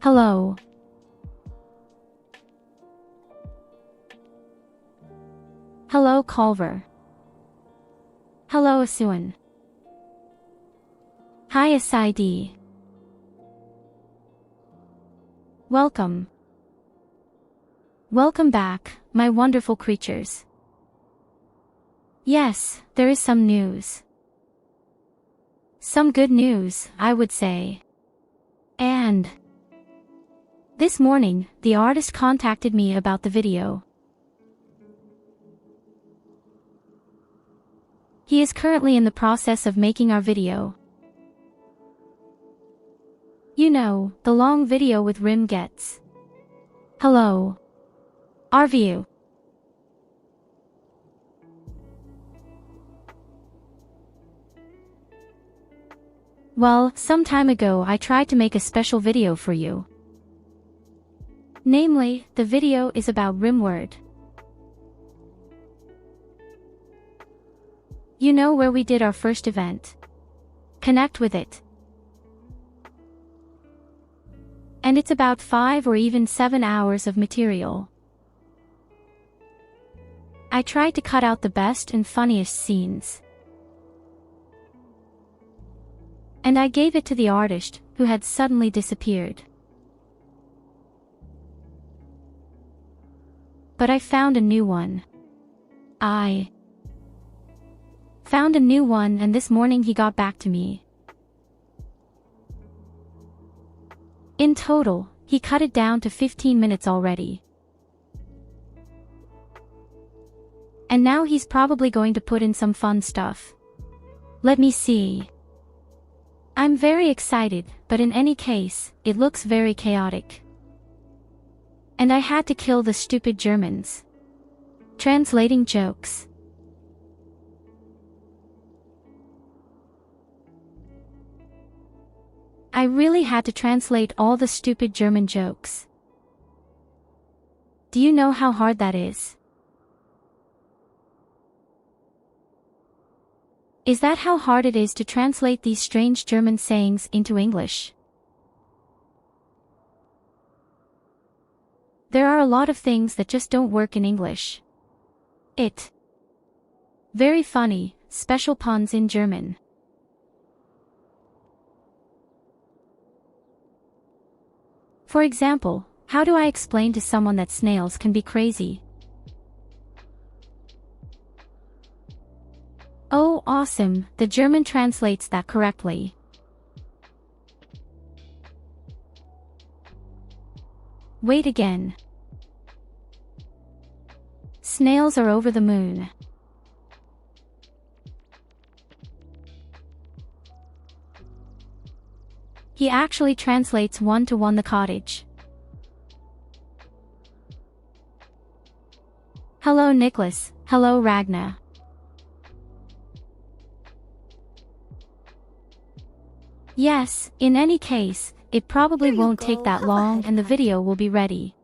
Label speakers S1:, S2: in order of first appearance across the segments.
S1: Hello. Hello, Culver. Hello, Asuan. Hi, Asaidi. Welcome. Welcome back, my wonderful creatures. Yes, there is some news. Some good news, I would say. And this morning, the artist contacted me about the video. He is currently in the process of making our video. You know, the long video with Rim gets. Hello. Our view. Well, some time ago I tried to make a special video for you. Namely, the video is about Rimworld. You know where we did our first event. Connect with it. And it's about 5 or even 7 hours of material. I tried to cut out the best and funniest scenes. And I gave it to the artist, who had suddenly disappeared. But I found a new one. I found a new one, and this morning he got back to me. In total, he cut it down to 15 minutes already. And now he's probably going to put in some fun stuff. Let me see. I'm very excited, but in any case, it looks very chaotic. And I had to kill the stupid Germans. Translating jokes. I really had to translate all the stupid German jokes. Do you know how hard that is? Is that how hard it is to translate these strange German sayings into English? There are a lot of things that just don't work in English. Very funny, special puns in German. For example, how do I explain to someone that snails can be crazy? Oh, awesome, the German translates that correctly. Wait again. Snails are over the moon. He actually translates one-to-one the cottage. Hello Nicholas, hello Ragna. Yes, in any case, it probably won't take that long and the video will be ready.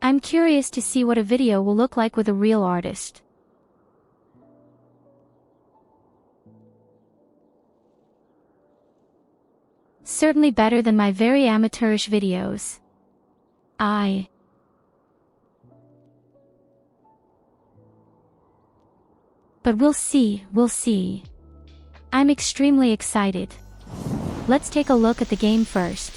S1: I'm curious to see what a video will look like with a real artist. Certainly better than my very amateurish videos. But we'll see. I'm extremely excited. Let's take a look at the game first.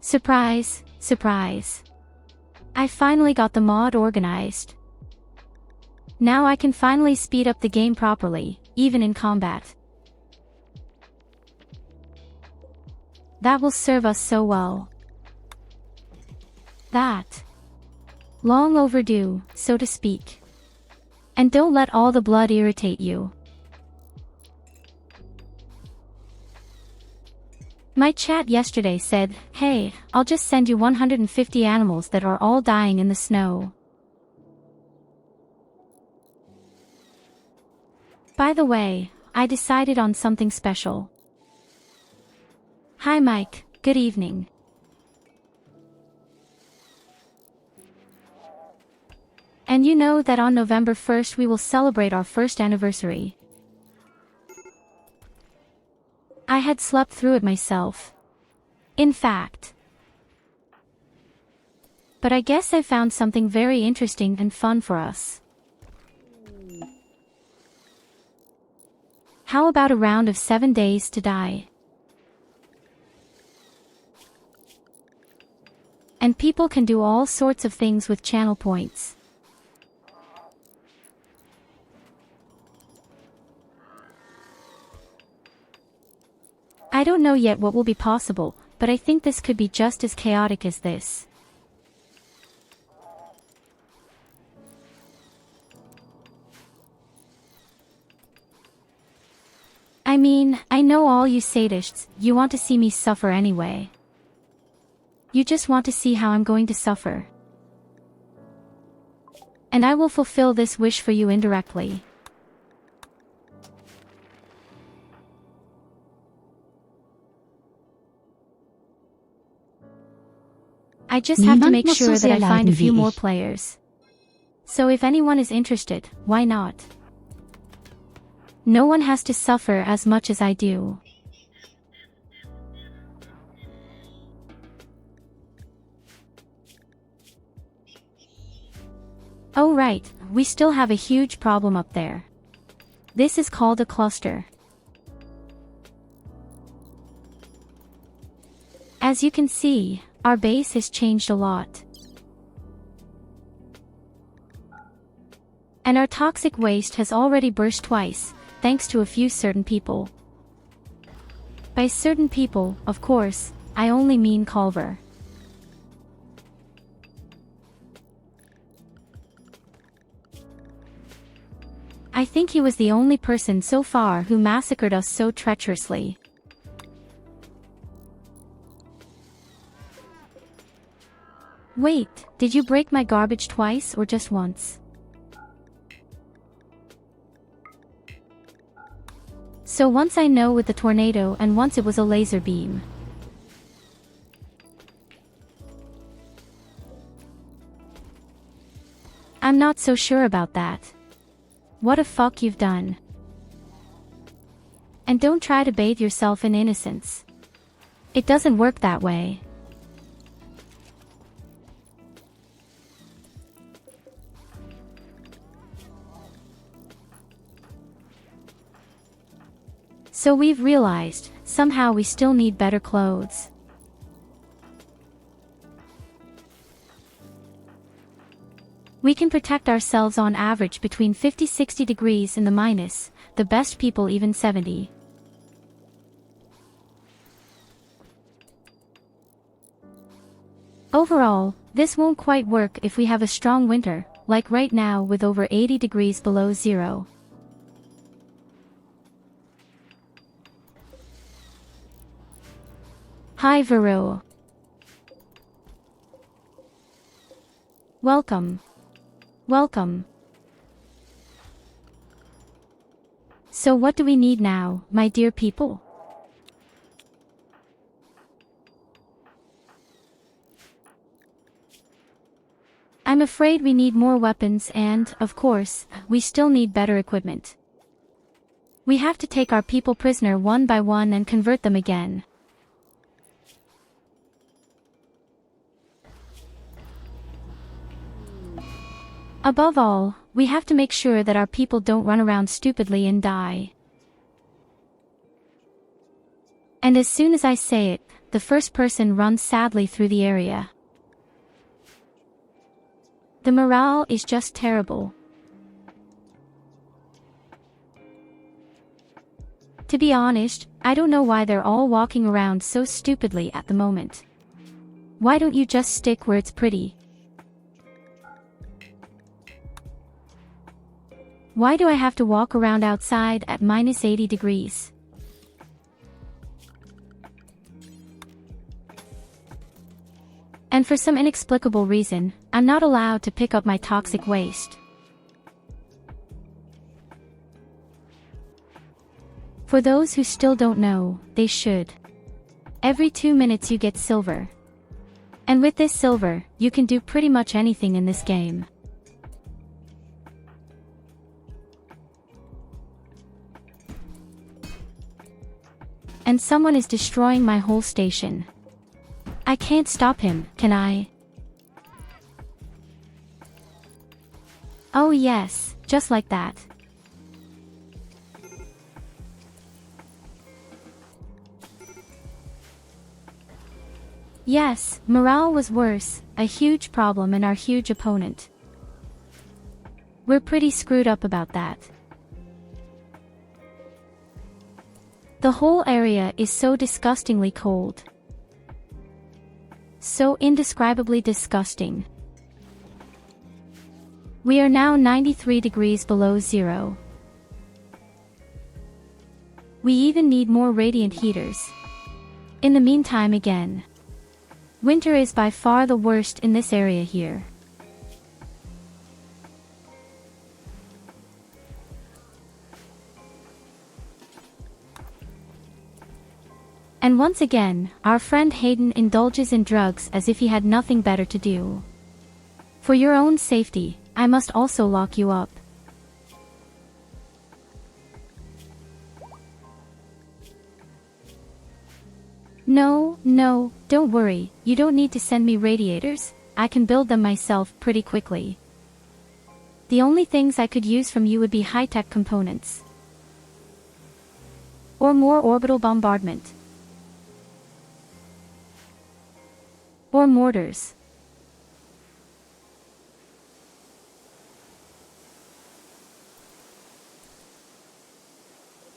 S1: Surprise, surprise. I finally got the mod organized. Now I can finally speed up the game properly, even in combat. That will serve us so well. That. Long overdue, so to speak. And don't let all the blood irritate you. My chat yesterday said, hey, I'll just send you 150 animals that are all dying in the snow. By the way, I decided on something special. Hi Mike, good evening. And you know that on November 1st we will celebrate our first anniversary. I had slept through it myself. In fact. But I guess I found something very interesting and fun for us. How about a round of 7 days to die? And people can do all sorts of things with channel points. I don't know yet what will be possible, but I think this could be just as chaotic as this. I mean, I know all you sadists, you want to see me suffer anyway. You just want to see how I'm going to suffer. And I will fulfill this wish for you indirectly. I just have to make sure that I find a few more players. So if anyone is interested, why not? No one has to suffer as much as I do. Oh right, we still have a huge problem up there. This is called a cluster. As you can see, our base has changed a lot. And our toxic waste has already burst twice, thanks to a few certain people. By certain people, of course, I only mean Culver. I think he was the only person so far who massacred us so treacherously. Wait, did you break my garbage twice or just once? So once I know with the tornado and once it was a laser beam. I'm not so sure about that. What a fuck you've done. And don't try to bathe yourself in innocence. It doesn't work that way. So we've realized, somehow we still need better clothes. We can protect ourselves on average between 50-60 degrees in the minus, the best people even 70. Overall, this won't quite work if we have a strong winter, like right now with over 80 degrees below zero. Hi Vero. Welcome. Welcome. So what do we need now, my dear people? I'm afraid we need more weapons and, of course, we still need better equipment. We have to take our people prisoner one by one and convert them again. Above all, we have to make sure that our people don't run around stupidly and die. And as soon as I say it, the first person runs sadly through the area. The morale is just terrible. To be honest, I don't know why they're all walking around so stupidly at the moment. Why don't you just stick where it's pretty? Why do I have to walk around outside at minus 80 degrees? And for some inexplicable reason, I'm not allowed to pick up my toxic waste. For those who still don't know, they should. Every 2 minutes you get silver. And with this silver, you can do pretty much anything in this game. And someone is destroying my whole station. I can't stop him, can I? Oh yes, just like that. Yes, morale was worse, a huge problem and our huge opponent. We're pretty screwed up about that. The whole area is so disgustingly cold. So indescribably disgusting. We are now 93 degrees below zero. We even need more radiant heaters. In the meantime again. Winter is by far the worst in this area here. And once again, our friend Hayden indulges in drugs as if he had nothing better to do. For your own safety, I must also lock you up. No, don't worry, you don't need to send me radiators, I can build them myself pretty quickly. The only things I could use from you would be high-tech components. Or more orbital bombardment. Or mortars.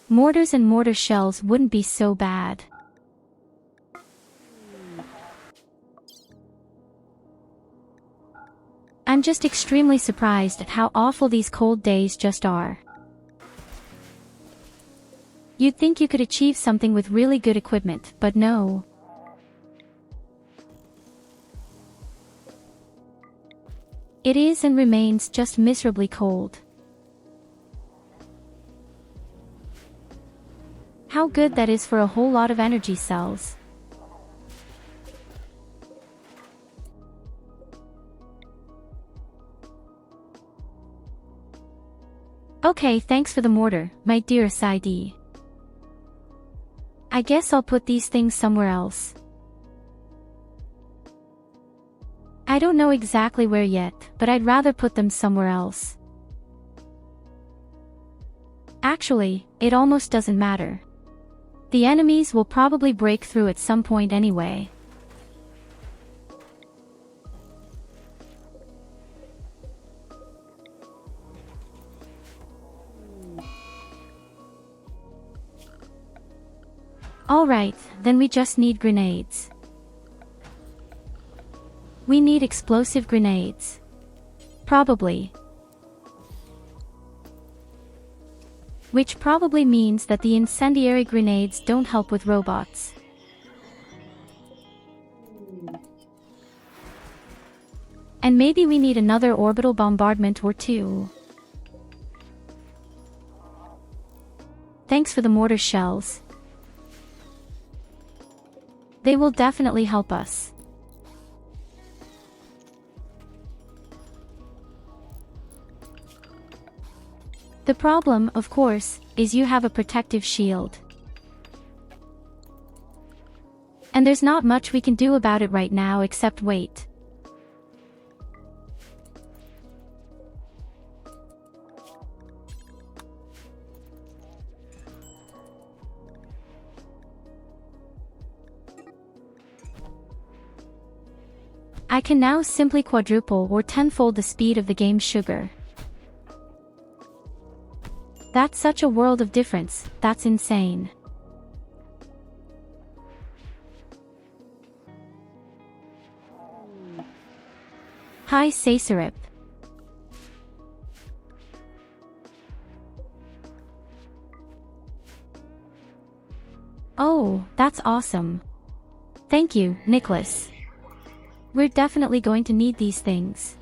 S1: Mortars and mortar shells wouldn't be so bad. I'm just extremely surprised at how awful these cold days just are. You'd think you could achieve something with really good equipment, but no. It is and remains just miserably cold. How good that is for a whole lot of energy cells. Okay, thanks for the mortar, my dear Saidi. I guess I'll put these things somewhere else. I don't know exactly where yet, but I'd rather put them somewhere else. Actually, it almost doesn't matter. The enemies will probably break through at some point anyway. Alright, then we just need grenades. We need explosive grenades. Probably. Which probably means that the incendiary grenades don't help with robots. And maybe we need another orbital bombardment or two. Thanks for the mortar shells. They will definitely help us. The problem, of course, is you have a protective shield. And there's not much we can do about it right now except wait. I can now simply quadruple or tenfold the speed of the game's sugar. That's such a world of difference, that's insane. Hi Sacerip. Oh, that's awesome. Thank you, Nicholas. We're definitely going to need these things.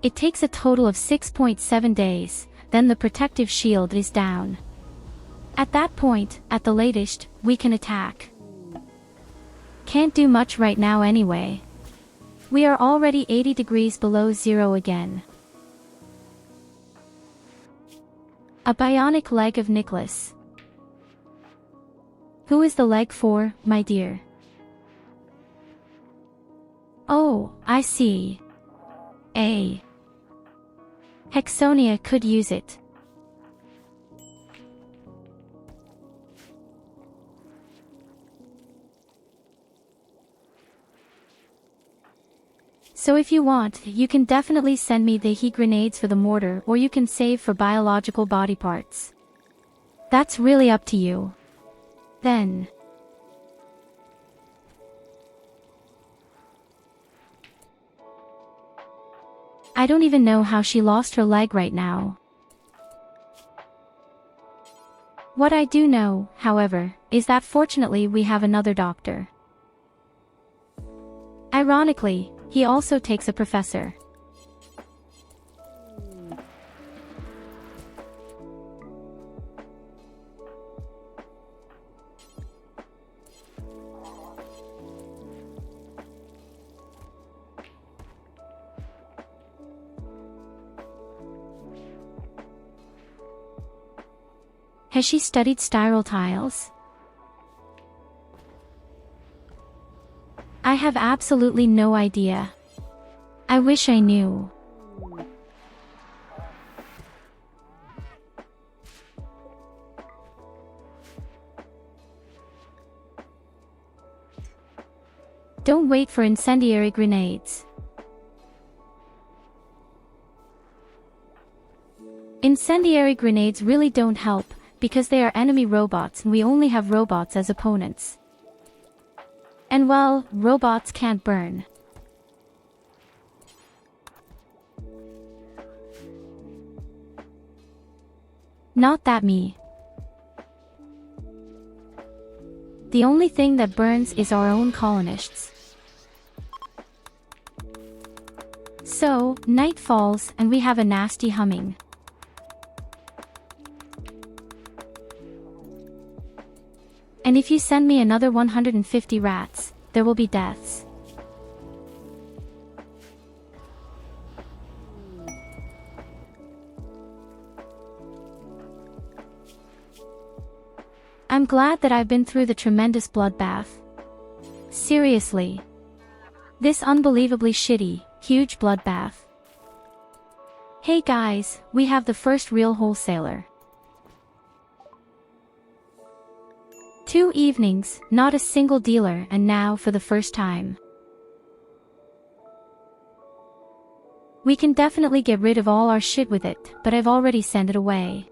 S1: It takes a total of 6.7 days, then the protective shield is down. At that point, at the latest, we can attack. Can't do much right now anyway. We are already 80 degrees below zero again. A bionic leg of Nicholas. Who is the leg for, my dear? Oh, I see. Hexonia could use it. So if you want, you can definitely send me the heat grenades for the mortar, or you can save for biological body parts. That's really up to you. Then. I don't even know how she lost her leg right now. What I do know, however, is that fortunately we have another doctor. Ironically, he also takes a professor. Has she studied spiral tiles? I have absolutely no idea. I wish I knew. Don't wait for incendiary grenades. Incendiary grenades really don't help, because they are enemy robots and we only have robots as opponents. And well, robots can't burn. Not that me. The only thing that burns is our own colonists. So, night falls and we have a nasty humming. And if you send me another 150 rats, there will be deaths. I'm glad that I've been through the tremendous bloodbath. Seriously. This unbelievably shitty, huge bloodbath. Hey guys, we have the first real wholesaler. 2 evenings, not a single dealer, and now for the first time. We can definitely get rid of all our shit with it, but I've already sent it away.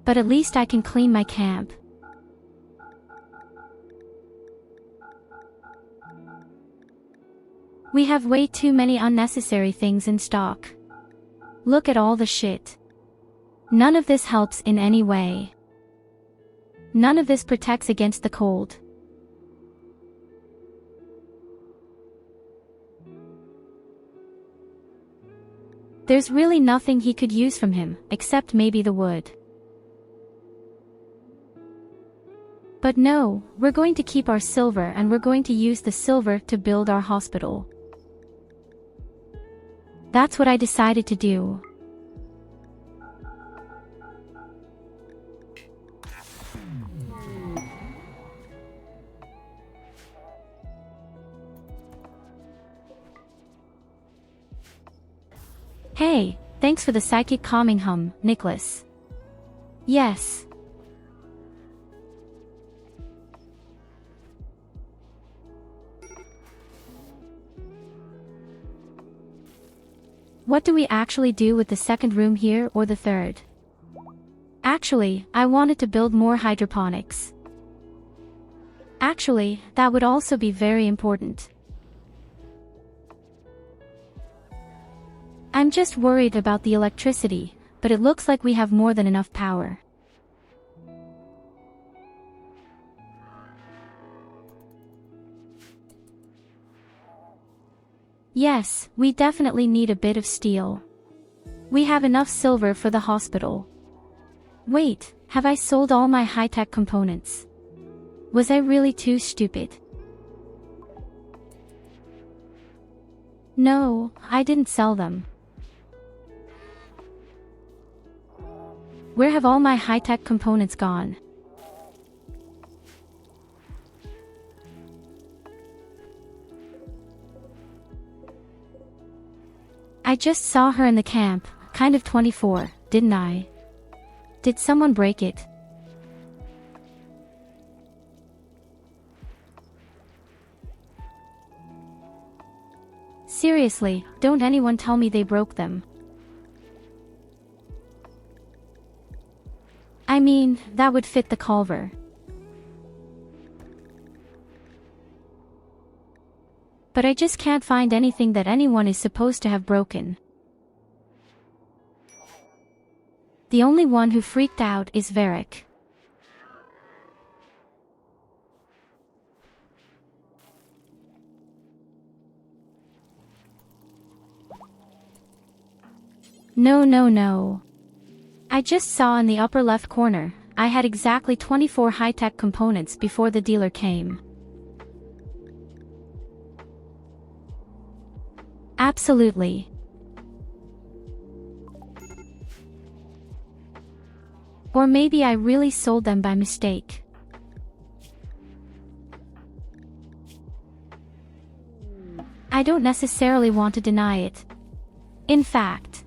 S1: But at least I can clean my camp. We have way too many unnecessary things in stock. Look at all the shit. None of this helps in any way. None of this protects against the cold. There's really nothing he could use from him, except maybe the wood. But no, we're going to keep our silver and we're going to use the silver to build our hospital. That's what I decided to do. Hey, thanks for the psychic calming hum, Nicholas. Yes. What do we actually do with the second room here or the third? Actually, I wanted to build more hydroponics. Actually, that would also be very important. I'm just worried about the electricity, but it looks like we have more than enough power. Yes, we definitely need a bit of steel. We have enough silver for the hospital. Wait, have I sold all my high-tech components? Was I really too stupid? No, I didn't sell them. Where have all my high-tech components gone? I just saw her in the camp, kind of 24, didn't I? Did someone break it? Seriously, don't anyone tell me they broke them. I mean, that would fit the Culver. But I just can't find anything that anyone is supposed to have broken. The only one who freaked out is Varric. No. I just saw in the upper left corner, I had exactly 24 high-tech components before the dealer came. Absolutely. Or maybe I really sold them by mistake. I don't necessarily want to deny it. In fact.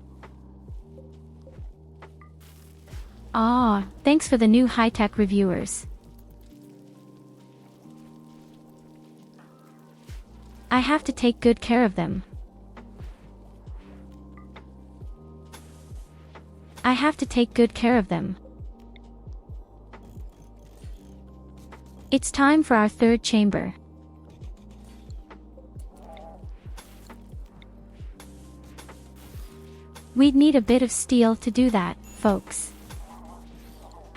S1: Thanks for the new high-tech reviewers. I have to take good care of them. I have to take good care of them. It's time for our third chamber. We'd need a bit of steel to do that, folks.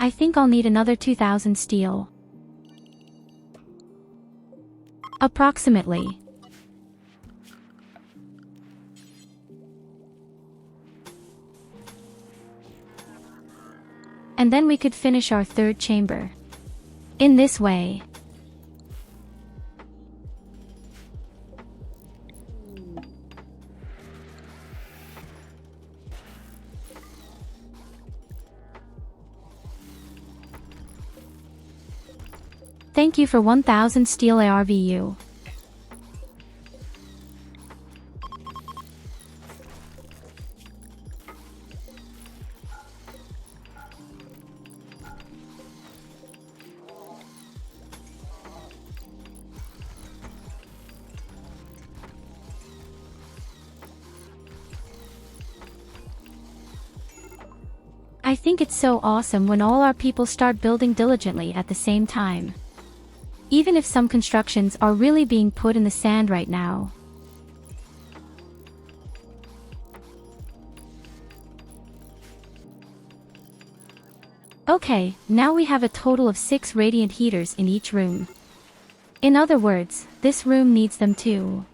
S1: I think I'll need another 2,000 steel. Approximately. And then we could finish our third chamber. In this way. Thank you for 1,000 steel ARVU. I think it's so awesome when all our people start building diligently at the same time. Even if some constructions are really being put in the sand right now. Okay, now we have a total of 6 radiant heaters in each room. In other words, this room needs them too.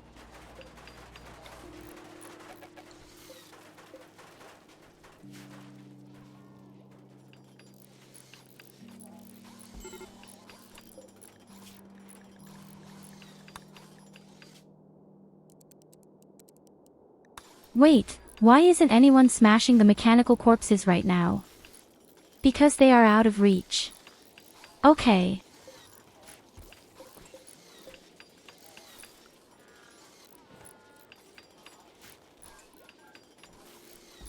S1: Wait, why isn't anyone smashing the mechanical corpses right now? Because they are out of reach. Okay.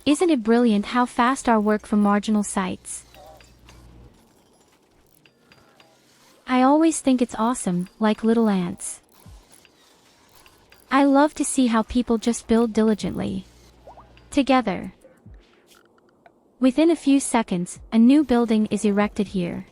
S1: Isn't it brilliant how fast our work from marginal sites? I always think it's awesome, like little ants. I love to see how people just build diligently. Together. Within a few seconds, a new building is erected here.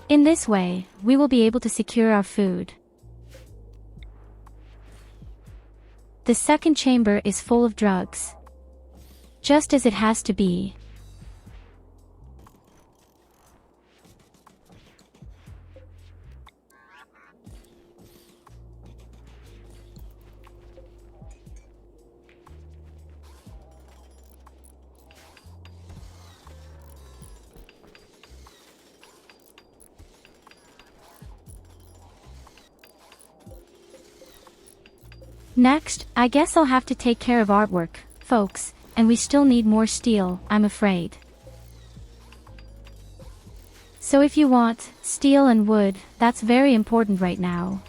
S1: In this way, we will be able to secure our food. The second chamber is full of drugs. Just as it has to be. Next, I guess I'll have to take care of artwork, folks, and we still need more steel, I'm afraid. So if you want steel and wood, that's very important right now.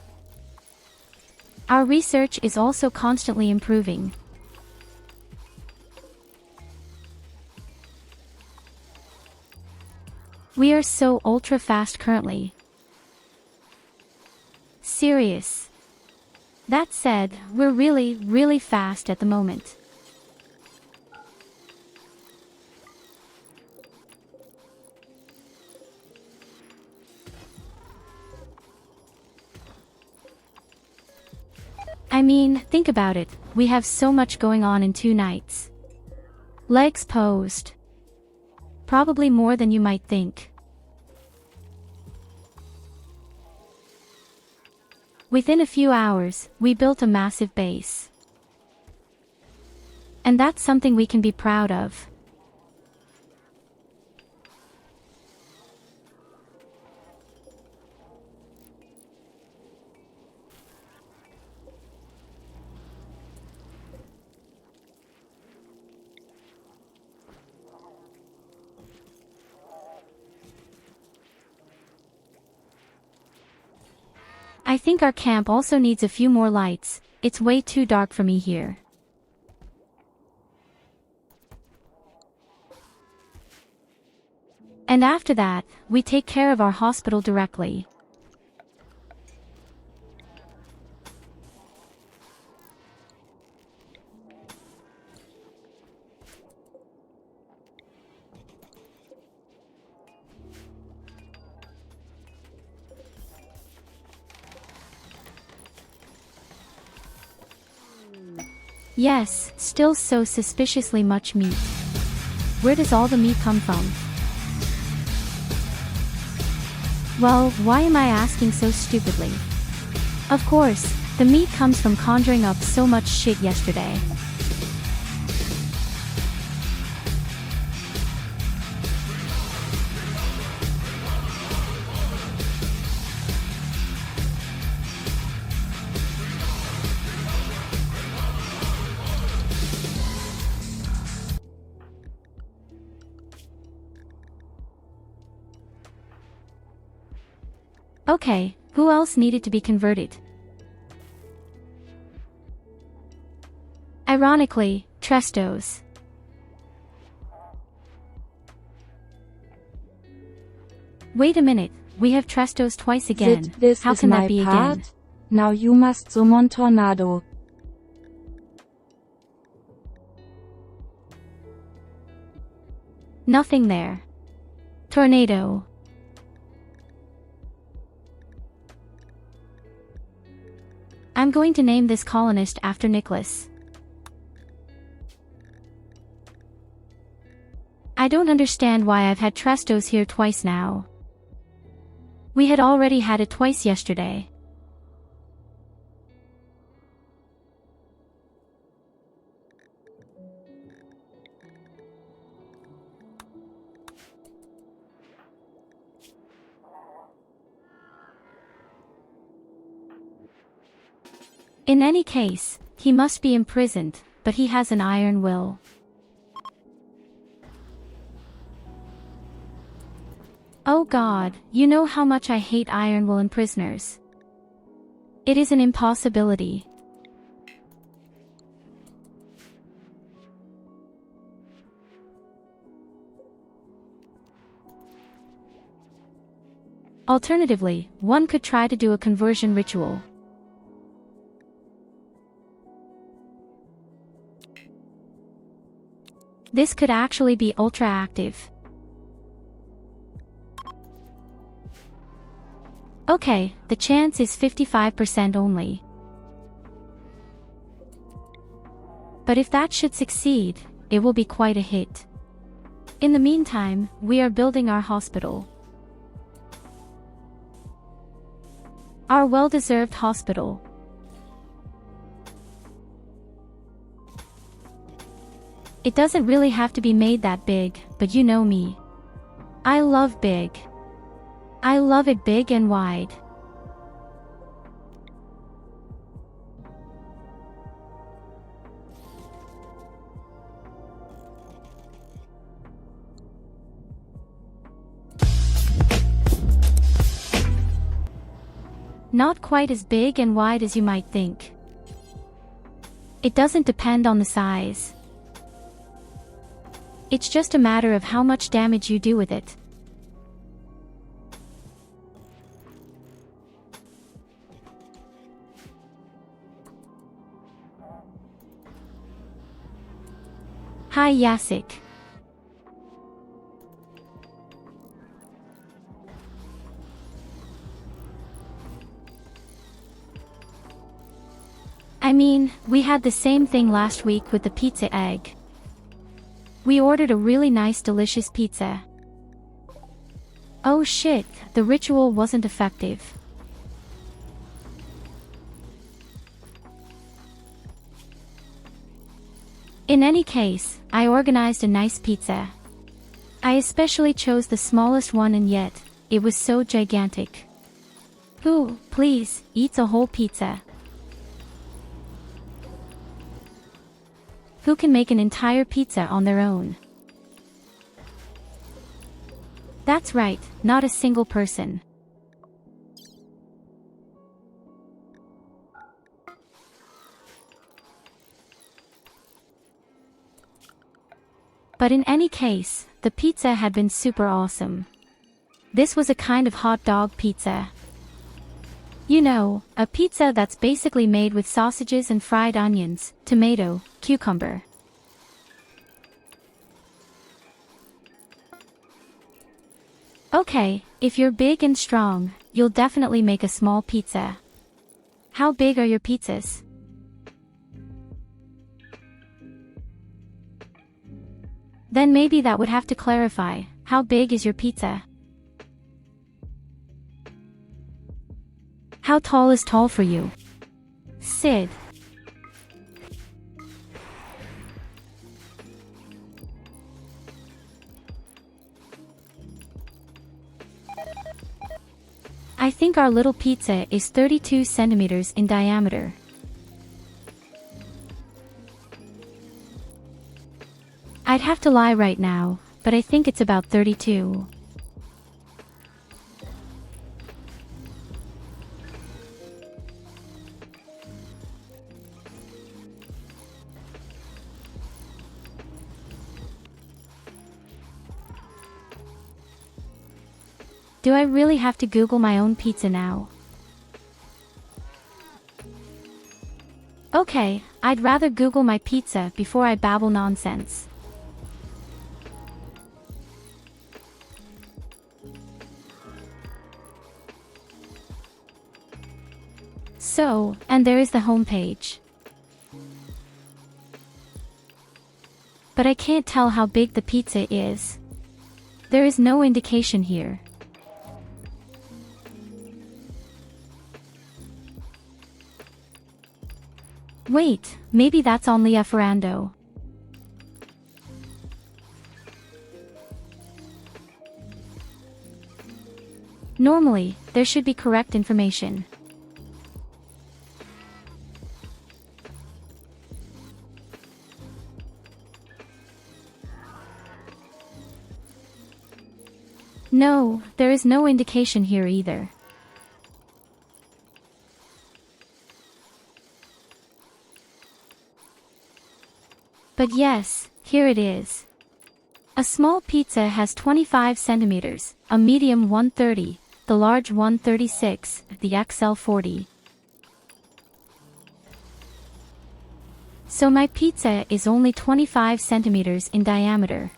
S1: Our research is also constantly improving. We are so ultra fast currently. Serious. That said, we're really fast at the moment. I mean, think about it, we have so much going on in 2 nights. Legs posed. Probably more than you might think. Within a few hours, we built a massive base. And that's something we can be proud of. I think our camp also needs a few more lights, it's way too dark for me here. And after that, we take care of our hospital directly. Yes, still so suspiciously much meat. Where does all the meat come from? Well, why am I asking so stupidly? Of course, the meat comes from conjuring up so much shit yesterday. Okay, who else needed to be converted? Ironically, Trestos. Wait a minute, we have Trestos twice again. How can that be again?
S2: Now you must summon Tornado.
S1: Nothing there. Tornado. I'm going to name this colonist after Nicholas. I don't understand why I've had Trestos here twice now. We had already had it twice yesterday. In any case, he must be imprisoned, but he has an iron will. Oh God, you know how much I hate iron will in prisoners. It is an impossibility. Alternatively, one could try to do a conversion ritual. This could actually be ultra active. Okay, the chance is 55% only. But if that should succeed, it will be quite a hit. In the meantime, we are building our hospital. Our well-deserved hospital. It doesn't really have to be made that big, but you know me. I love big. I love it big and wide. Not quite as big and wide as you might think. It doesn't depend on the size. It's just a matter of how much damage you do with it. Hi Yasik. I mean, we had the same thing last week with the pizza egg. We ordered a really nice delicious pizza. Oh shit, the ritual wasn't effective. In any case, I organized a nice pizza. I especially chose the smallest one and yet, it was so gigantic. Who, please, eats a whole pizza? Who can make an entire pizza on their own? That's right, not a single person. But in any case, the pizza had been super awesome. This was a kind of hot dog pizza. You know, a pizza that's basically made with sausages and fried onions, tomato, cucumber. Okay, if you're big and strong, you'll definitely make a small pizza. How big are your pizzas? Then maybe that would have to clarify, how big is your pizza? How tall is tall for you? Sid. I think our little pizza is 32 centimeters in diameter. I'd have to lie right now, but I think it's about 32. Do I really have to Google my own pizza now? Okay, I'd rather Google my pizza before I babble nonsense. So, and there is the homepage. But I can't tell how big the pizza is. There is no indication here. Wait, maybe that's on Lieferando. Normally, there should be correct information. No, there is no indication here either. But yes, here it is. A small pizza has 25 centimeters, a medium 130, the large 136, the XL 40. So my pizza is only 25 centimeters in diameter.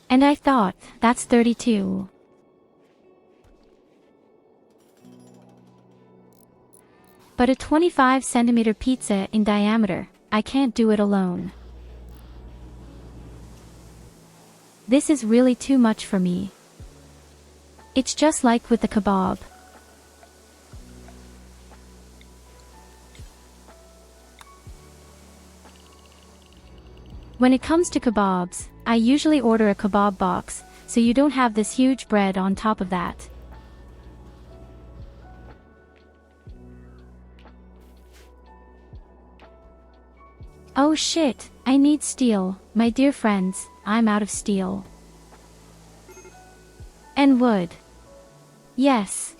S1: And I thought, that's 32. But a 25 centimeter pizza in diameter, I can't do it alone. This is really too much for me. It's just like with the kebab. When it comes to kebabs, I usually order a kebab box, so you don't have this huge bread on top of that. Oh shit, I need steel, my dear friends, I'm out of steel. And wood. Yes.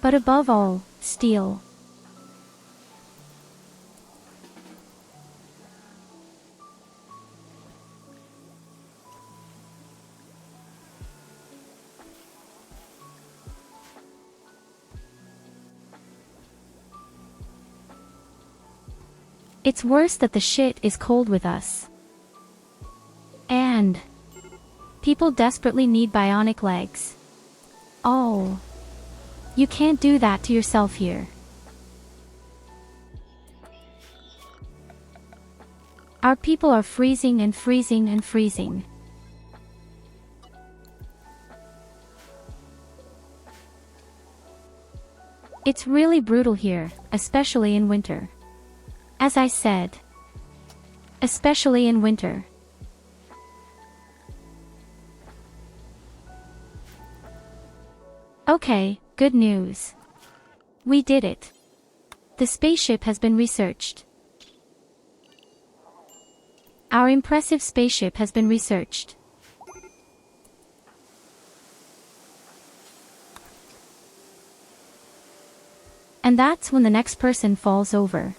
S1: But above all, steel. It's worse that the shit is cold with us. And people desperately need bionic legs. Oh. You can't do that to yourself here. Our people are freezing and freezing and freezing. It's really brutal here, especially in winter. As I said. Especially in winter. Okay, good news. We did it. The spaceship has been researched. Our impressive spaceship has been researched. And that's when the next person falls over.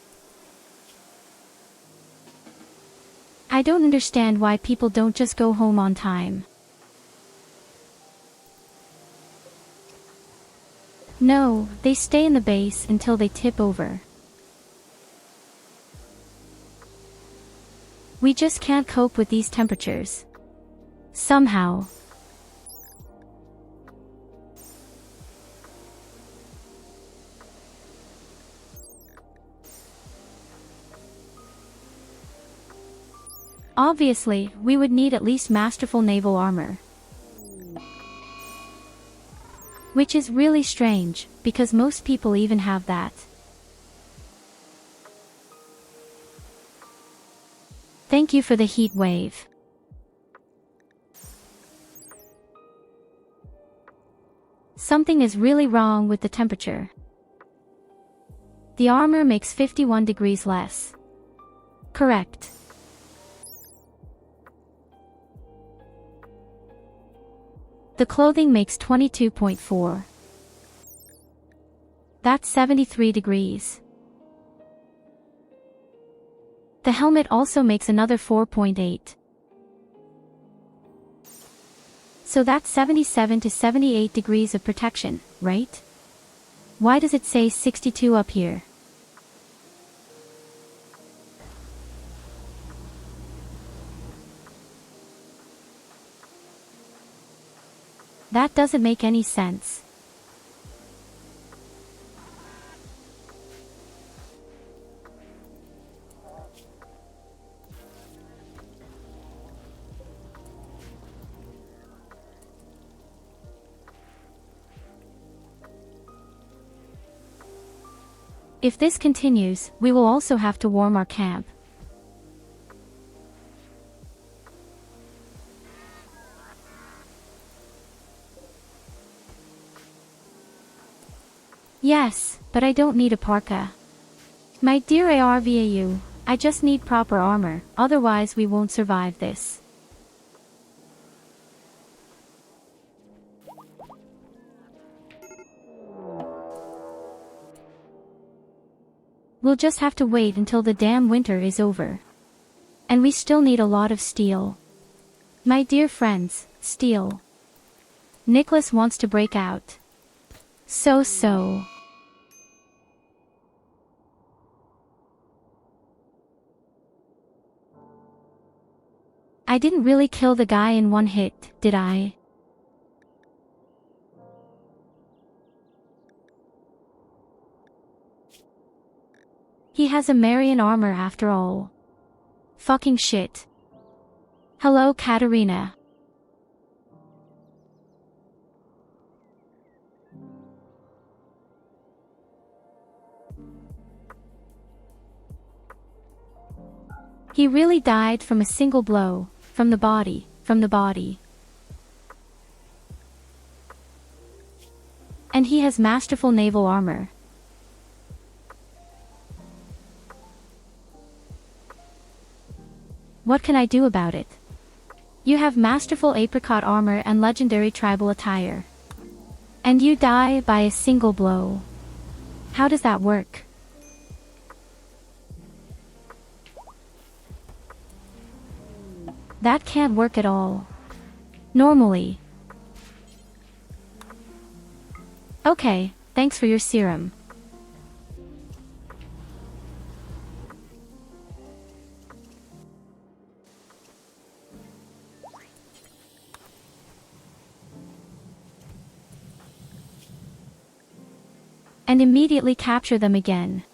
S1: I don't understand why people don't just go home on time. No, they stay in the base until they tip over. We just can't cope with these temperatures. Somehow. Obviously, we would need at least masterful naval armor. Which is really strange, because most people even have that. Thank you for the heat wave. Something is really wrong with the temperature. The armor makes 51 degrees less. Correct. The clothing makes 22.4. That's 73 degrees. The helmet also makes another 4.8. So that's 77 to 78 degrees of protection, right? Why does it say 62 up here? That doesn't make any sense. If this continues, we will also have to warm our camp. Yes, but I don't need a parka. My dear ARVAU, I just need proper armor, otherwise we won't survive this. We'll just have to wait until the damn winter is over. And we still need a lot of steel. My dear friends, steel. Nicholas wants to break out. So. I didn't really kill the guy in one hit, did I? He has a Marian armor after all. Fucking shit. Hello, Katarina. He really died from a single blow, from the body. And he has masterful naval armor. What can I do about it? You have masterful apricot armor and legendary tribal attire. And you die by a single blow. How does that work? That can't work at all. Normally. Okay, thanks for your serum. And immediately capture them again.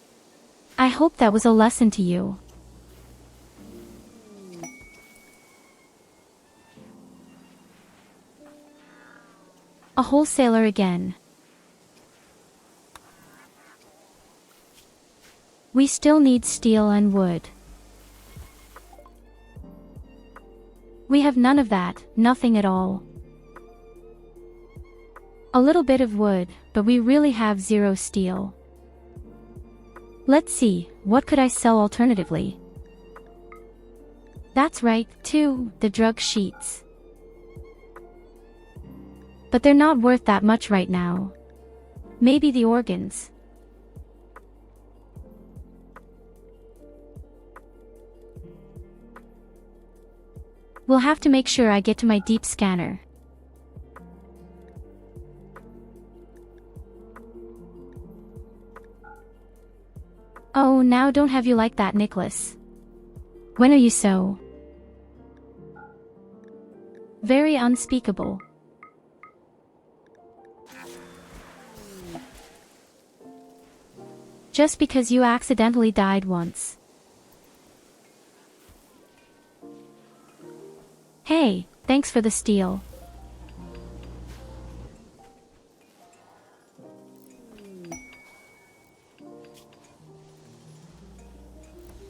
S1: I hope that was a lesson to you. A wholesaler again. We still need steel and wood. We have none of that, nothing at all. A little bit of wood, but we really have zero steel. Let's see, what could I sell alternatively? That's right, the drug sheets. But they're not worth that much right now. Maybe the organs. We'll have to make sure I get to my deep scanner. Oh, now don't have you like that, Nicholas. When are you so very unspeakable? Just because you accidentally died once. Hey, thanks for the steel.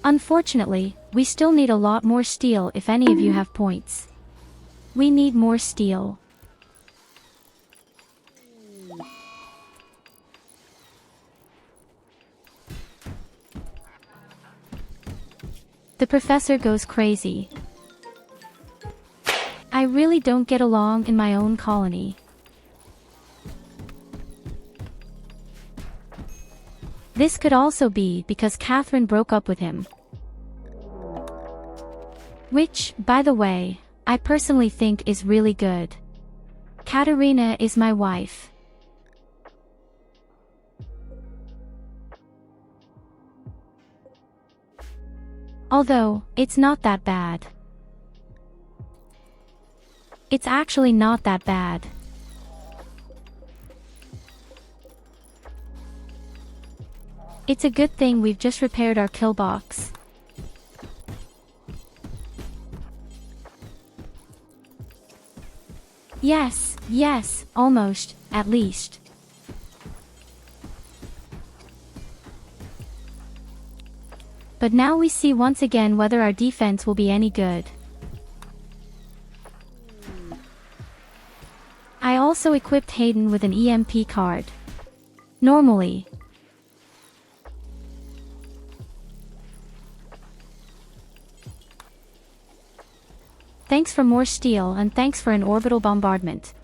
S1: Unfortunately, we still need a lot more steel if any of you have points. We need more steel. The professor goes crazy. I really don't get along in my own colony. This could also be because Catherine broke up with him. Which, by the way, I personally think is really good. Katerina is my wife. Although, it's not that bad. It's actually not that bad. It's a good thing we've just repaired our kill box. Yes, almost, at least. But now we see once again whether our defense will be any good. I also equipped Hayden with an EMP card. Normally. Thanks for more steel and thanks for an orbital bombardment.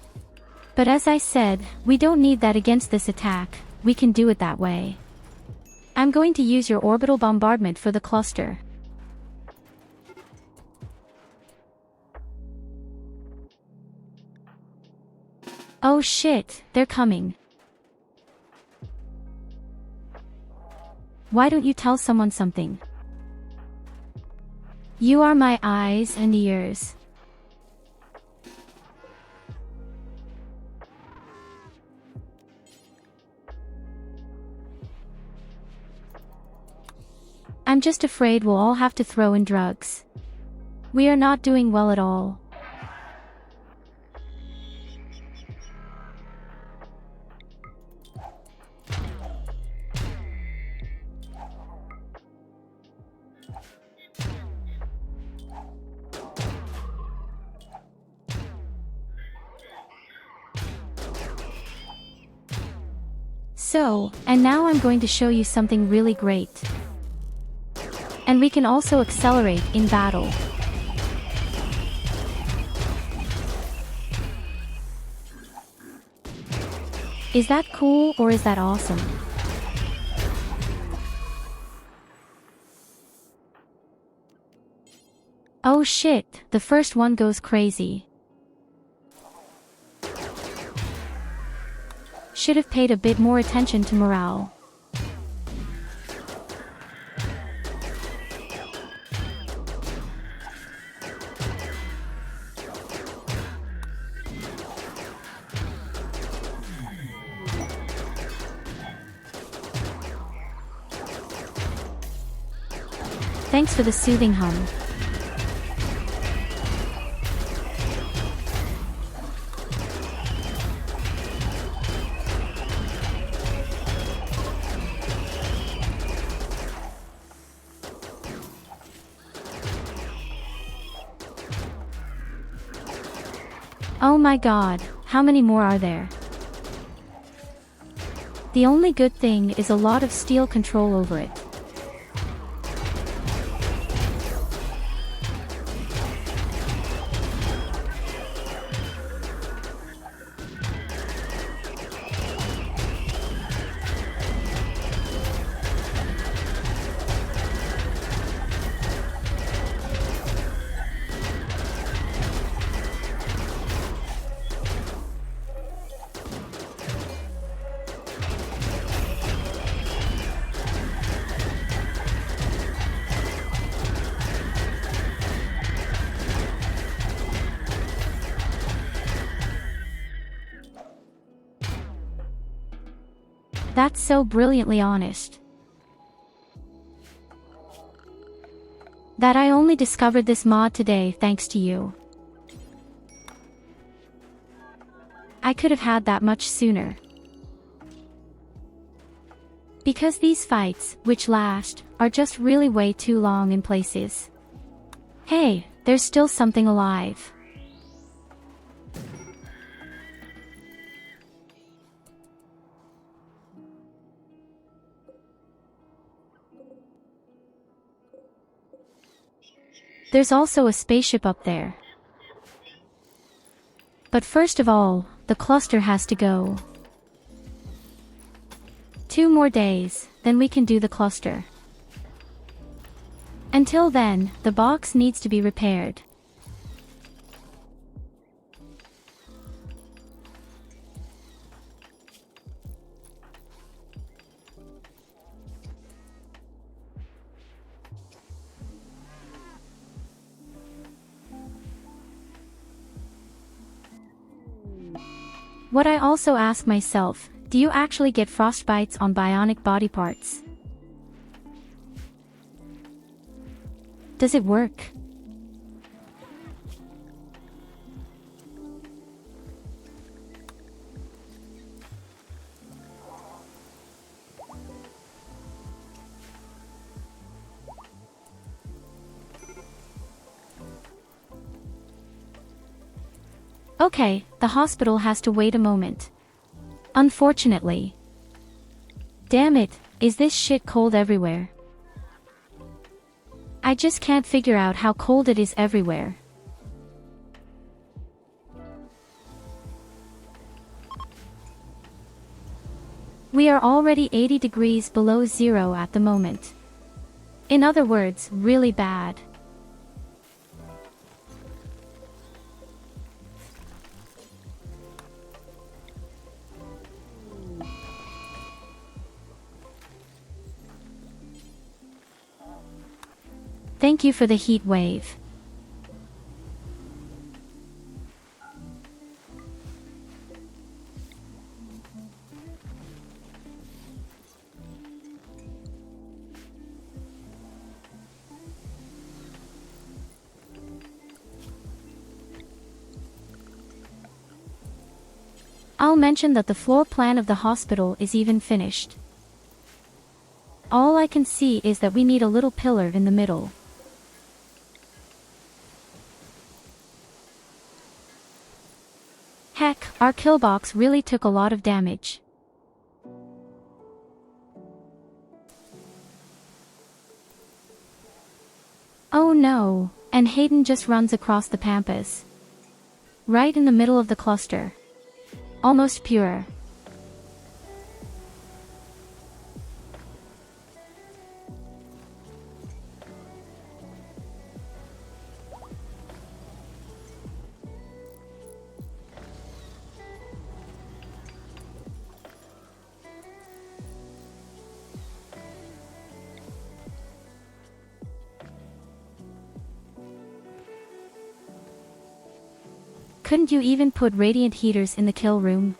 S1: But as I said, we don't need that against this attack, we can do it that way. I'm going to use your orbital bombardment for the cluster. Oh shit, they're coming. Why don't you tell someone something? You are my eyes and ears. I'm just afraid we'll all have to throw in drugs. We are not doing well at all. So, and now I'm going to show you something really great. And we can also accelerate in battle. Is that cool or is that awesome? Oh shit, the first one goes crazy. Should have paid a bit more attention to morale. Thanks for the soothing hum. Oh my god, how many more are there? The only good thing is a lot of steel control over it. That's so brilliantly honest. That I only discovered this mod today thanks to you. I could have had that much sooner. Because these fights, which last, are just really way too long in places. Hey, there's still something alive. There's also a spaceship up there. But first of all, the cluster has to go. 2 more days, then we can do the cluster. Until then, the box needs to be repaired. What I also ask myself, do you actually get frostbites on bionic body parts? Does it work? Okay, the hospital has to wait a moment. Unfortunately. Damn it, is this shit cold everywhere? I just can't figure out how cold it is everywhere. We are already 80 degrees below zero at the moment. In other words, really bad. Thank you for the heat wave. I'll mention that the floor plan of the hospital is even finished. All I can see is that we need a little pillar in the middle. Heck, our killbox really took a lot of damage. Oh no, and Hayden just runs across the pampas. Right in the middle of the cluster. Almost pure. Couldn't you even put radiant heaters in the kill room?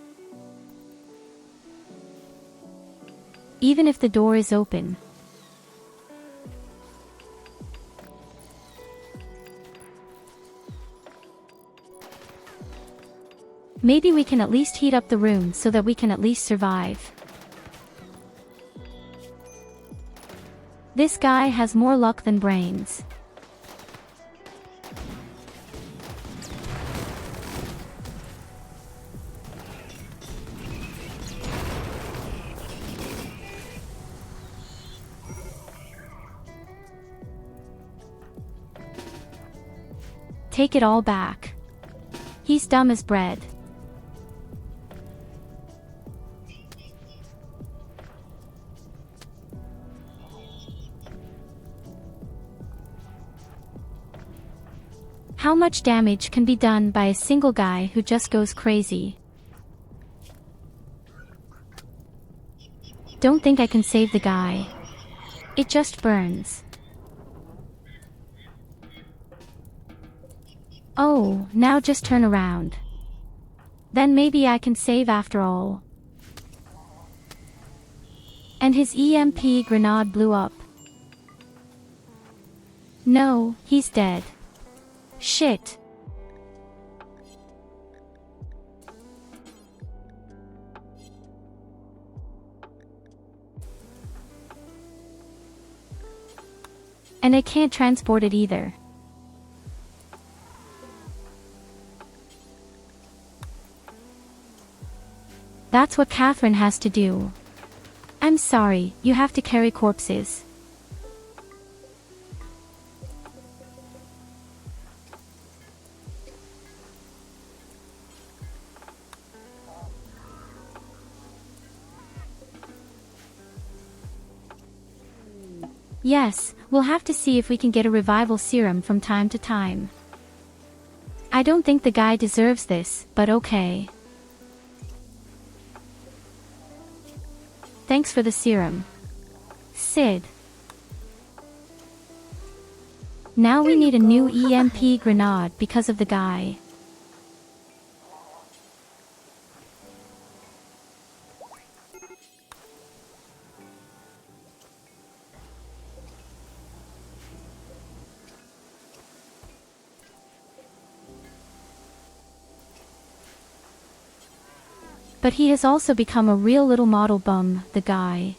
S1: Even if the door is open. Maybe we can at least heat up the room so that we can at least survive. This guy has more luck than brains. Take it all back. He's dumb as bread. How much damage can be done by a single guy who just goes crazy? Don't think I can save the guy. It just burns. Oh, now just turn around. Then maybe I can save after all. And his EMP grenade blew up. No, he's dead. Shit. And I can't transport it either. That's what Catherine has to do. I'm sorry, you have to carry corpses. Yes, we'll have to see if we can get a revival serum from time to time. I don't think the guy deserves this, but okay. Thanks for the serum. Sid. Now we need a new EMP grenade because of the guy. But he has also become a real little model bum, the guy.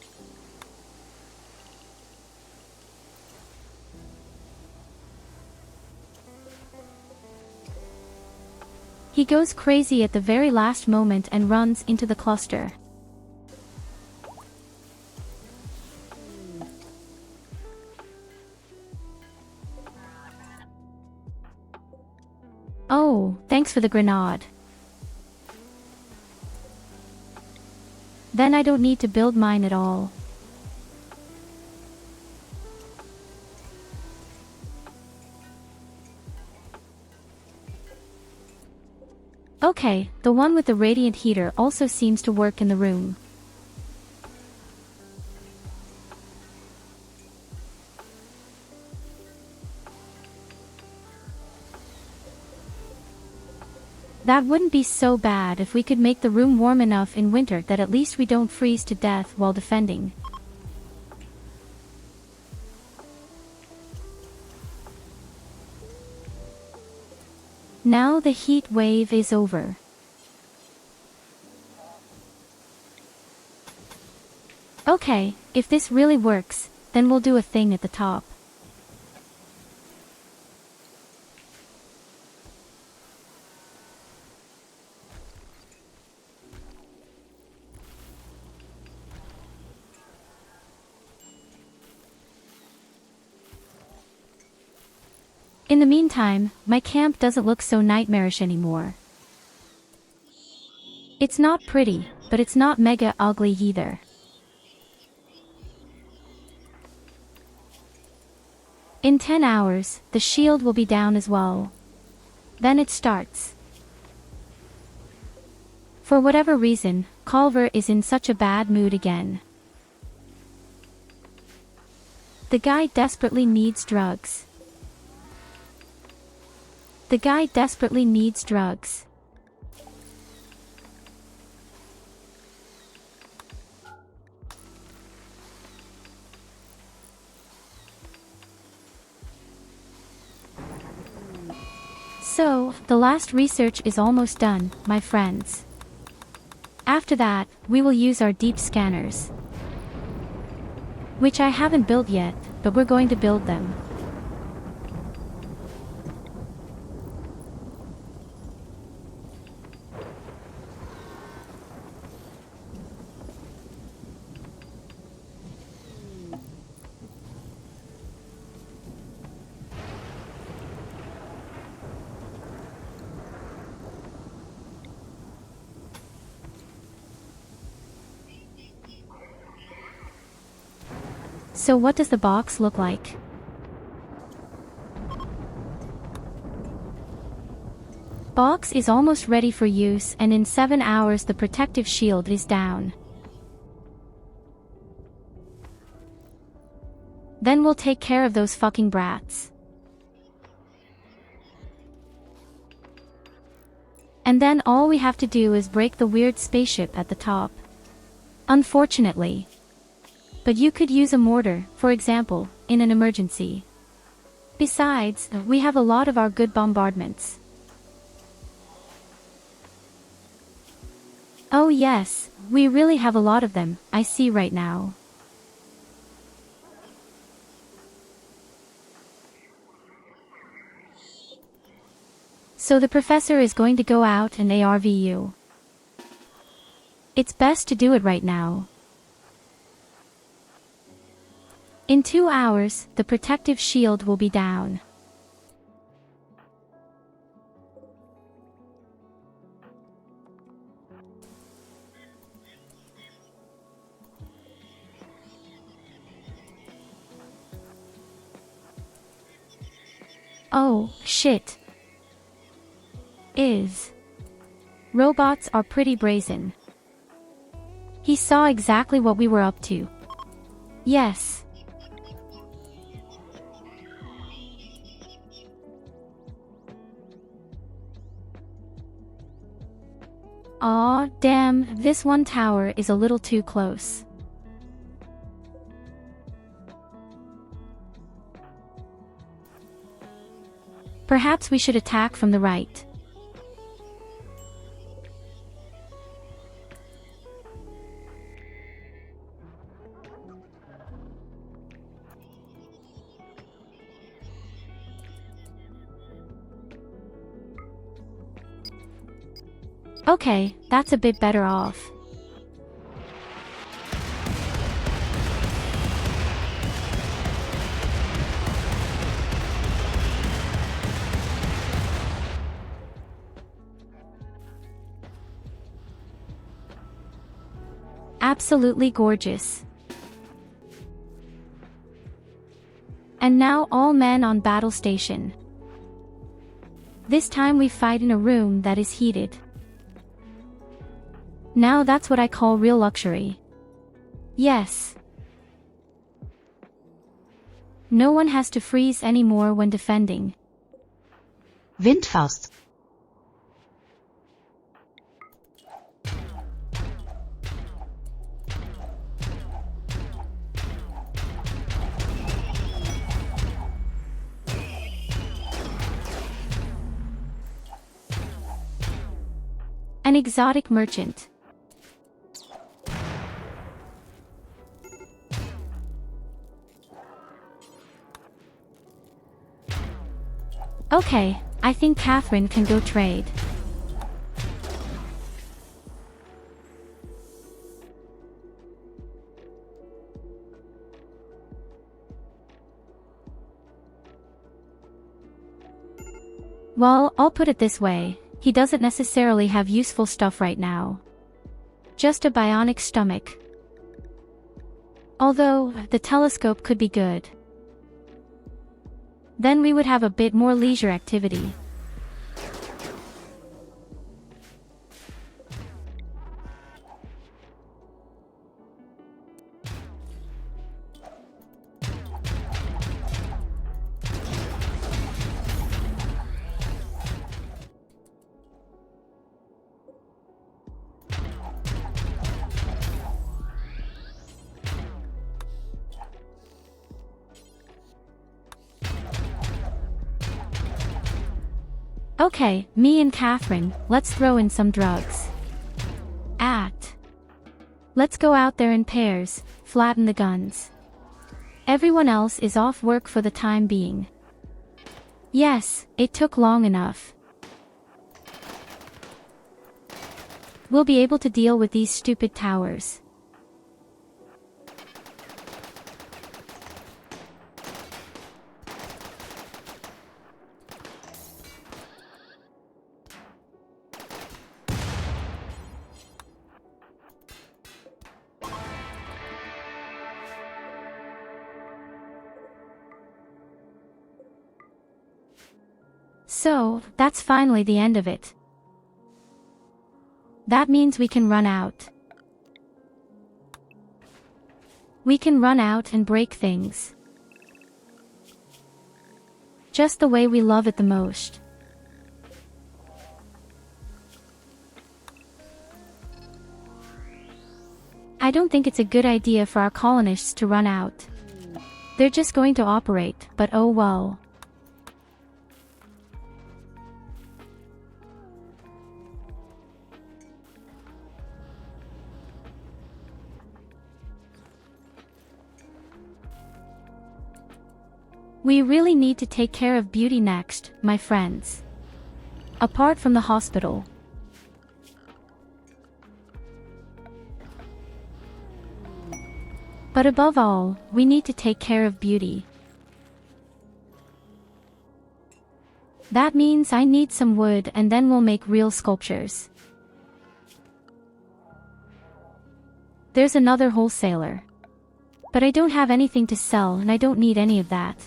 S1: He goes crazy at the very last moment and runs into the cluster. Oh, thanks for the grenade. Then I don't need to build mine at all. Okay, the one with the radiant heater also seems to work in the room. That wouldn't be so bad if we could make the room warm enough in winter that at least we don't freeze to death while defending. Now the heat wave is over. Okay, if this really works, then we'll do a thing at the top. In the meantime, my camp doesn't look so nightmarish anymore. It's not pretty, but it's not mega ugly either. In 10 hours, the shield will be down as well. Then it starts. For whatever reason, Culver is in such a bad mood again. The guy desperately needs drugs. The guy desperately needs drugs. So, the last research is almost done, my friends. After that, we will use our deep scanners. Which I haven't built yet, but we're going to build them. So what does the box look like? Box is almost ready for use, and in 7 hours the protective shield is down. Then we'll take care of those fucking brats. And then all we have to do is break the weird spaceship at the top. Unfortunately. But you could use a mortar, for example, in an emergency. Besides, we have a lot of our good bombardments. Oh yes, we really have a lot of them, I see right now. So the professor is going to go out and ARV you. It's best to do it right now. In 2 hours, the protective shield will be down. Oh, shit. Robots are pretty brazen. He saw exactly what we were up to. Yes. Aw, damn, this one tower is a little too close. Perhaps we should attack from the right. Okay, that's a bit better off. Absolutely gorgeous. And now all men on battle station. This time we fight in a room that is heated. Now that's what I call real luxury. Yes. No one has to freeze anymore when defending.
S3: Windfaust.
S1: An exotic merchant. Okay, I think Catherine can go trade. Well, I'll put it this way, he doesn't necessarily have useful stuff right now. Just a bionic stomach. Although, the telescope could be good. Then we would have a bit more leisure activity. Okay, me and Catherine, let's throw in some drugs. Let's go out there in pairs, flatten the guns. Everyone else is off work for the time being. Yes, it took long enough. We'll be able to deal with these stupid towers. So, that's finally the end of it. That means we can run out. We can run out and break things. Just the way we love it the most. I don't think it's a good idea for our colonists to run out. They're just going to operate, but oh well. We really need to take care of Beauty next, my friends. Apart from the hospital. But above all, we need to take care of Beauty. That means I need some wood and then we'll make real sculptures. There's another wholesaler. But I don't have anything to sell and I don't need any of that.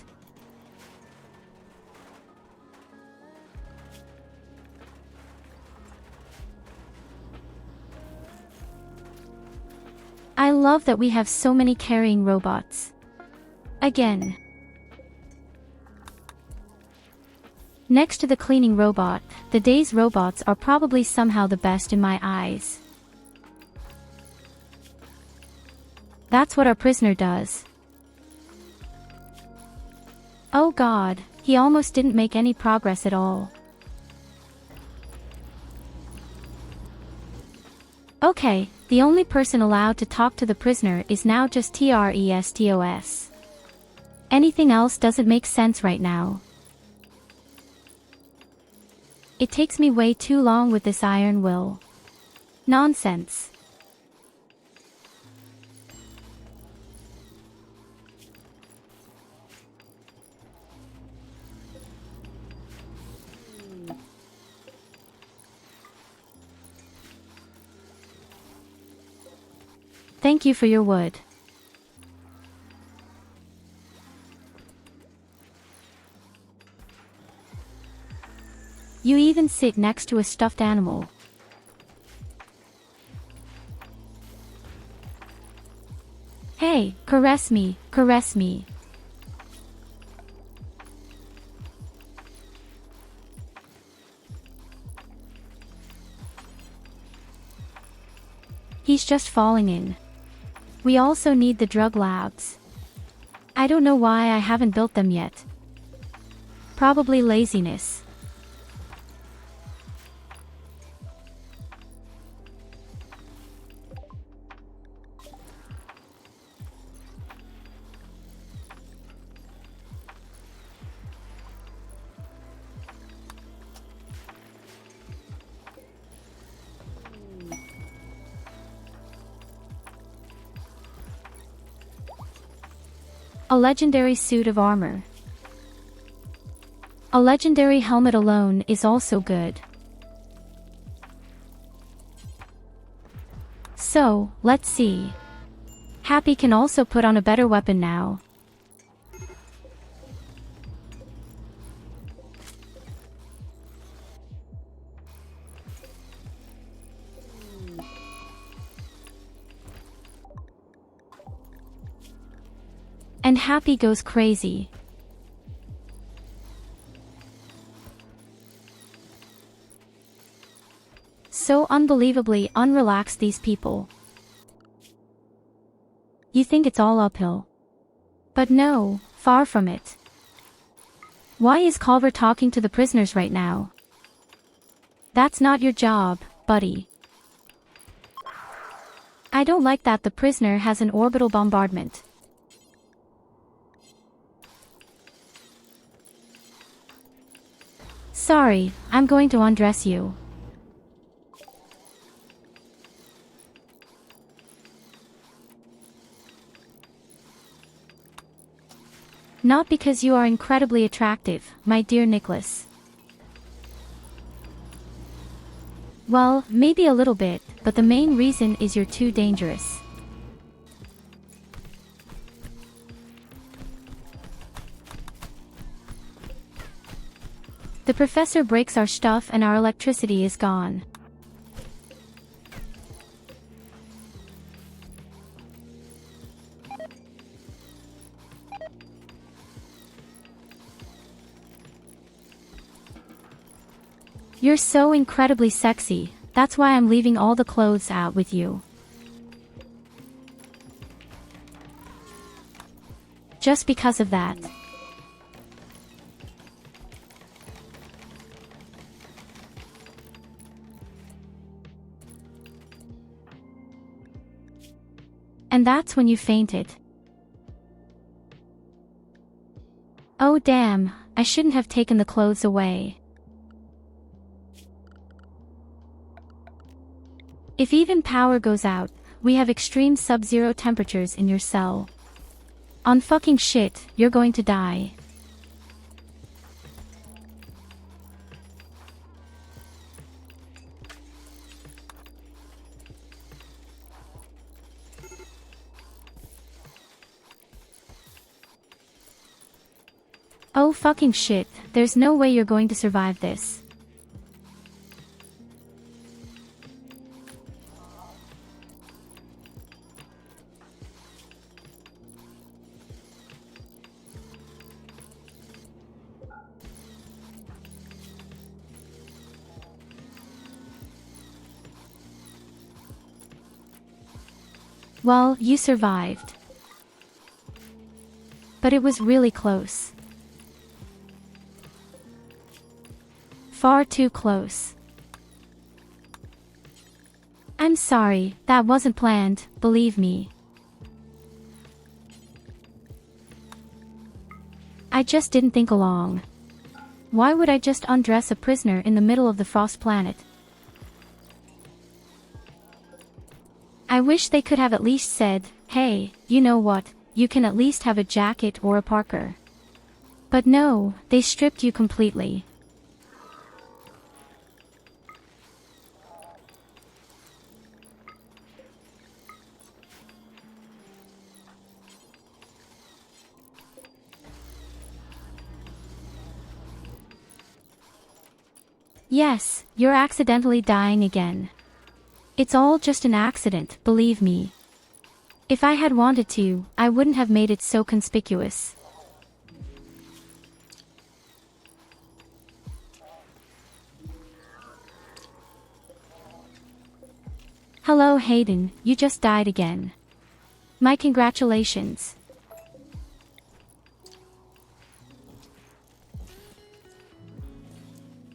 S1: I love that we have so many carrying robots. Again. Next to the cleaning robot, the day's robots are probably somehow the best in my eyes. That's what our prisoner does. Oh God, he almost didn't make any progress at all. Okay, the only person allowed to talk to the prisoner is now just Trestos. Anything else doesn't make sense right now. It takes me way too long with this iron will. Nonsense. Thank you for your wood. You even sit next to a stuffed animal. Hey, caress me, caress me. He's just falling in. We also need the drug labs. I don't know why I haven't built them yet. Probably laziness. A legendary suit of armor. A legendary helmet alone is also good. So, let's see. Happy can also put on a better weapon now. And Happy goes crazy. So unbelievably unrelaxed these people. You think it's all uphill. But no, far from it. Why is Culver talking to the prisoners right now? That's not your job, buddy. I don't like that the prisoner has an orbital bombardment. Sorry, I'm going to undress you. Not because you are incredibly attractive, my dear Nicholas. Well, maybe a little bit, but the main reason is you're too dangerous. The professor breaks our stuff and our electricity is gone. You're so incredibly sexy, that's why I'm leaving all the clothes out with you. Just because of that. And that's when you fainted. Oh damn, I shouldn't have taken the clothes away. If even power goes out, we have extreme sub-zero temperatures in your cell. On fucking shit, you're going to die. Oh fucking shit, there's no way you're going to survive this. Well, you survived. But it was really close. Far too close. I'm sorry, that wasn't planned, believe me. I just didn't think along. Why would I just undress a prisoner in the middle of the frost planet? I wish they could have at least said, hey, you know what, you can at least have a jacket or a parka. But no, they stripped you completely. Yes, you're accidentally dying again. It's all just an accident, believe me. If I had wanted to, I wouldn't have made it so conspicuous. Hello Hayden, you just died again. My congratulations.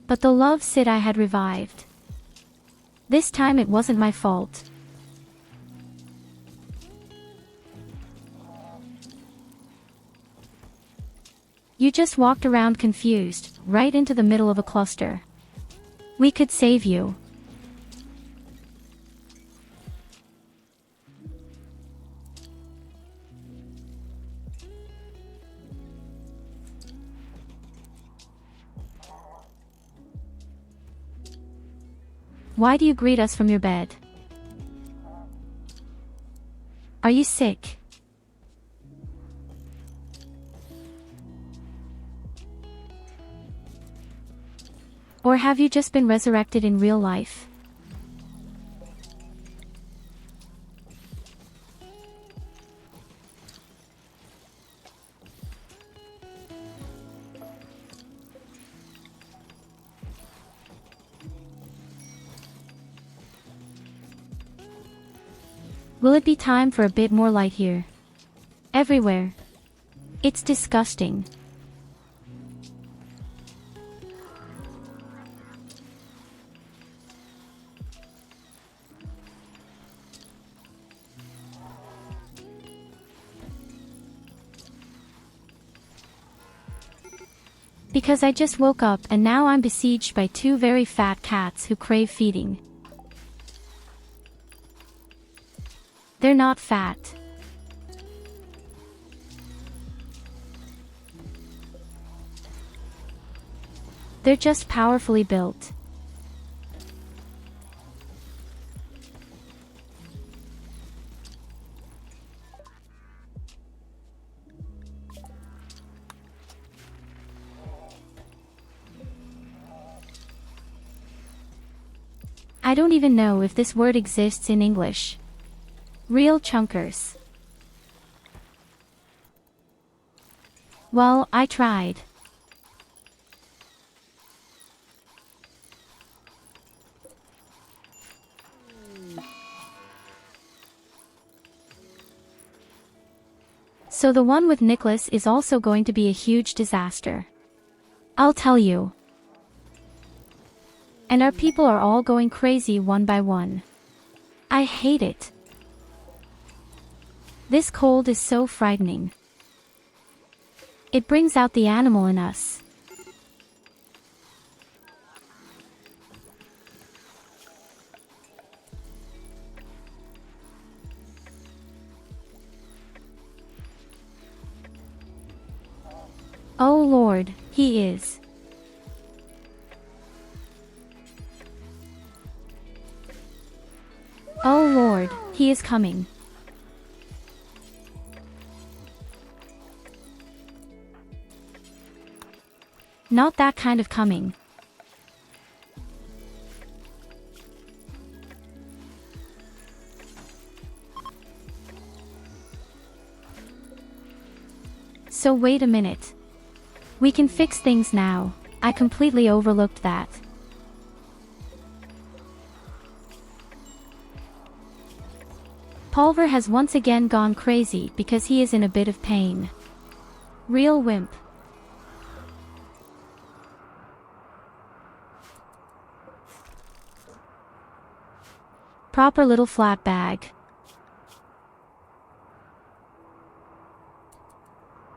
S1: But the love Sid I had revived. This time it wasn't my fault. You just walked around confused, right into the middle of a cluster. We could save you. Why do you greet us from your bed? Are you sick? Or have you just been resurrected in real life? Will it be time for a bit more light here? Everywhere. It's disgusting. Because I just woke up and now I'm besieged by two very fat cats who crave feeding. They're not fat. They're just powerfully built. I don't even know if this word exists in English. Real chunkers. Well, I tried. So the one with Nicholas is also going to be a huge disaster. I'll tell you. And our people are all going crazy one by one. I hate it. This cold is so frightening. It brings out the animal in us. Oh Lord, he is. Oh Lord, he is coming. Not that kind of coming. So wait a minute. We can fix things now. I completely overlooked that. Pulver has once again gone crazy because he is in a bit of pain. Real wimp. Proper little flat bag.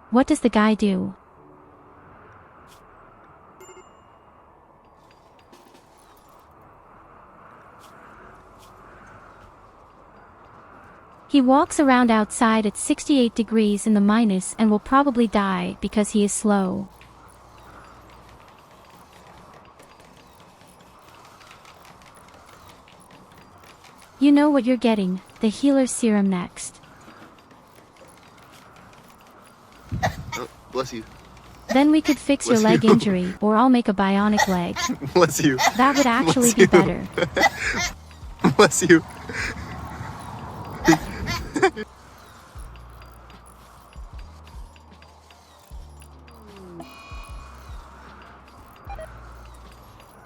S1: What does the guy do? He walks around outside at 68 degrees in the minus and will probably die because he is slow. You know what you're getting, the healer serum next.
S3: Oh, bless you.
S1: Then we could fix your leg injury, or I'll make a bionic leg.
S3: Bless you.
S1: That would actually be better.
S3: Bless you.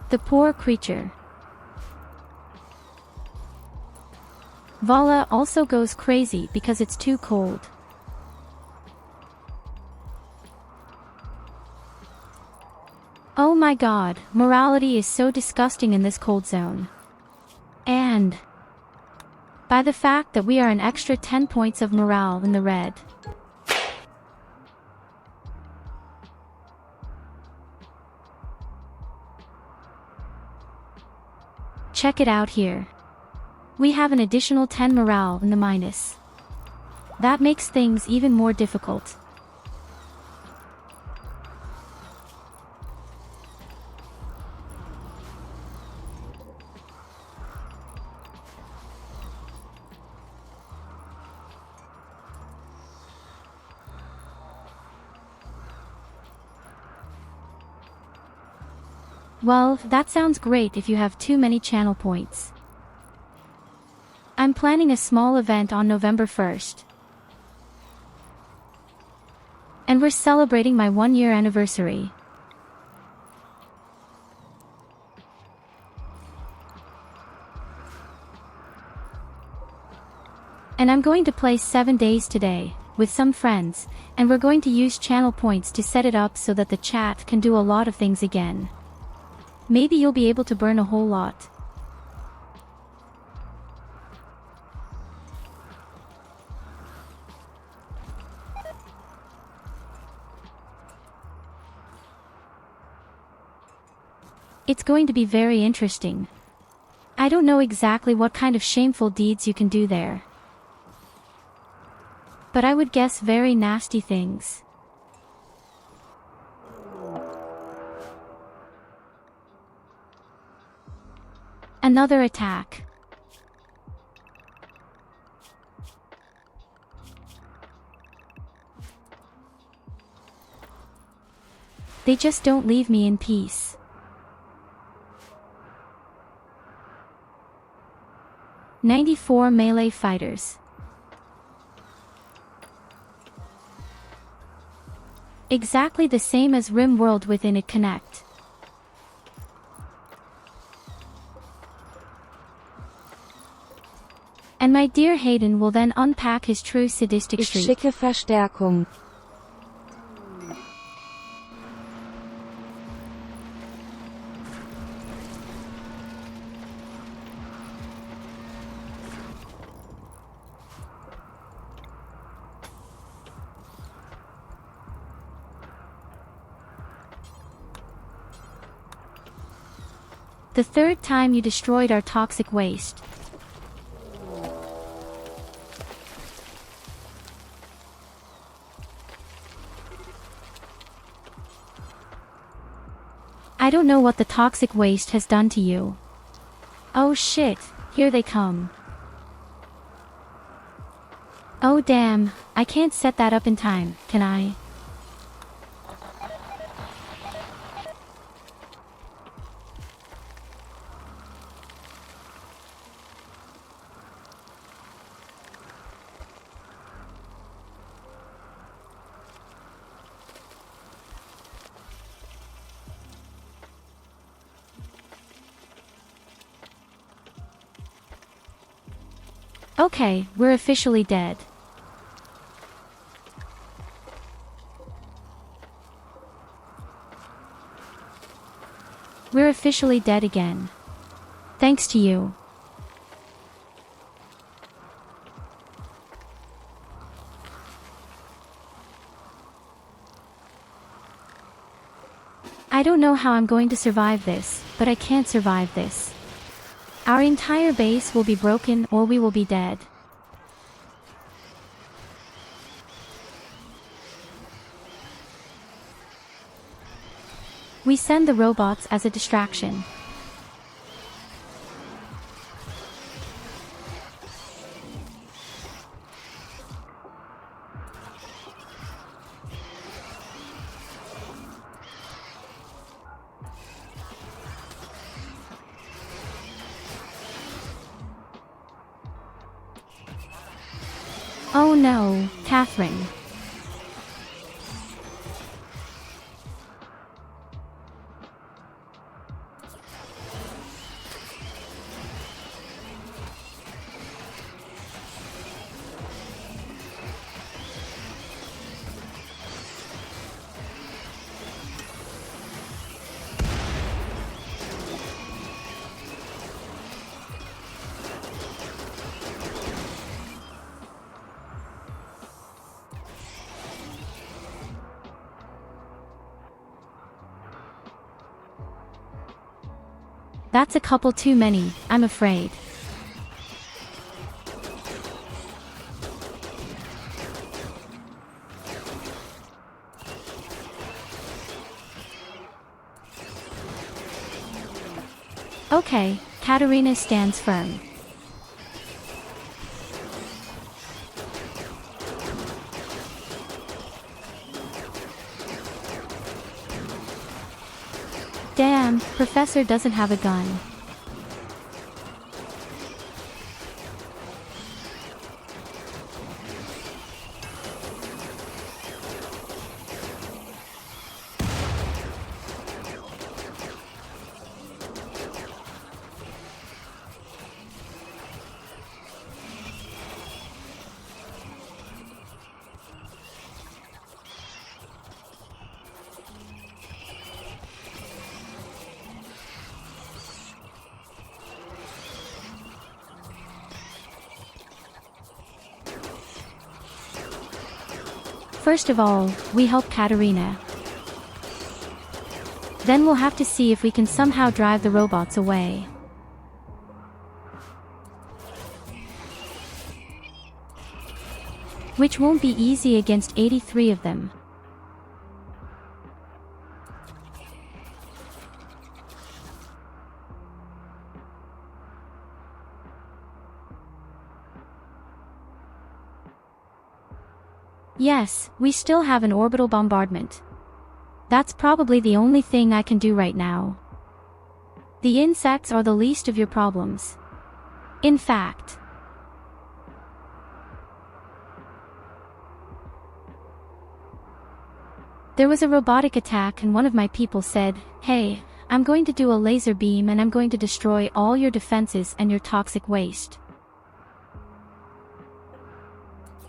S1: The poor creature. Vala also goes crazy because it's too cold. Oh my god, morality is so disgusting in this cold zone. And by the fact that we are an extra 10 points of morale in the red. Check it out here. We have an additional 10 morale in the minus. That makes things even more difficult. Well, that sounds great if you have too many channel points. I'm planning a small event on November 1st. And we're celebrating my 1-year anniversary. And I'm going to play 7 days today, with some friends, and we're going to use channel points to set it up so that the chat can do a lot of things again. Maybe you'll be able to burn a whole lot. It's going to be very interesting. I don't know exactly what kind of shameful deeds you can do there, but I would guess very nasty things. Another attack. They just don't leave me in peace. "94 melee fighters." Exactly the same as Rimworld within it Connect. And my dear Hayden will then unpack his true sadistic
S2: Ich
S1: streak.
S2: schicke Verstärkung.
S1: The third time you destroyed our toxic waste. I don't know what the toxic waste has done to you. Oh shit, here they come. Oh damn, I can't set that up in time, can I? Okay, we're officially dead. We're officially dead again. Thanks to you. I don't know how I'm going to survive this, but I can't survive this. Our entire base will be broken or we will be dead. We send the robots as a distraction. Oh no, Catherine. That's a couple too many, I'm afraid. Okay, Katarina stands firm. Damn, Professor doesn't have a gun. First of all, we help Katarina. Then we'll have to see if we can somehow drive the robots away. Which won't be easy against 83 of them. Yes, we still have an orbital bombardment. That's probably the only thing I can do right now. The insects are the least of your problems. In fact. There was a robotic attack and one of my people said, "Hey, I'm going to do a laser beam and I'm going to destroy all your defenses and your toxic waste."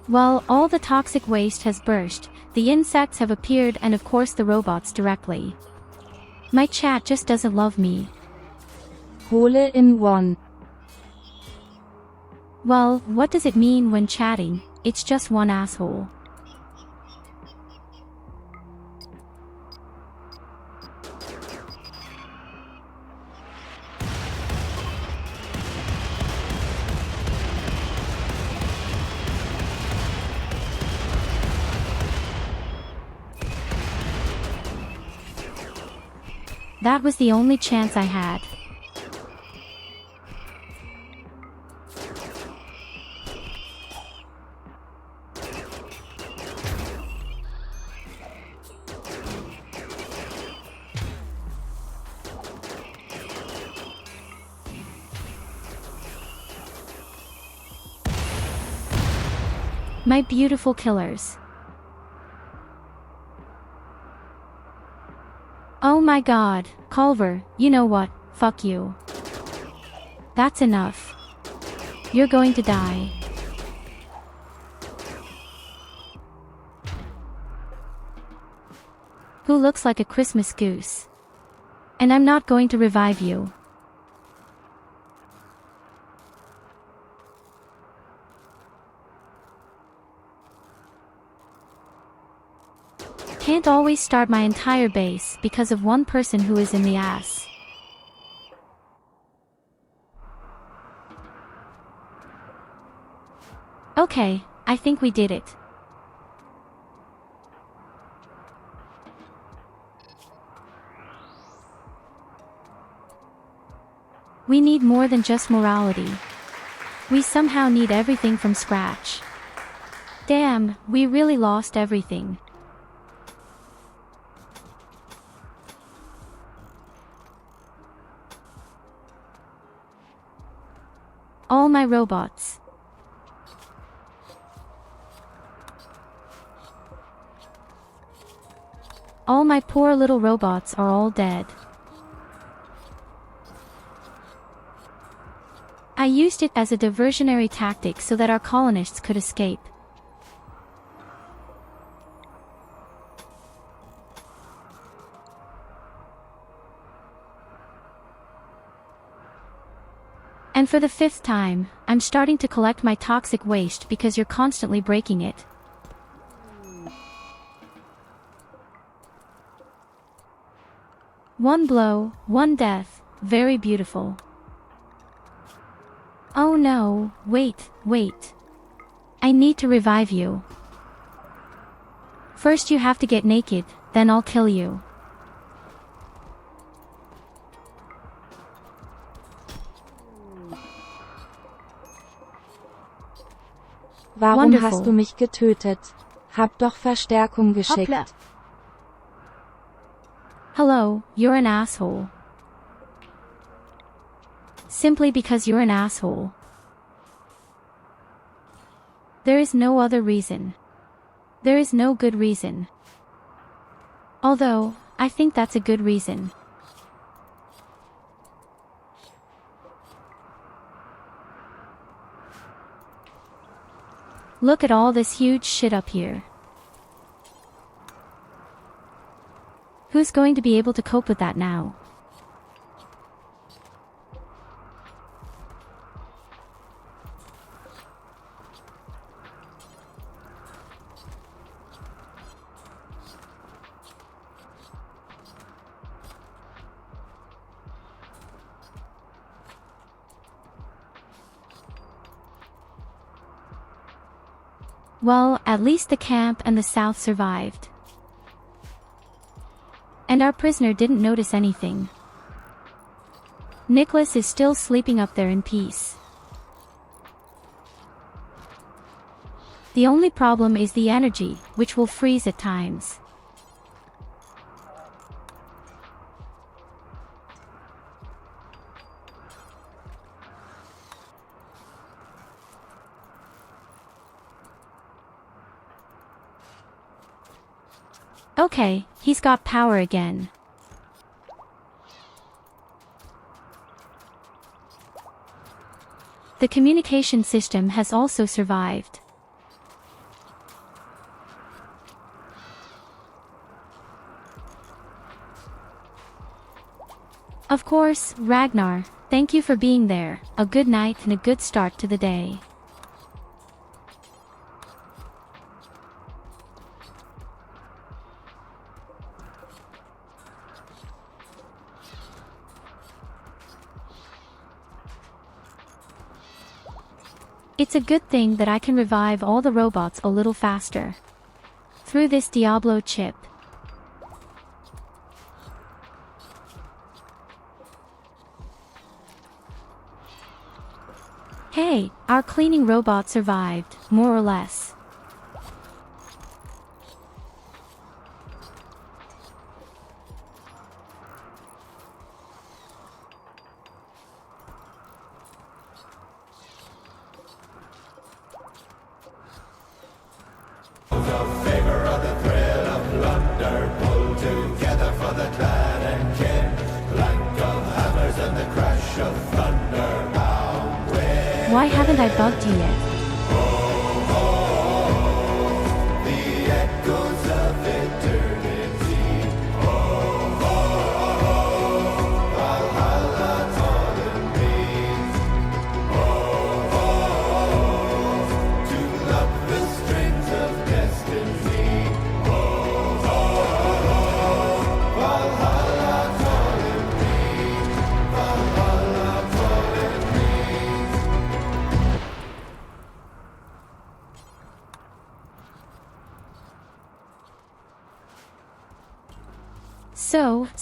S1: Well, all the toxic waste has burst, the insects have appeared and of course the robots directly. My chat just doesn't love me.
S2: Hole in one.
S1: Well, what does it mean when chatting? It's just one asshole. That was the only chance I had. My beautiful killers. Oh my god, Culver, you know what, fuck you. That's enough. You're going to die. Who looks like a Christmas goose? And I'm not going to revive you. Can't always start my entire base because of one person who is in the ass. Okay, I think we did it. We need more than just morality. We somehow need everything from scratch. Damn, we really lost everything. All my robots. All my poor little robots are all dead. I used it as a diversionary tactic so that our colonists could escape. And for the 5th time, I'm starting to collect my toxic waste because you're constantly breaking it. One blow, one death, very beautiful. Oh no, wait. I need to revive you. First you have to get naked, then I'll kill you.
S2: Warum
S1: Wonderful.
S2: hast du mich getötet? Hab doch Verstärkung geschickt.
S1: Hoppla. Hello, you're an asshole. Simply because you're an asshole. There is no other reason. There is no good reason. Although, I think that's a good reason. Look at all this huge shit up here. Who's going to be able to cope with that now? Well, at least the camp and the south survived. And our prisoner didn't notice anything. Nicholas is still sleeping up there in peace. The only problem is the energy, which will freeze at times. Okay, he's got power again. The communication system has also survived. Of course, Ragnar, thank you for being there. A good night and a good start to the day. It's a good thing that I can revive all the robots a little faster. Through this Diablo chip. Hey, our cleaning robot survived, more or less. Why haven't I bugged you yet?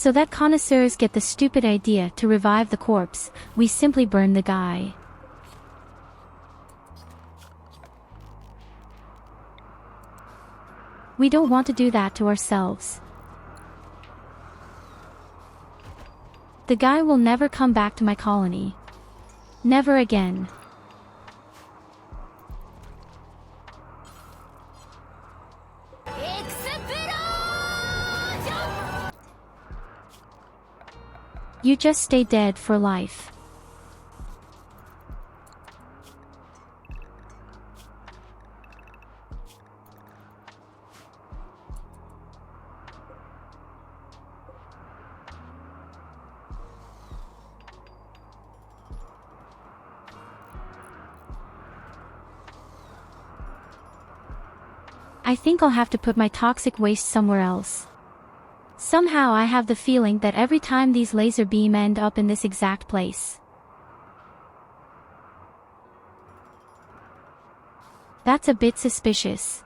S1: So that connoisseurs get the stupid idea to revive the corpse, we simply burn the guy. We don't want to do that to ourselves. The guy will never come back to my colony. Never again. You just stay dead for life. I think I'll have to put my toxic waste somewhere else. Somehow I have the feeling that every time these laser beam end up in this exact place. That's a bit suspicious.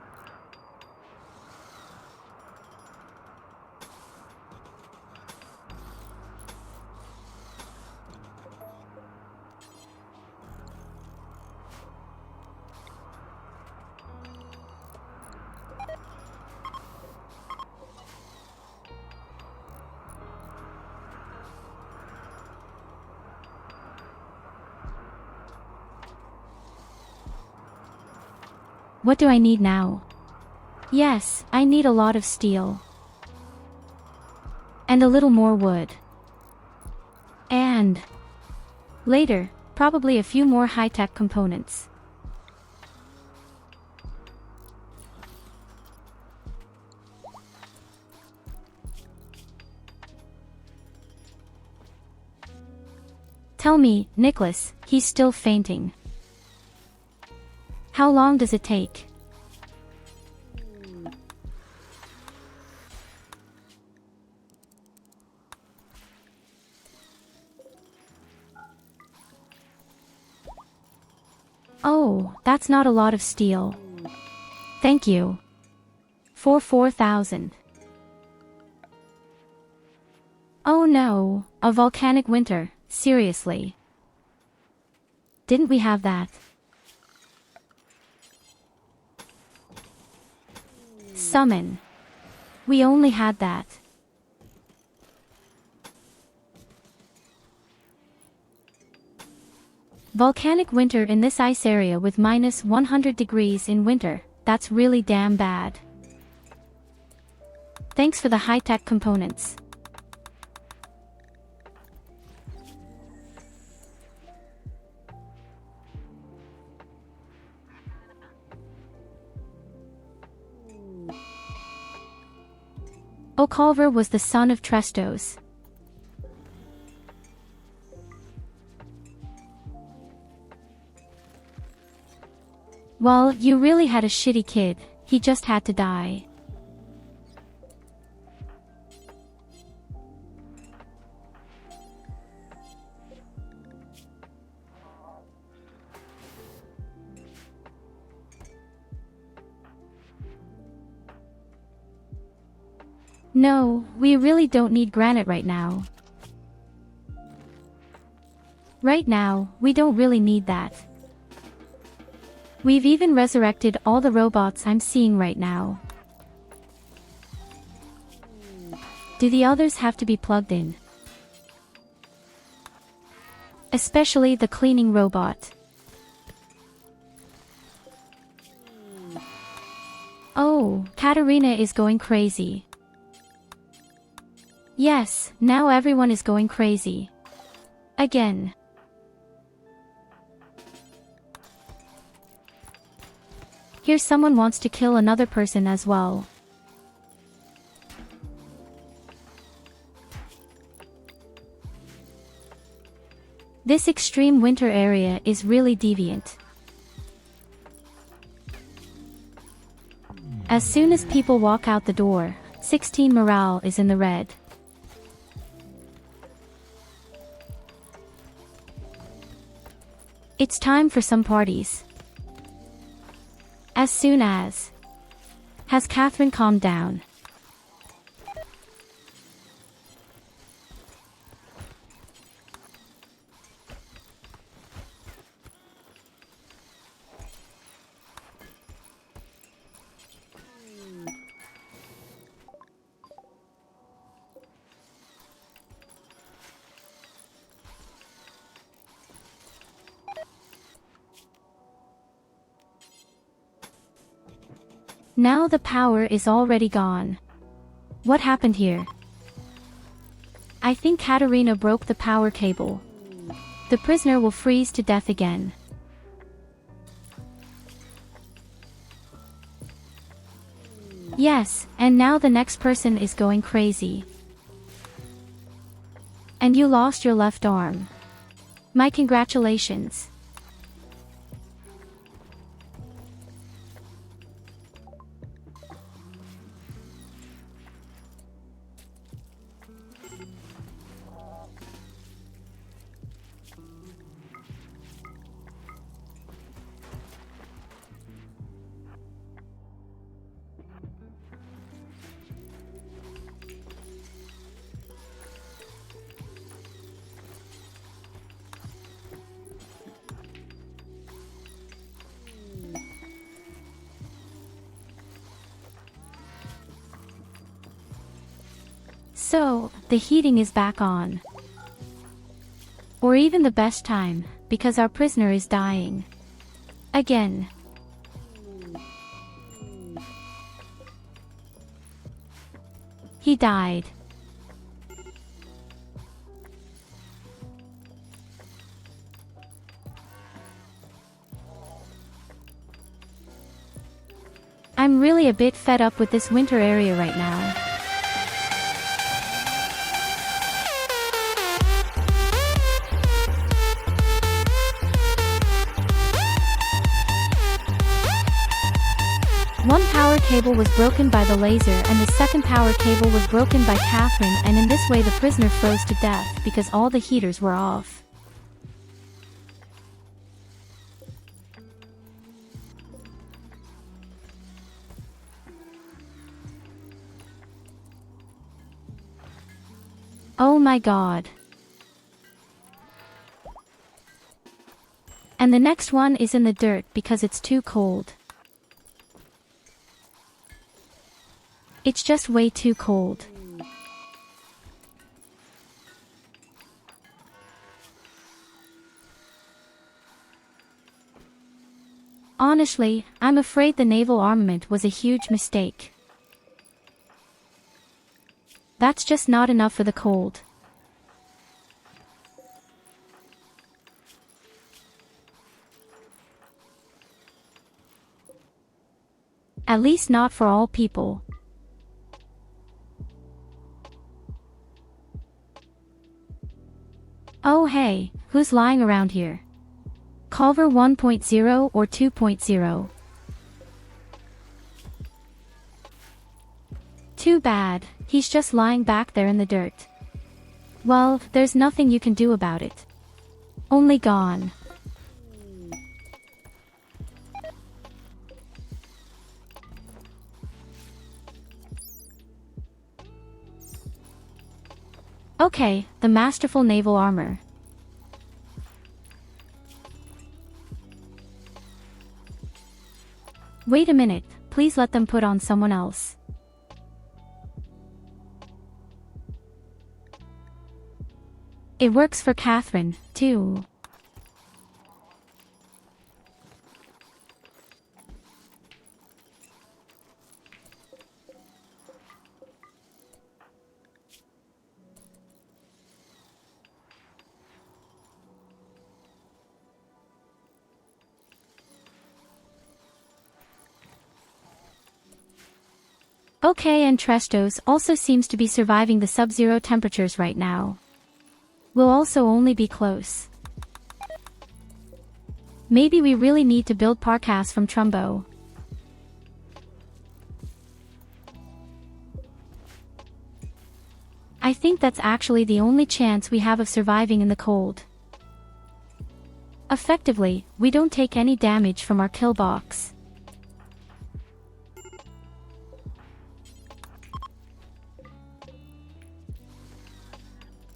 S1: What do I need now? Yes, I need a lot of steel. And a little more wood. And later, probably a few more high-tech components. Tell me, Nicholas, he's still fainting. How long does it take? Oh, that's not a lot of steel. Thank you. For 4,000. Oh no, a volcanic winter, seriously. Didn't we have that? Summon. We only had that. Volcanic winter in this ice area with minus 100 degrees in winter, that's really damn bad. Thanks for the high-tech components. Oculver was the son of Trestos. Well, you really had a shitty kid, he just had to die. No, we really don't need granite right now. Right now, we don't really need that. We've even resurrected all the robots I'm seeing right now. Do the others have to be plugged in? Especially the cleaning robot. Oh, Katarina is going crazy. Yes, now everyone is going crazy. Again. Here someone wants to kill another person as well. This extreme winter area is really deviant. As soon as people walk out the door, 16 morale is in the red. It's time for some parties. As soon as... Has Catherine calmed down? Now the power is already gone. What happened here? I think Katarina broke the power cable. The prisoner will freeze to death again. Yes, and now the next person is going crazy. And you lost your left arm. My congratulations. So, the heating is back on. Or even the best time, because our prisoner is dying. Again. He died. I'm really a bit fed up with this winter area right now. One power cable was broken by the laser and the second power cable was broken by Catherine, and in this way the prisoner froze to death because all the heaters were off. Oh my god. And the next one is in the dirt because it's too cold. It's just way too cold. Honestly, I'm afraid the naval armament was a huge mistake. That's just not enough for the cold. At least not for all people. Oh hey, who's lying around here? Culver 1.0 or 2.0? Too bad, he's just lying back there in the dirt. Well, there's nothing you can do about it. Only gone. Okay, the masterful naval armor. Wait a minute, please let them put on someone else. It works for Catherine, too. Okay, and Trestos also seems to be surviving the sub-zero temperatures right now. We'll also only be close. Maybe we really need to build Parkas from Trumbo. I think that's actually the only chance we have of surviving in the cold. Effectively, we don't take any damage from our kill box.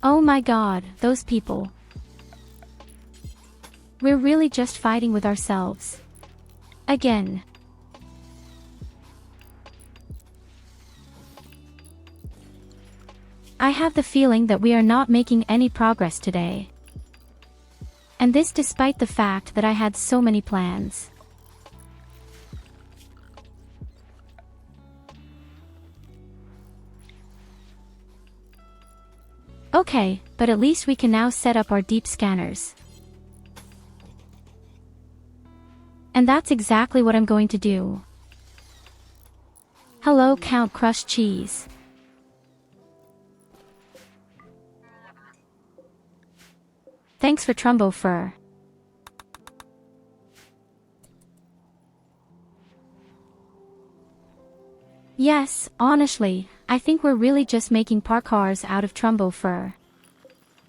S1: Oh my god, those people. We're really just fighting with ourselves. Again. I have the feeling that we are not making any progress today. And this despite the fact that I had so many plans. Okay, but at least we can now set up our deep scanners. And that's exactly what I'm going to do. Hello, Count Crushed Cheese. Thanks for Trumbo Fur. Yes, honestly, I think we're really just making Parkars out of Trumbo Fur.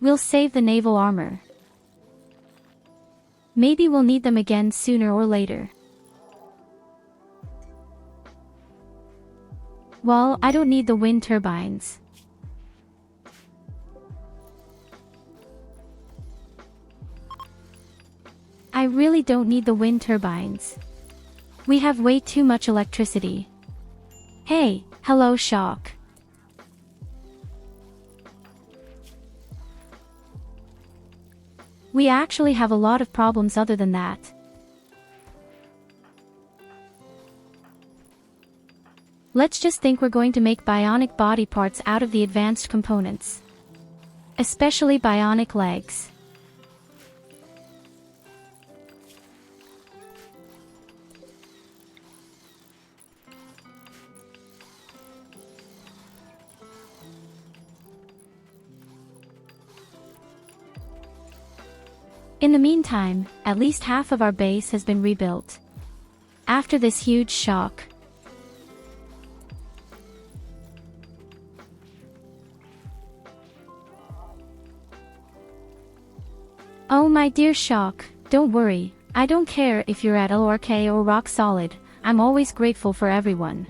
S1: We'll save the naval armor. Maybe we'll need them again sooner or later. Well, I don't need the wind turbines. I really don't need the wind turbines. We have way too much electricity. Hey, hello Shock. We actually have a lot of problems other than that. Let's just think we're going to make bionic body parts out of the advanced components. Especially bionic legs. In the meantime, at least half of our base has been rebuilt. After this huge shock. Oh my dear Shock, don't worry, I don't care if you're at LRK or rock solid, I'm always grateful for everyone.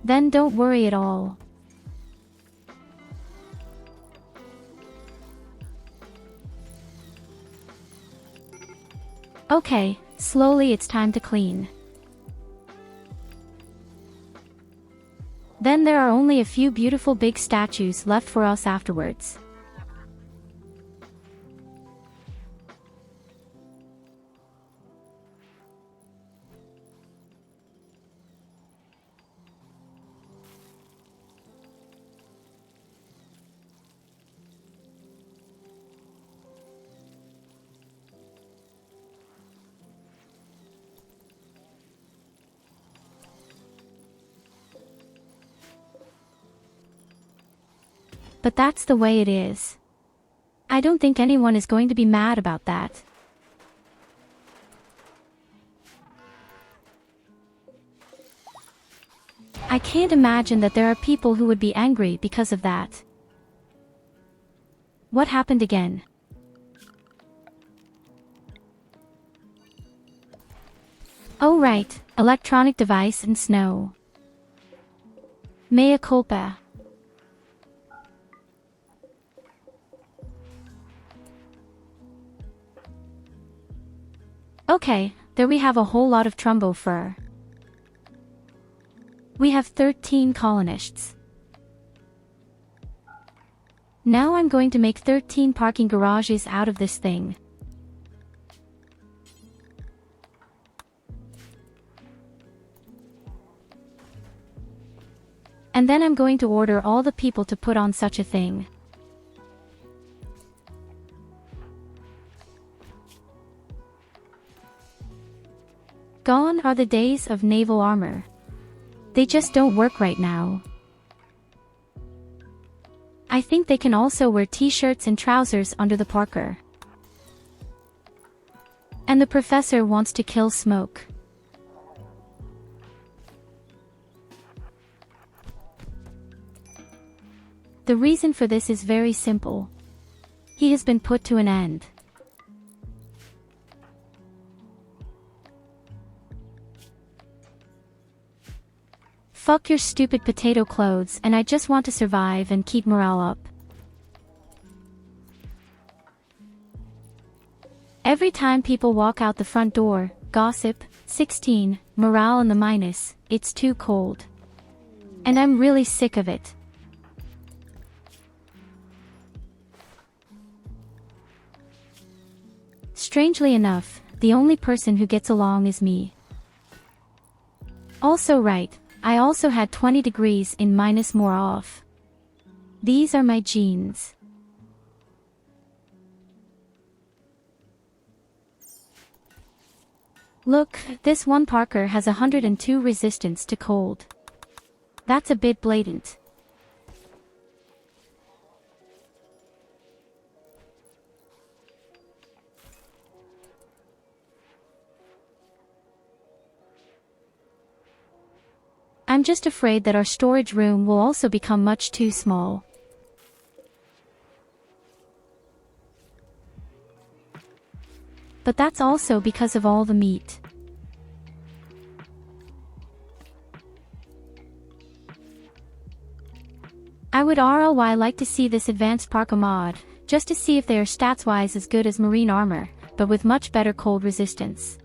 S1: Then don't worry at all. Okay, slowly it's time to clean. Then there are only a few beautiful big statues left for us afterwards. But that's the way it is. I don't think anyone is going to be mad about that. I can't imagine that there are people who would be angry because of that. What happened again? Oh right, electronic device and snow. Mea culpa. Okay, there we have a whole lot of Trumbo fur. We have 13 colonists. Now I'm going to make 13 parking garages out of this thing. And then I'm going to order all the people to put on such a thing. Gone are the days of naval armor. They just don't work right now. I think they can also wear t-shirts and trousers under the parka. And the professor wants to kill smoke. The reason for this is very simple. He has been put to an end. Fuck your stupid potato clothes, and I just want to survive and keep morale up. Every time people walk out the front door, gossip, 16, morale in the minus, it's too cold. And I'm really sick of it. Strangely enough, the only person who gets along is me. Also right, I also had 20 degrees in minus more off. These are my genes. Look, this one Parker has 102 resistance to cold. That's a bit blatant. I'm just afraid that our storage room will also become much too small. But that's also because of all the meat. I would RLY like to see this advanced parka mod, just to see if they are stats-wise as good as marine armor, but with much better cold resistance.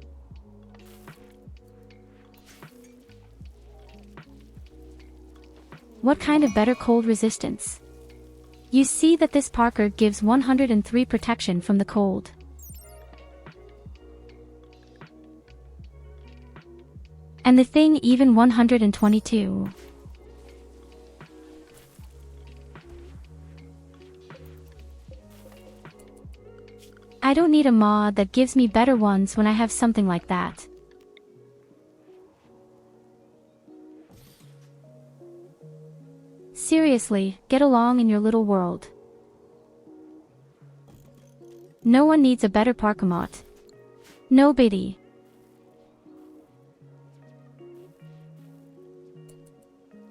S1: What kind of better cold resistance? You see that this parka gives 103 protection from the cold. And the thing even 122. I don't need a mod that gives me better ones when I have something like that. Seriously, get along in your little world. No one needs a better parka mod. Nobody.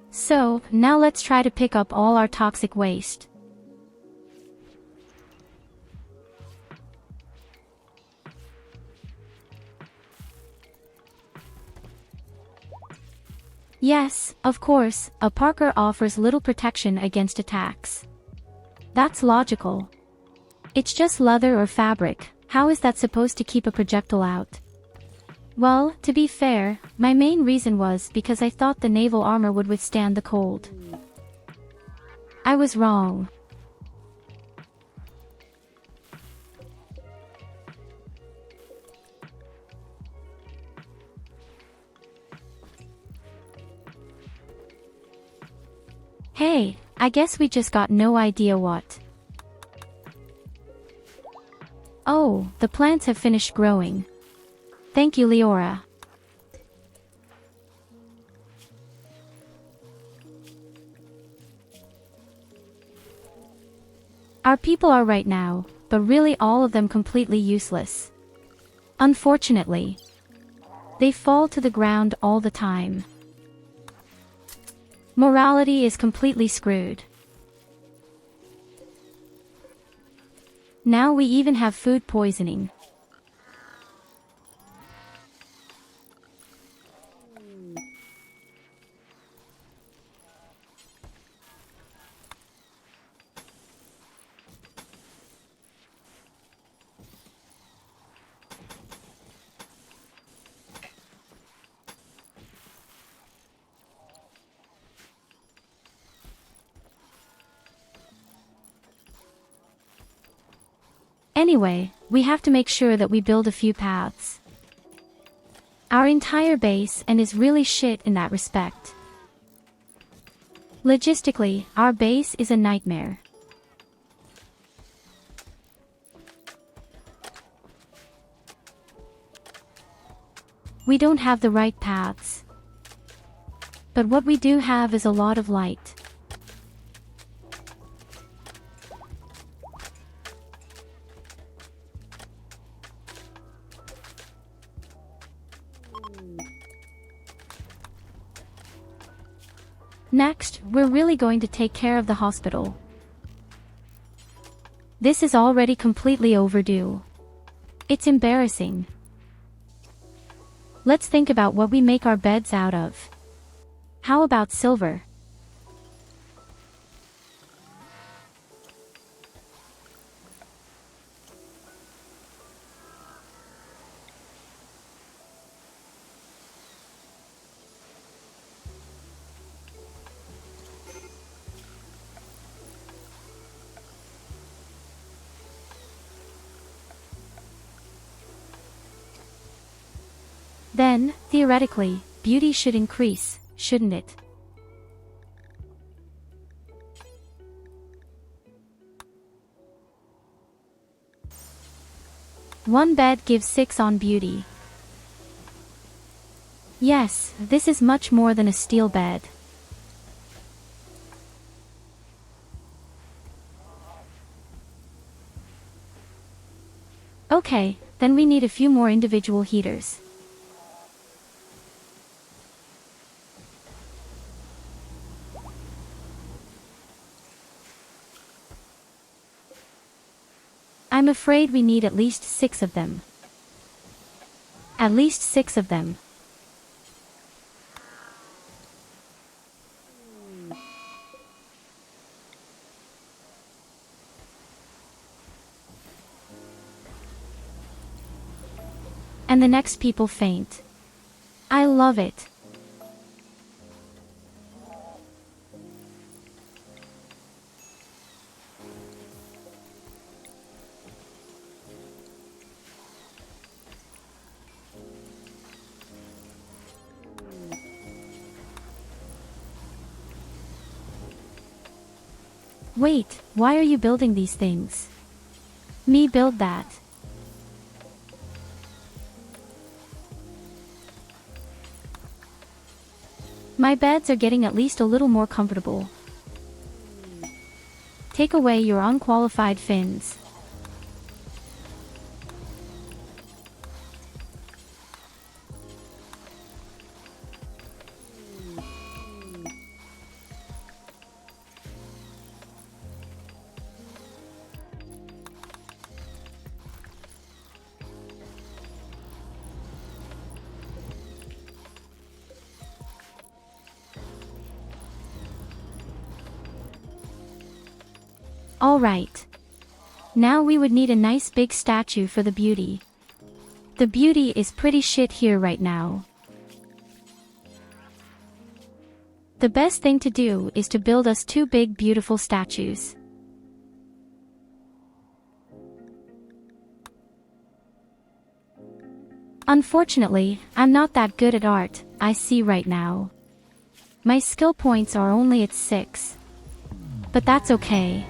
S1: So, now let's try to pick up all our toxic waste. Yes, of course, a Parker offers little protection against attacks. That's logical. It's just leather or fabric, how is that supposed to keep a projectile out? Well, to be fair, my main reason was because I thought the naval armor would withstand the cold. I was wrong. Hey, I guess we just got no idea what. Oh, the plants have finished growing. Thank you, Leora. Our people are right now, but really all of them completely useless. Unfortunately. They fall to the ground all the time. Morality is completely screwed. Now we even have food poisoning. Anyway, we have to make sure that we build a few paths. Our entire base and is really shit in that respect. Logistically, our base is a nightmare. We don't have the right paths. But what we do have is a lot of light. Next, we're really going to take care of the hospital. This is already completely overdue. It's embarrassing. Let's think about what we make our beds out of. How about silver? Then, theoretically, beauty should increase, shouldn't it? One bed gives 6 on beauty. Yes, this is much more than a steel bed. Okay, then we need a few more individual heaters. I'm afraid we need at least 6 of them. At least 6 of them. And the next people faint. I love it. Wait, why are you building these things? Me build that. My beds are getting at least a little more comfortable. Take away your unqualified fins. Alright. Now we would need a nice big statue for the beauty. The beauty is pretty shit here right now. The best thing to do is to build us 2 big beautiful statues. Unfortunately, I'm not that good at art, I see right now. My skill points are only at 6. But that's okay.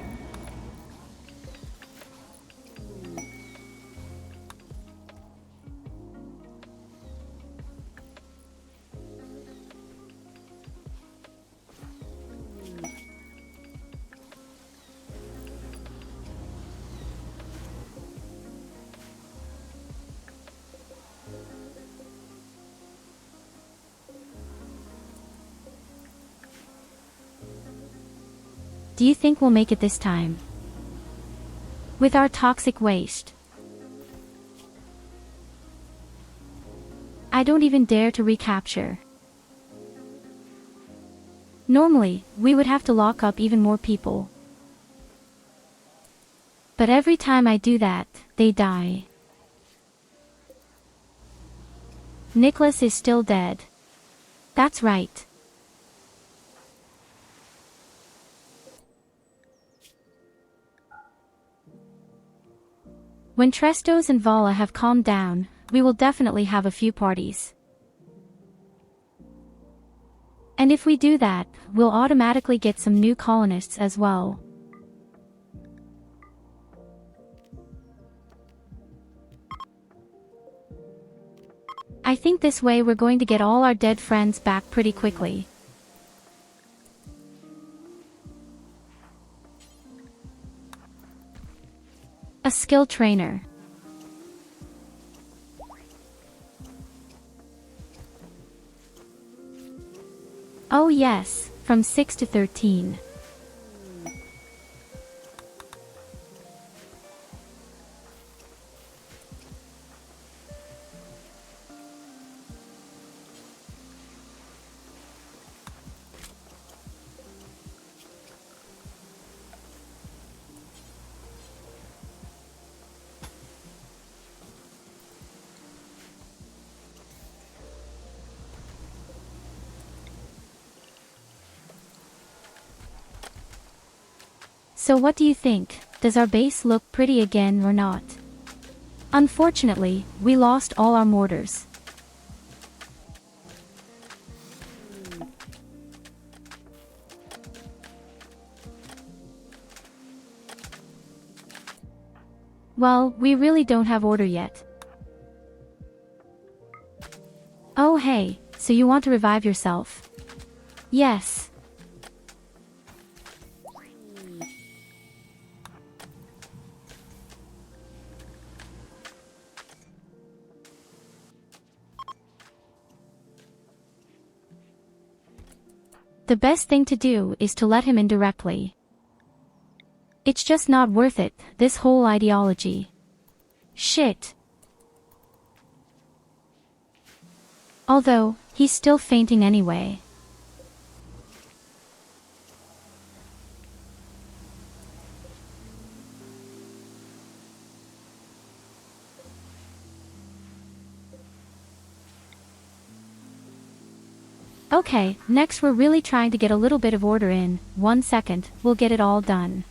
S1: Do you think we'll make it this time? With our toxic waste? I don't even dare to recapture. Normally, we would have to lock up even more people. But every time I do that, they die. Nicholas is still dead. That's right. When Trestos and Vala have calmed down, we will definitely have a few parties. And if we do that, we'll automatically get some new colonists as well. I think this way we're going to get all our dead friends back pretty quickly. A skill trainer. Oh yes, from 6 to 13. So what do you think? Does our base look pretty again or not? Unfortunately, we lost all our mortars. Well, we really don't have order yet. Oh hey, so you want to revive yourself? Yes. The best thing to do is to let him in directly. It's just not worth it, this whole ideology. Shit. Although, he's still fainting anyway. Okay, next we're really trying to get a little bit of order in. 1 second, we'll get it all done.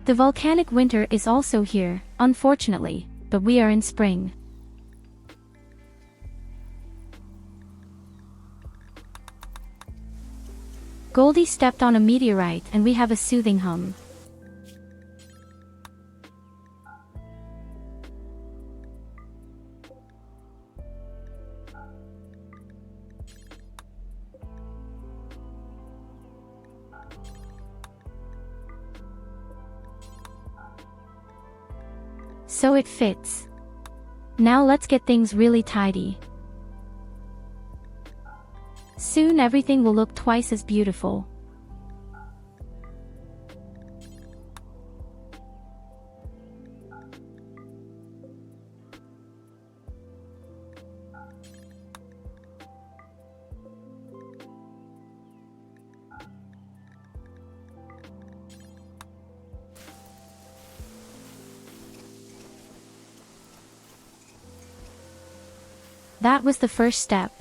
S1: The volcanic winter is also here, unfortunately, but we are in spring. Goldie stepped on a meteorite and we have a soothing hum. So it fits. Now let's get things really tidy. Soon everything will look twice as beautiful. That was the first step.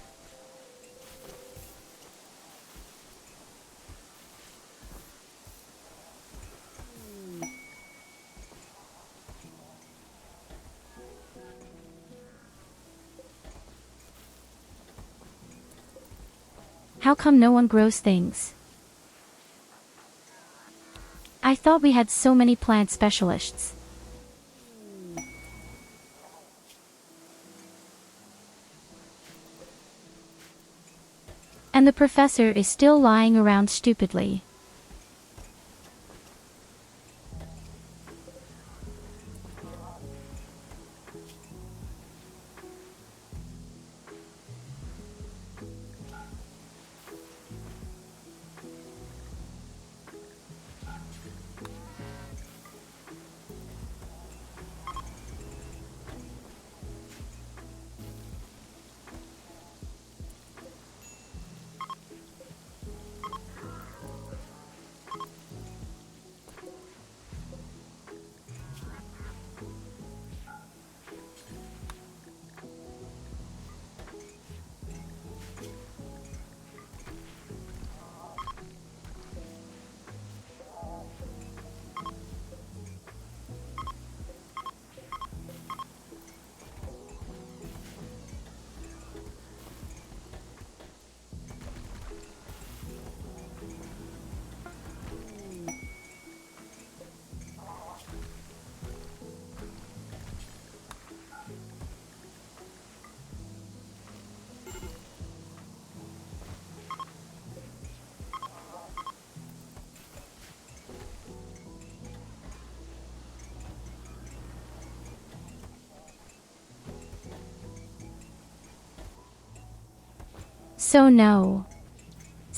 S1: How come no one grows things? I thought we had so many plant specialists. And the professor is still lying around stupidly.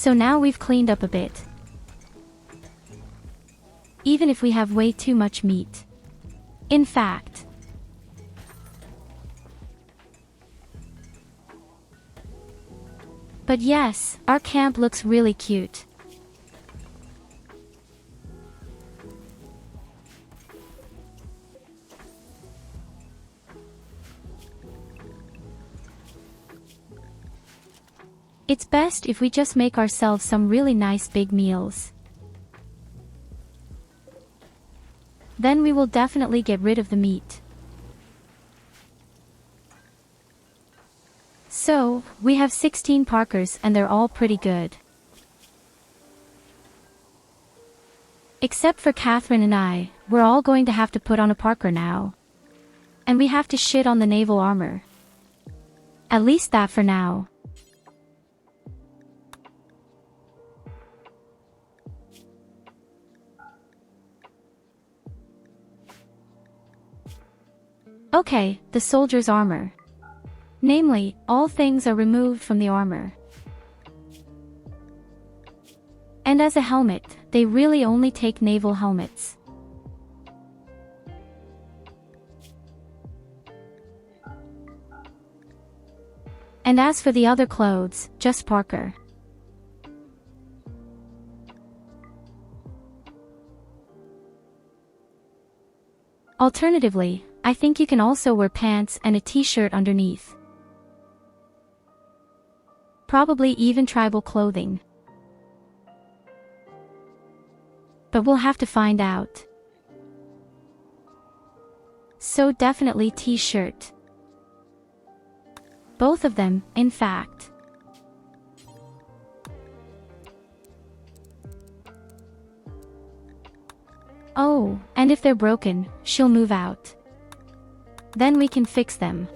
S1: So now we've cleaned up a bit. Even if we have way too much meat. In fact. But yes, our camp looks really cute. It's best if we just make ourselves some really nice big meals. Then we will definitely get rid of the meat. So, we have 16 Parkers and they're all pretty good. Except for Catherine and I, we're all going to have to put on a Parker now. And we have to shit on the naval armor. At least that for now. Okay, the soldier's armor. Namely, all things are removed from the armor. And as a helmet, they really only take naval helmets. And as for the other clothes, just Parker. Alternatively, I think you can also wear pants and a t-shirt underneath. Probably even tribal clothing. But we'll have to find out. So definitely t-shirt. Both of them, in fact. Oh, and if they're broken, she'll move out. Then we can fix them.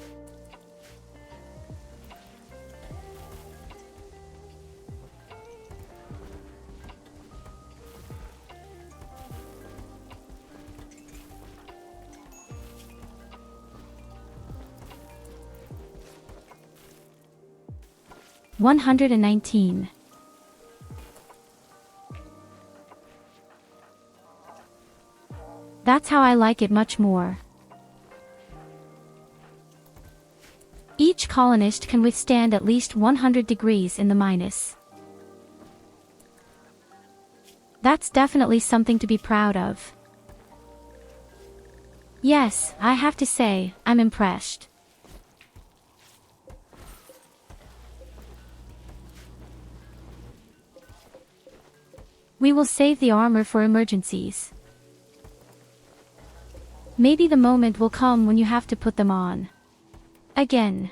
S1: 119. That's how I like it much more. Each colonist can withstand at least 100 degrees in the minus. That's definitely something to be proud of. Yes, I have to say, I'm impressed. We will save the armor for emergencies. Maybe the moment will come when you have to put them on. Again.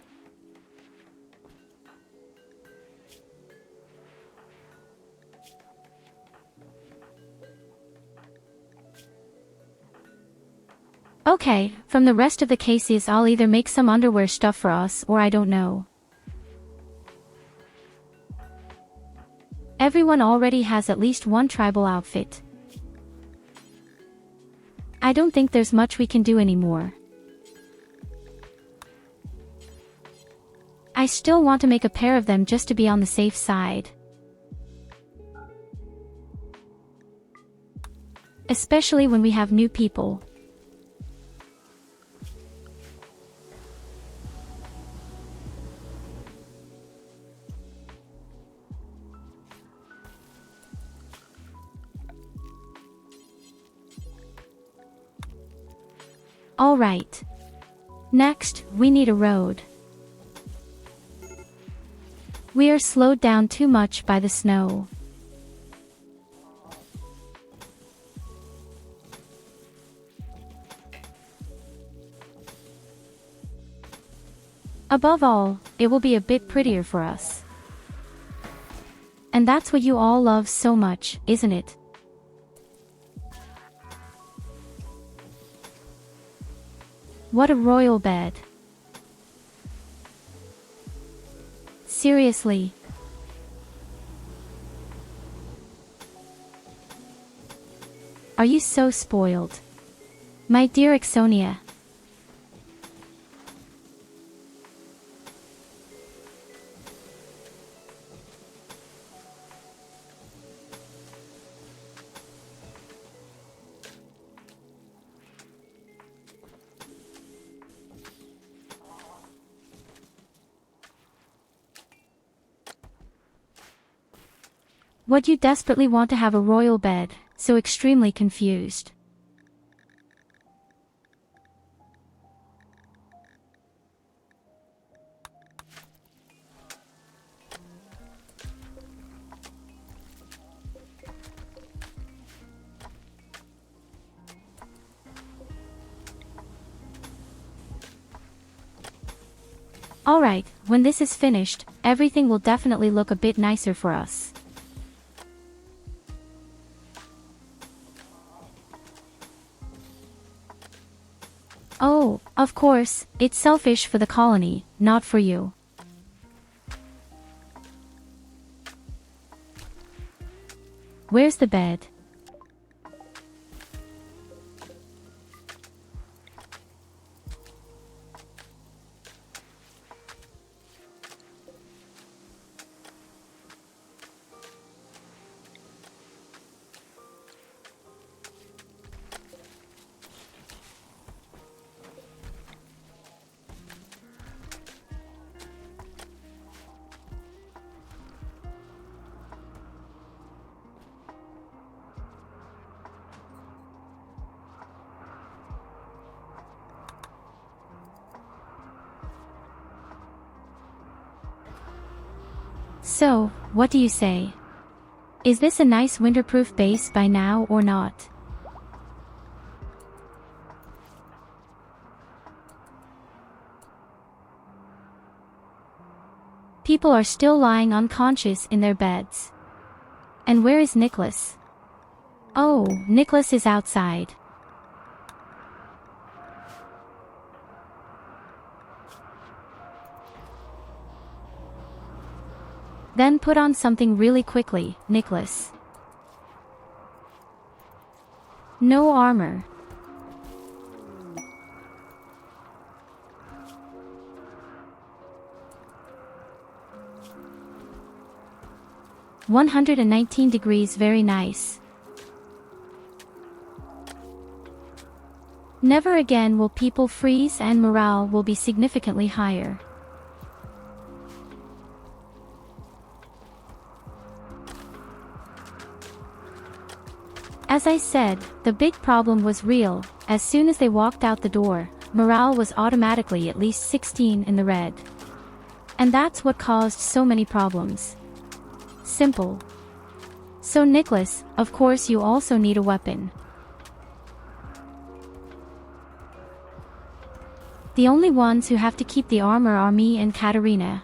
S1: Okay, from the rest of the cases I'll either make some underwear stuff for us or I don't know. Everyone already has at least one tribal outfit. I don't think there's much we can do anymore. I still want to make a pair of them just to be on the safe side. Especially when we have new people. Alright. Next, we need a road. We are slowed down too much by the snow. Above all, it will be a bit prettier for us. And that's what you all love so much, isn't it? What a royal bed. Seriously. Are you so spoiled? My dear Ixonia. What you desperately want to have a royal bed, so extremely confused. Alright, when this is finished, everything will definitely look a bit nicer for us. Oh, of course, it's selfish for the colony, not for you. Where's the bed? So, what do you say? Is this a nice winterproof base by now or not? People are still lying unconscious in their beds. And where is Nicholas? Oh, Nicholas is outside. Then put on something really quickly, Nicholas. No armor. 119 degrees, very nice. Never again will people freeze and morale will be significantly higher. As I said, the big problem was real. As soon as they walked out the door, morale was automatically at least 16 in the red. And that's what caused so many problems. Simple. So Nicholas, of course you also need a weapon. The only ones who have to keep the armor are me and Katarina.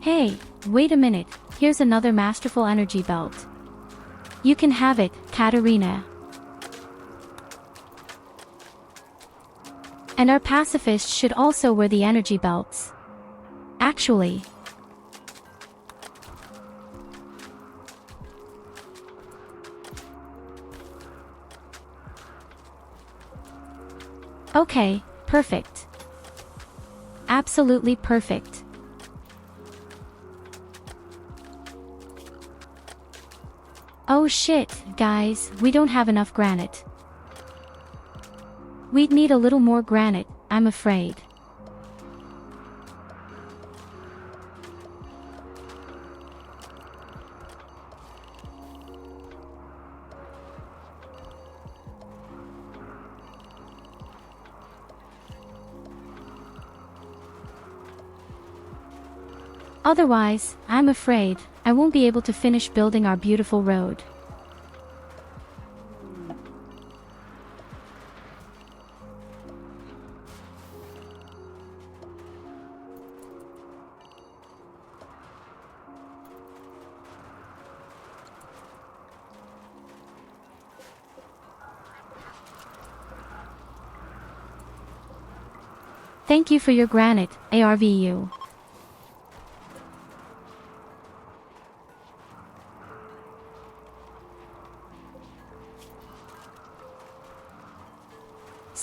S1: Hey, wait a minute, here's another masterful energy belt. You can have it, Katarina. And our pacifist should also wear the energy belts. Actually. Okay, perfect. Absolutely perfect. Oh shit, guys, we don't have enough granite. We'd need a little more granite, I'm afraid. Otherwise, I'm afraid, I won't be able to finish building our beautiful road. Thank you for your granite, ARVU.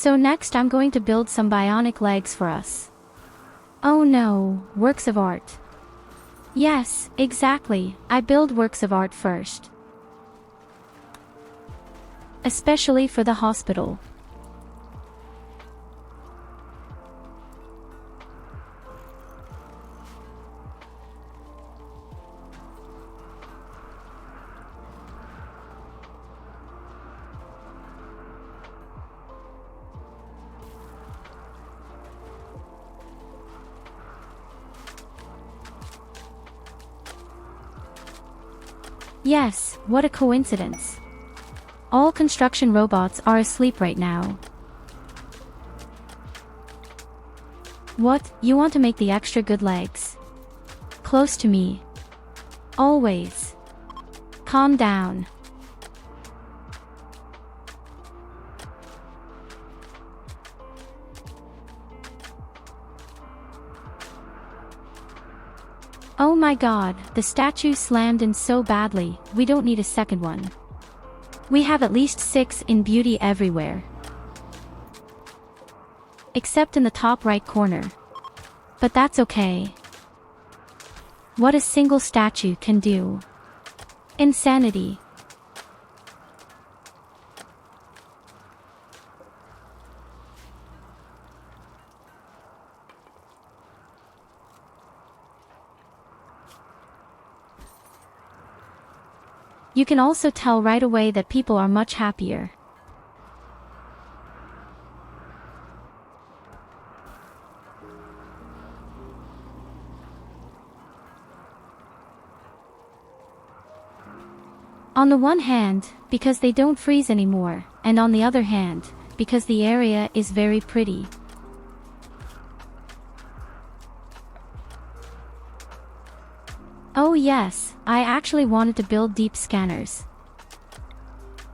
S1: So next I'm going to build some bionic legs for us. Oh no, works of art. Yes, exactly, I build works of art first. Especially for the hospital. Yes, what a coincidence. All construction robots are asleep right now. What, you want to make the extra good legs? Close to me. Always. Calm down. Oh my god, the statue slammed in so badly, we don't need a second one. We have at least 6 in beauty everywhere. Except in the top right corner. But that's okay. What a single statue can do. Insanity. You can also tell right away that people are much happier. On the one hand, because they don't freeze anymore, and on the other hand, because the area is very pretty. Oh yes, I actually wanted to build deep scanners.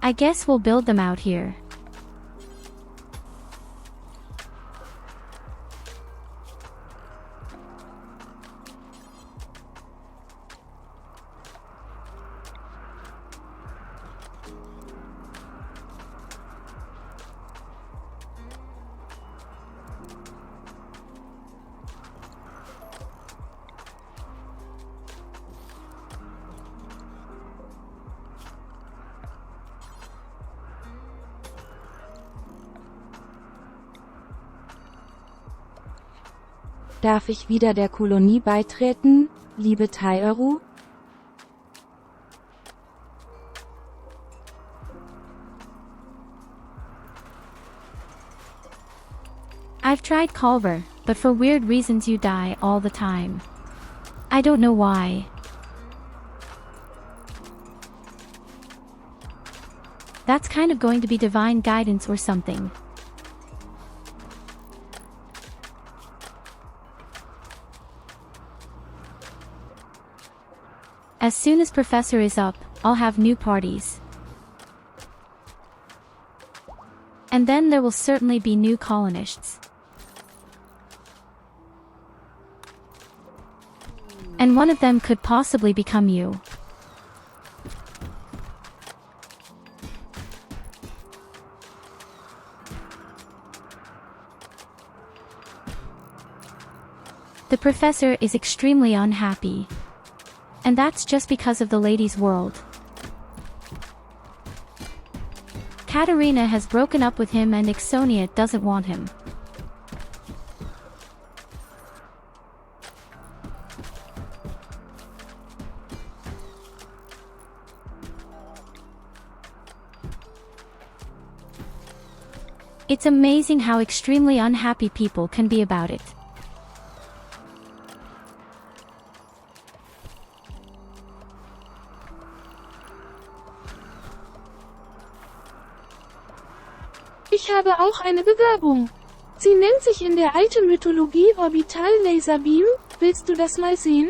S1: I guess we'll build them out here.
S2: Darf ich wieder der Kolonie beitreten, liebe Tyurru?
S1: I've tried Culver, but for weird reasons you die all the time. I don't know why. That's kind of going to be divine guidance or something. As soon as Professor is up, I'll have new parties. And then there will certainly be new colonists. And one of them could possibly become you. The professor is extremely unhappy. And that's just because of the ladies' world. Katarina has broken up with him and Ixonia doesn't want him. It's amazing how extremely unhappy people can be about it.
S4: Ich habe auch eine Bewerbung. Sie nennt sich in der alten Mythologie Orbital Laserbeam. Willst du das mal sehen?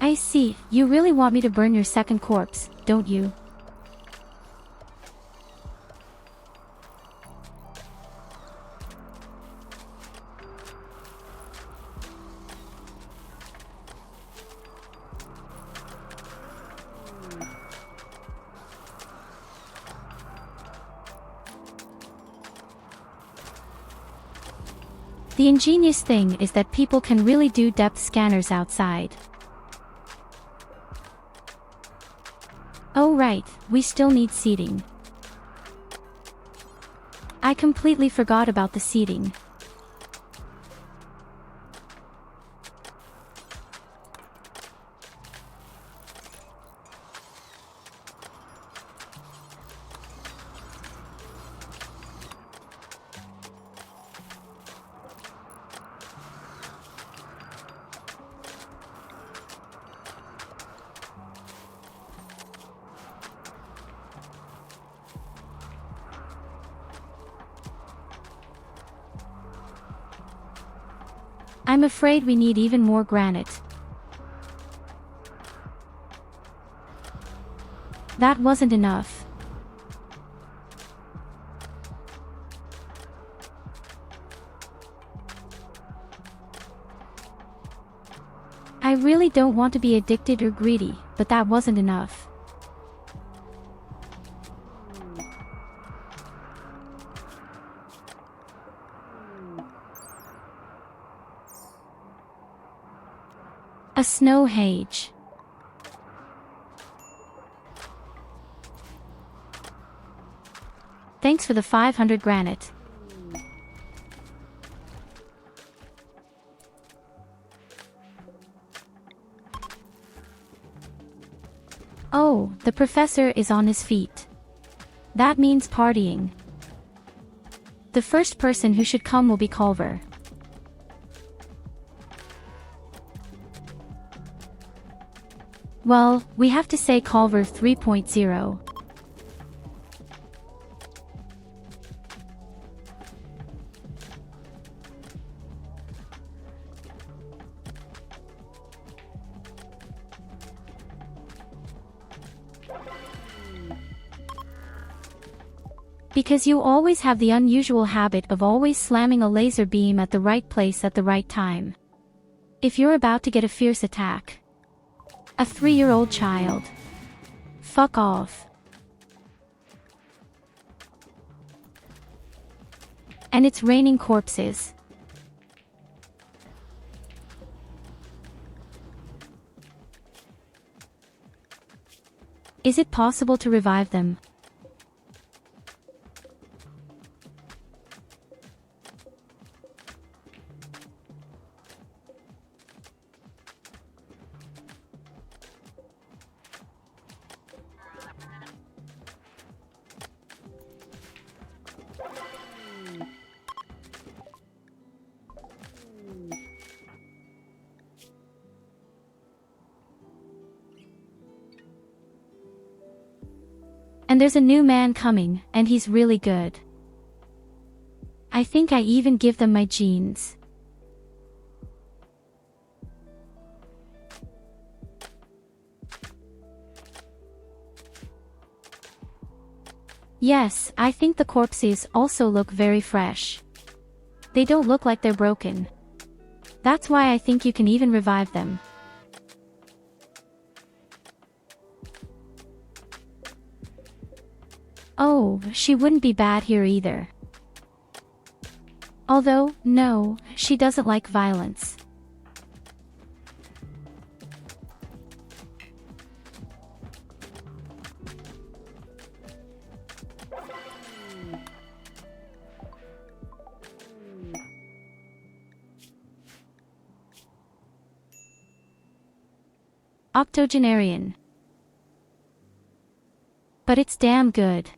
S1: I see, you really want me to burn your second corpse, don't you? The ingenious thing is that people can really do depth scanners outside. Oh right, we still need seating. I completely forgot about the seating. I'm afraid we need even more granite. That wasn't enough. I really don't want to be addicted or greedy, but that wasn't enough. A snow hage. Thanks for the 500 granite. Oh, the professor is on his feet. That means partying. The first person who should come will be Culver. Well, we have to say Culver 3.0. Because you always have the unusual habit of always slamming a laser beam at the right place at the right time. If you're about to get a fierce attack. A 3-year-old child. Fuck off. And it's raining corpses. Is it possible to revive them? And there's a new man coming, and he's really good. I think I even give them my genes. Yes, I think the corpses also look very fresh. They don't look like they're broken. That's why I think you can even revive them. Oh, she wouldn't be bad here either. Although, no, she doesn't like violence. Octogenarian. But it's damn good.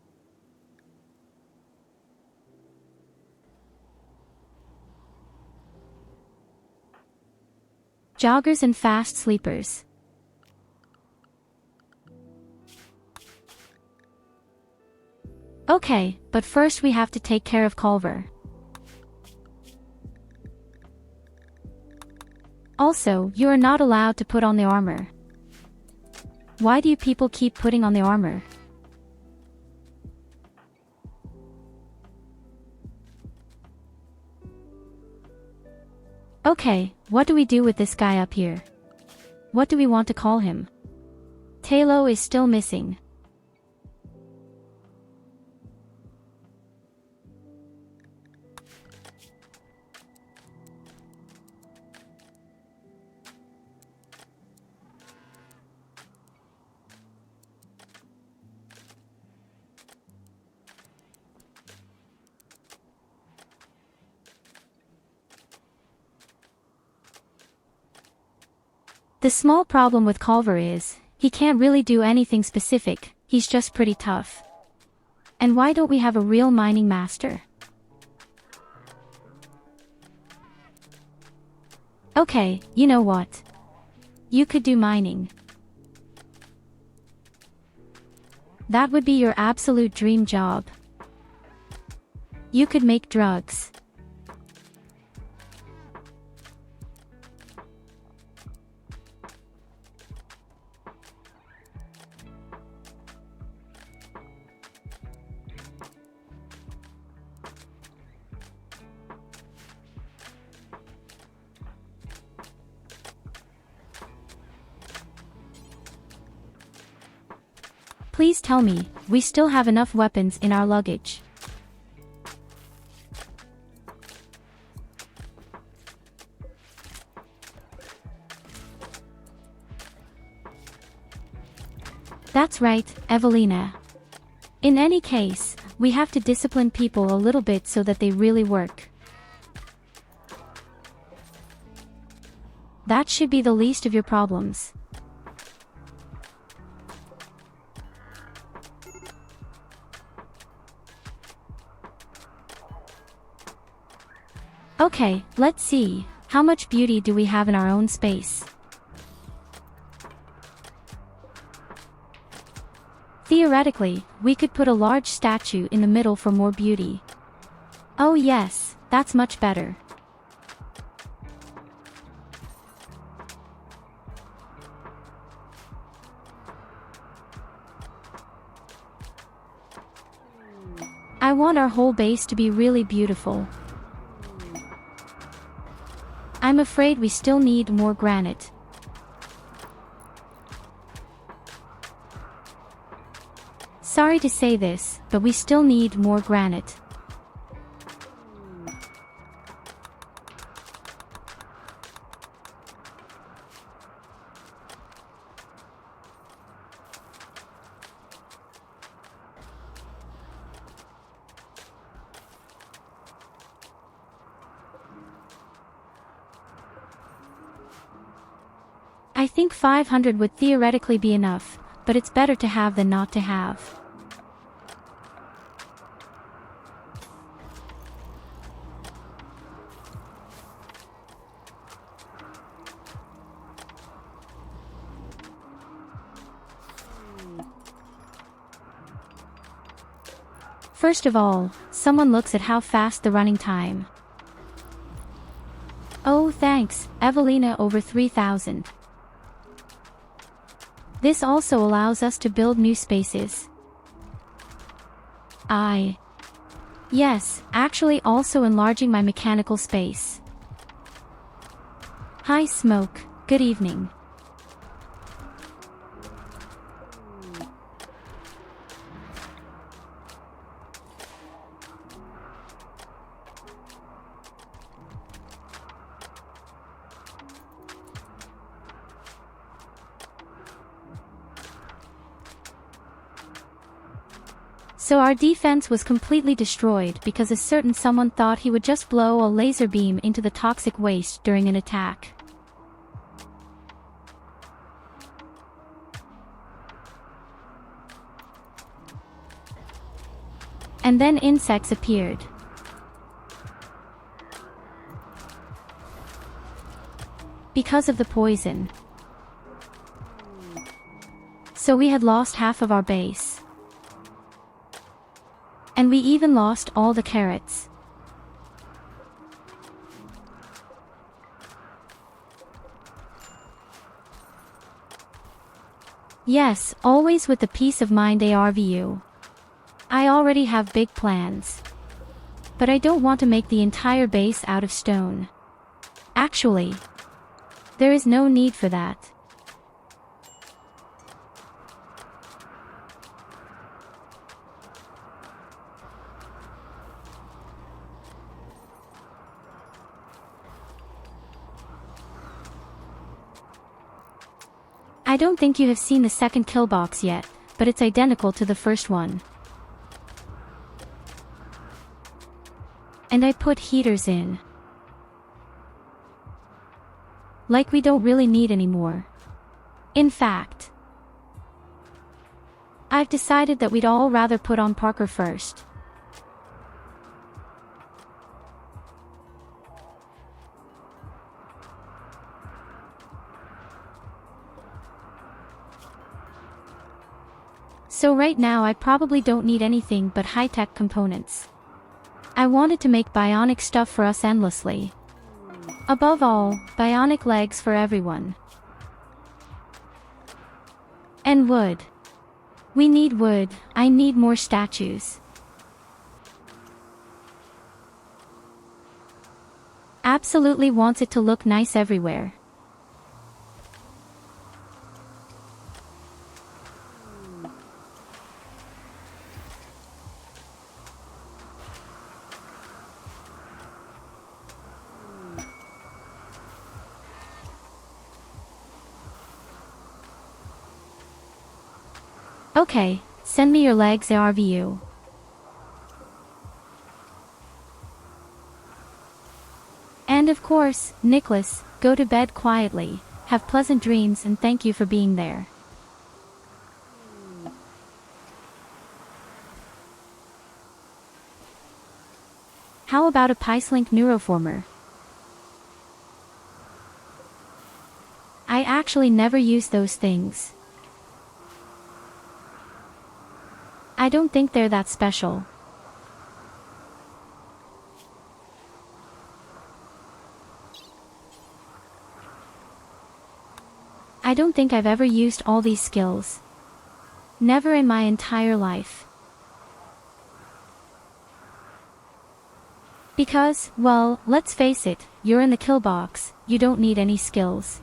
S1: Joggers and fast sleepers. Okay, but first we have to take care of Culver. Also, you are not allowed to put on the armor. Why do you people keep putting on the armor? Okay, what do we do with this guy up here? What do we want to call him? Talo is still missing. The small problem with Culver is, he can't really do anything specific, he's just pretty tough. And why don't we have a real mining master? Okay, you know what? You could do mining. That would be your absolute dream job. You could make drugs. Please tell me, we still have enough weapons in our luggage. That's right, Evelina. In any case, we have to discipline people a little bit so that they really work. That should be the least of your problems. Okay, let's see, how much beauty do we have in our own space? Theoretically, we could put a large statue in the middle for more beauty. Oh yes, that's much better. I want our whole base to be really beautiful. I'm afraid we still need more granite. Sorry to say this, but we still need more granite. I think 500 would theoretically be enough, but it's better to have than not to have. First of all, someone looks at how fast the running time. Oh thanks, Evelina over 3000. This also allows us to build new spaces. Yes, actually also enlarging my mechanical space. Hi Smoke, good evening. So our defense was completely destroyed because a certain someone thought he would just blow a laser beam into the toxic waste during an attack. And then insects appeared. Because of the poison. So we had lost half of our base. And we even lost all the carrots. Yes, always with the peace of mind ARVU. I already have big plans. But I don't want to make the entire base out of stone. Actually, there is no need for that. I don't think you have seen the second kill box yet, but it's identical to the first one. And I put heaters in. Like we don't really need any more. In fact, I've decided that we'd all rather put on Parker first. So right now I probably don't need anything but high-tech components. I wanted to make bionic stuff for us endlessly. Above all, bionic legs for everyone. And wood. We need wood, I need more statues. Absolutely wants it to look nice everywhere. Okay, send me your legs ARVU. And of course, Nicholas, go to bed quietly, have pleasant dreams and thank you for being there. How about a PiceLink neuroformer? I actually never use those things. I don't think they're that special. I don't think I've ever used all these skills. Never in my entire life. Because, well, let's face it, you're in the kill box, you don't need any skills.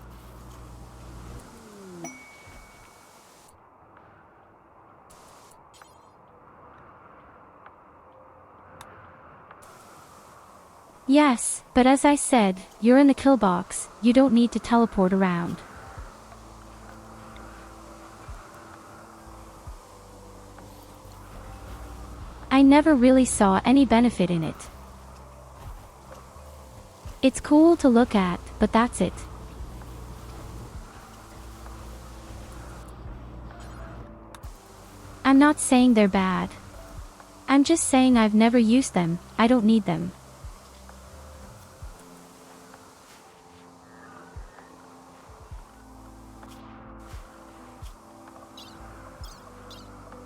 S1: Yes, but as I said, you're in the kill box, you don't need to teleport around. I never really saw any benefit in it. It's cool to look at, but that's it. not saying they're bad. I'm just saying I've never used them, I don't need them.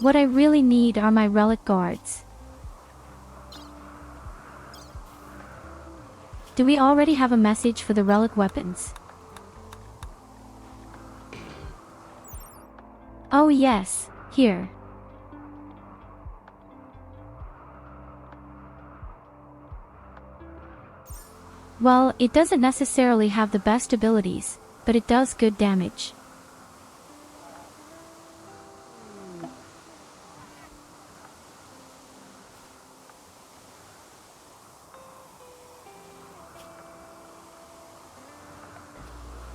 S1: What I really need are my relic guards. Do we already have a message for the relic weapons? Oh yes, here. Well, it doesn't necessarily have the best abilities, but it does good damage.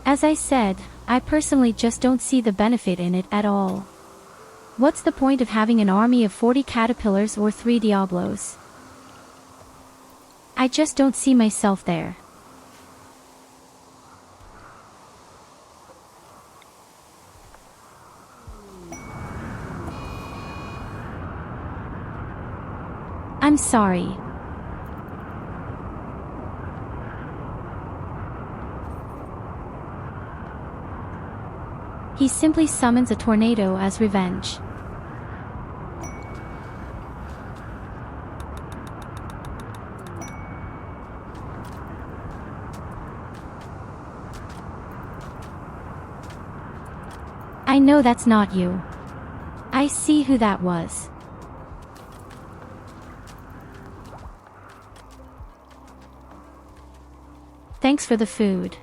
S1: As I said, I personally just don't see the benefit in it at all. What's the point of having an army of 40 caterpillars or 3 Diablos? I just don't see myself there. I'm sorry. He simply summons a tornado as revenge. I know that's not you. I see who that was. Thanks for the food.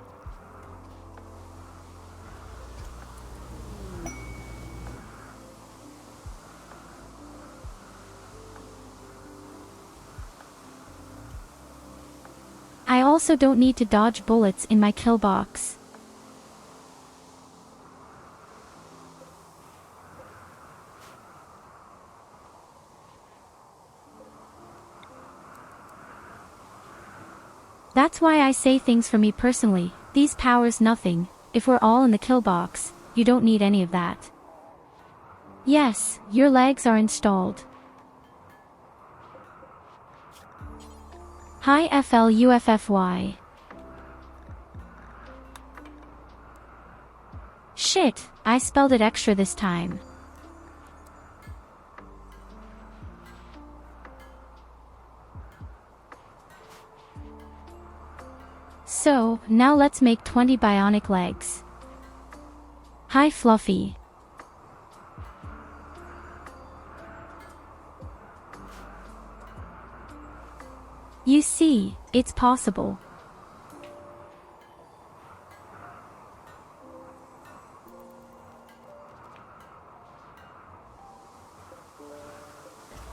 S1: I also don't need to dodge bullets in my kill box. That's why I say things for me personally, these powers nothing, if we're all in the kill box, you don't need any of that. Yes, your legs are installed. Hi FLUFFY. Shit, I spelled it extra this time. So, now let's make 20 bionic legs. Hi Fluffy. You see, it's possible.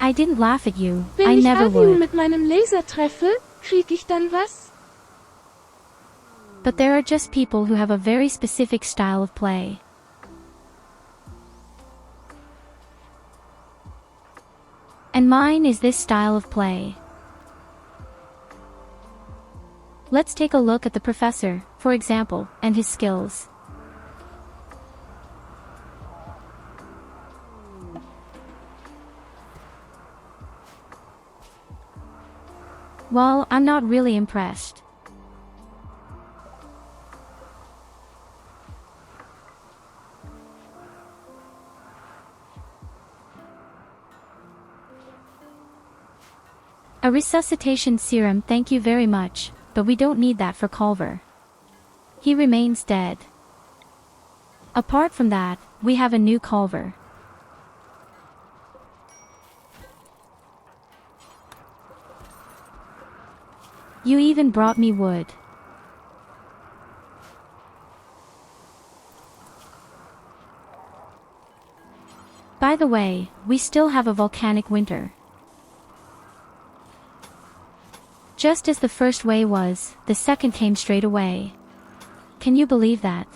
S1: I didn't laugh at you,
S4: Wenn
S1: I
S4: ich
S1: never
S4: Alvin
S1: would.
S4: mit meinem Laser treffe, krieg ich dann was?
S1: But there are just people who have a very specific style of play. And mine is this style of play. Let's take a look at the professor, for example, and his skills. Well, I'm not really impressed. A resuscitation serum, thank you very much, but we don't need that for Culver. He remains dead. Apart from that, we have a new Culver. You even brought me wood. By the way, we still have a volcanic winter. Just as the first wave was, the second came straight away. Can you believe that?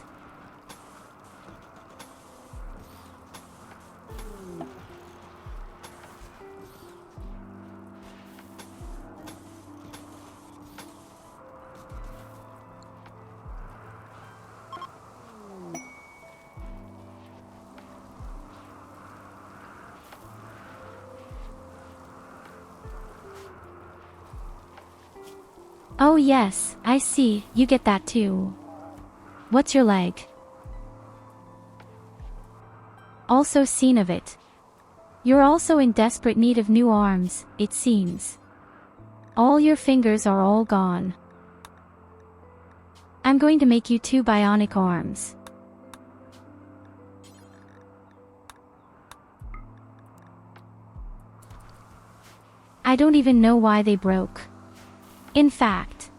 S1: Oh yes, I see, you get that too. What's your leg? Also seen of it. You're also in desperate need of new arms, it seems. All your fingers are all gone. I'm going to make you 2 bionic arms. I don't even know why they broke. In fact,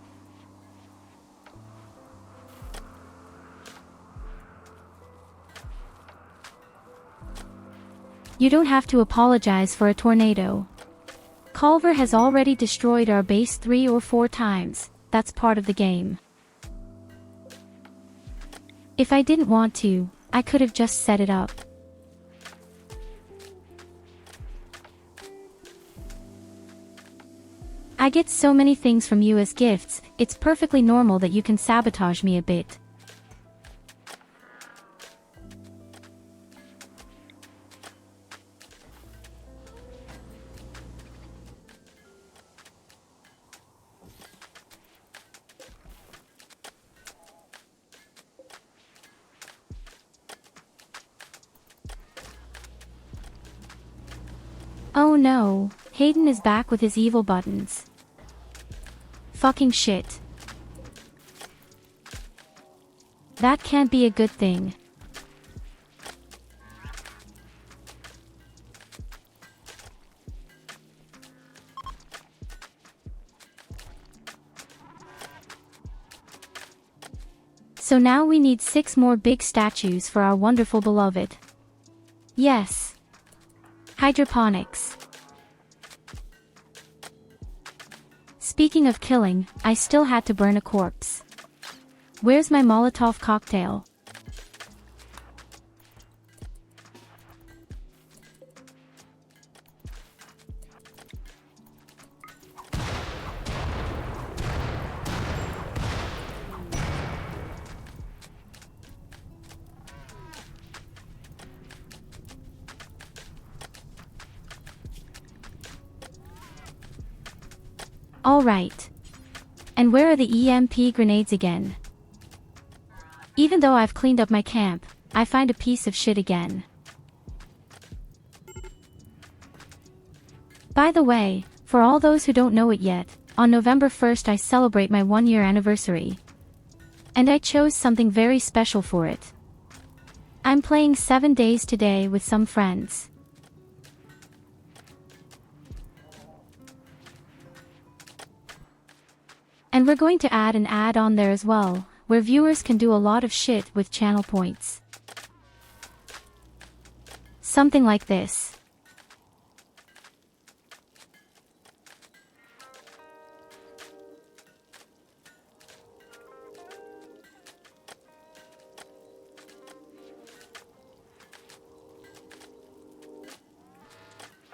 S1: you don't have to apologize for a tornado. Culver has already destroyed our base 3 or 4 times, that's part of the game. If I didn't want to, I could have just set it up. I get so many things from you as gifts, it's perfectly normal that you can sabotage me a bit. Oh no, Hayden is back with his evil buttons. Fucking shit. That can't be a good thing. So now we need 6 more big statues for our wonderful beloved. Yes. Hydroponics. Speaking of killing, I still had to burn a corpse. Where's my Molotov cocktail? Alright. And where are the EMP grenades again? Even though I've cleaned up my camp, I find a piece of shit again. By the way, for all those who don't know it yet, on November 1st I celebrate my 1-year anniversary. And I chose something very special for it. I'm playing 7 days today with some friends. And we're going to add an add-on there as well, where viewers can do a lot of shit with channel points. Something like this.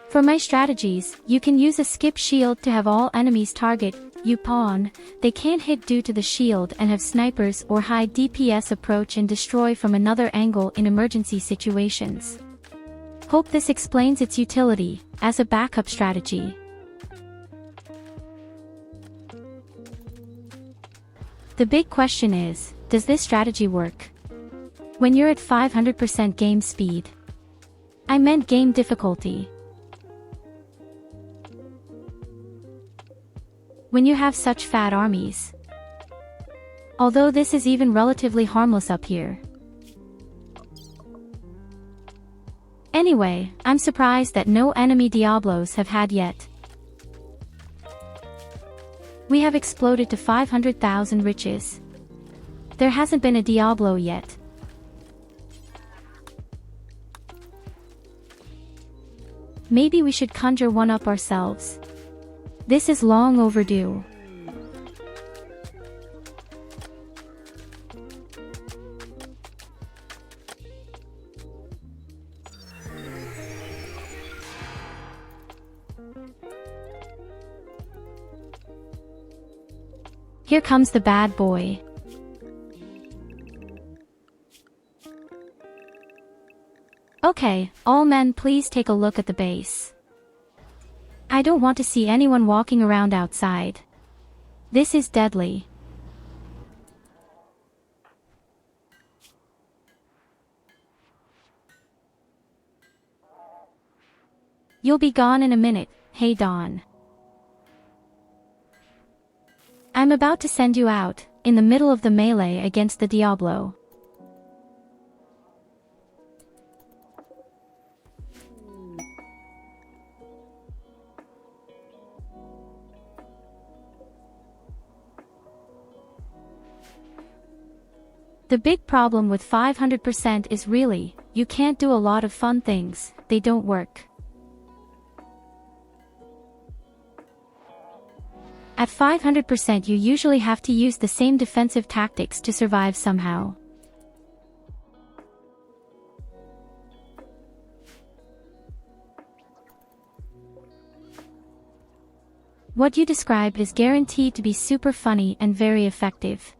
S1: For my strategies, you can use a skip shield to have all enemies target you pawn. They can't hit due to the shield and have snipers or high DPS approach and destroy from another angle in emergency situations. Hope this explains its utility as a backup strategy. The big question is, does this strategy work when you're at 500% game speed? I meant game difficulty. When you have such fat armies. Although this is even relatively harmless up here. Anyway, I'm surprised that no enemy Diablos have had yet. We have exploded to 500,000 riches. There hasn't been a Diablo yet. Maybe we should conjure one up ourselves. This is long overdue. Here comes the bad boy. Okay, all men please take a look at the base. I don't want to see anyone walking around outside. This is deadly. You'll be gone in a minute, hey Dawn. I'm about to send you out, in the middle of the melee against the Diablo. The big problem with 500% is really, you can't do a lot of fun things, they don't work. At 500% you usually have to use the same defensive tactics to survive somehow. What you described is guaranteed to be super funny and very effective.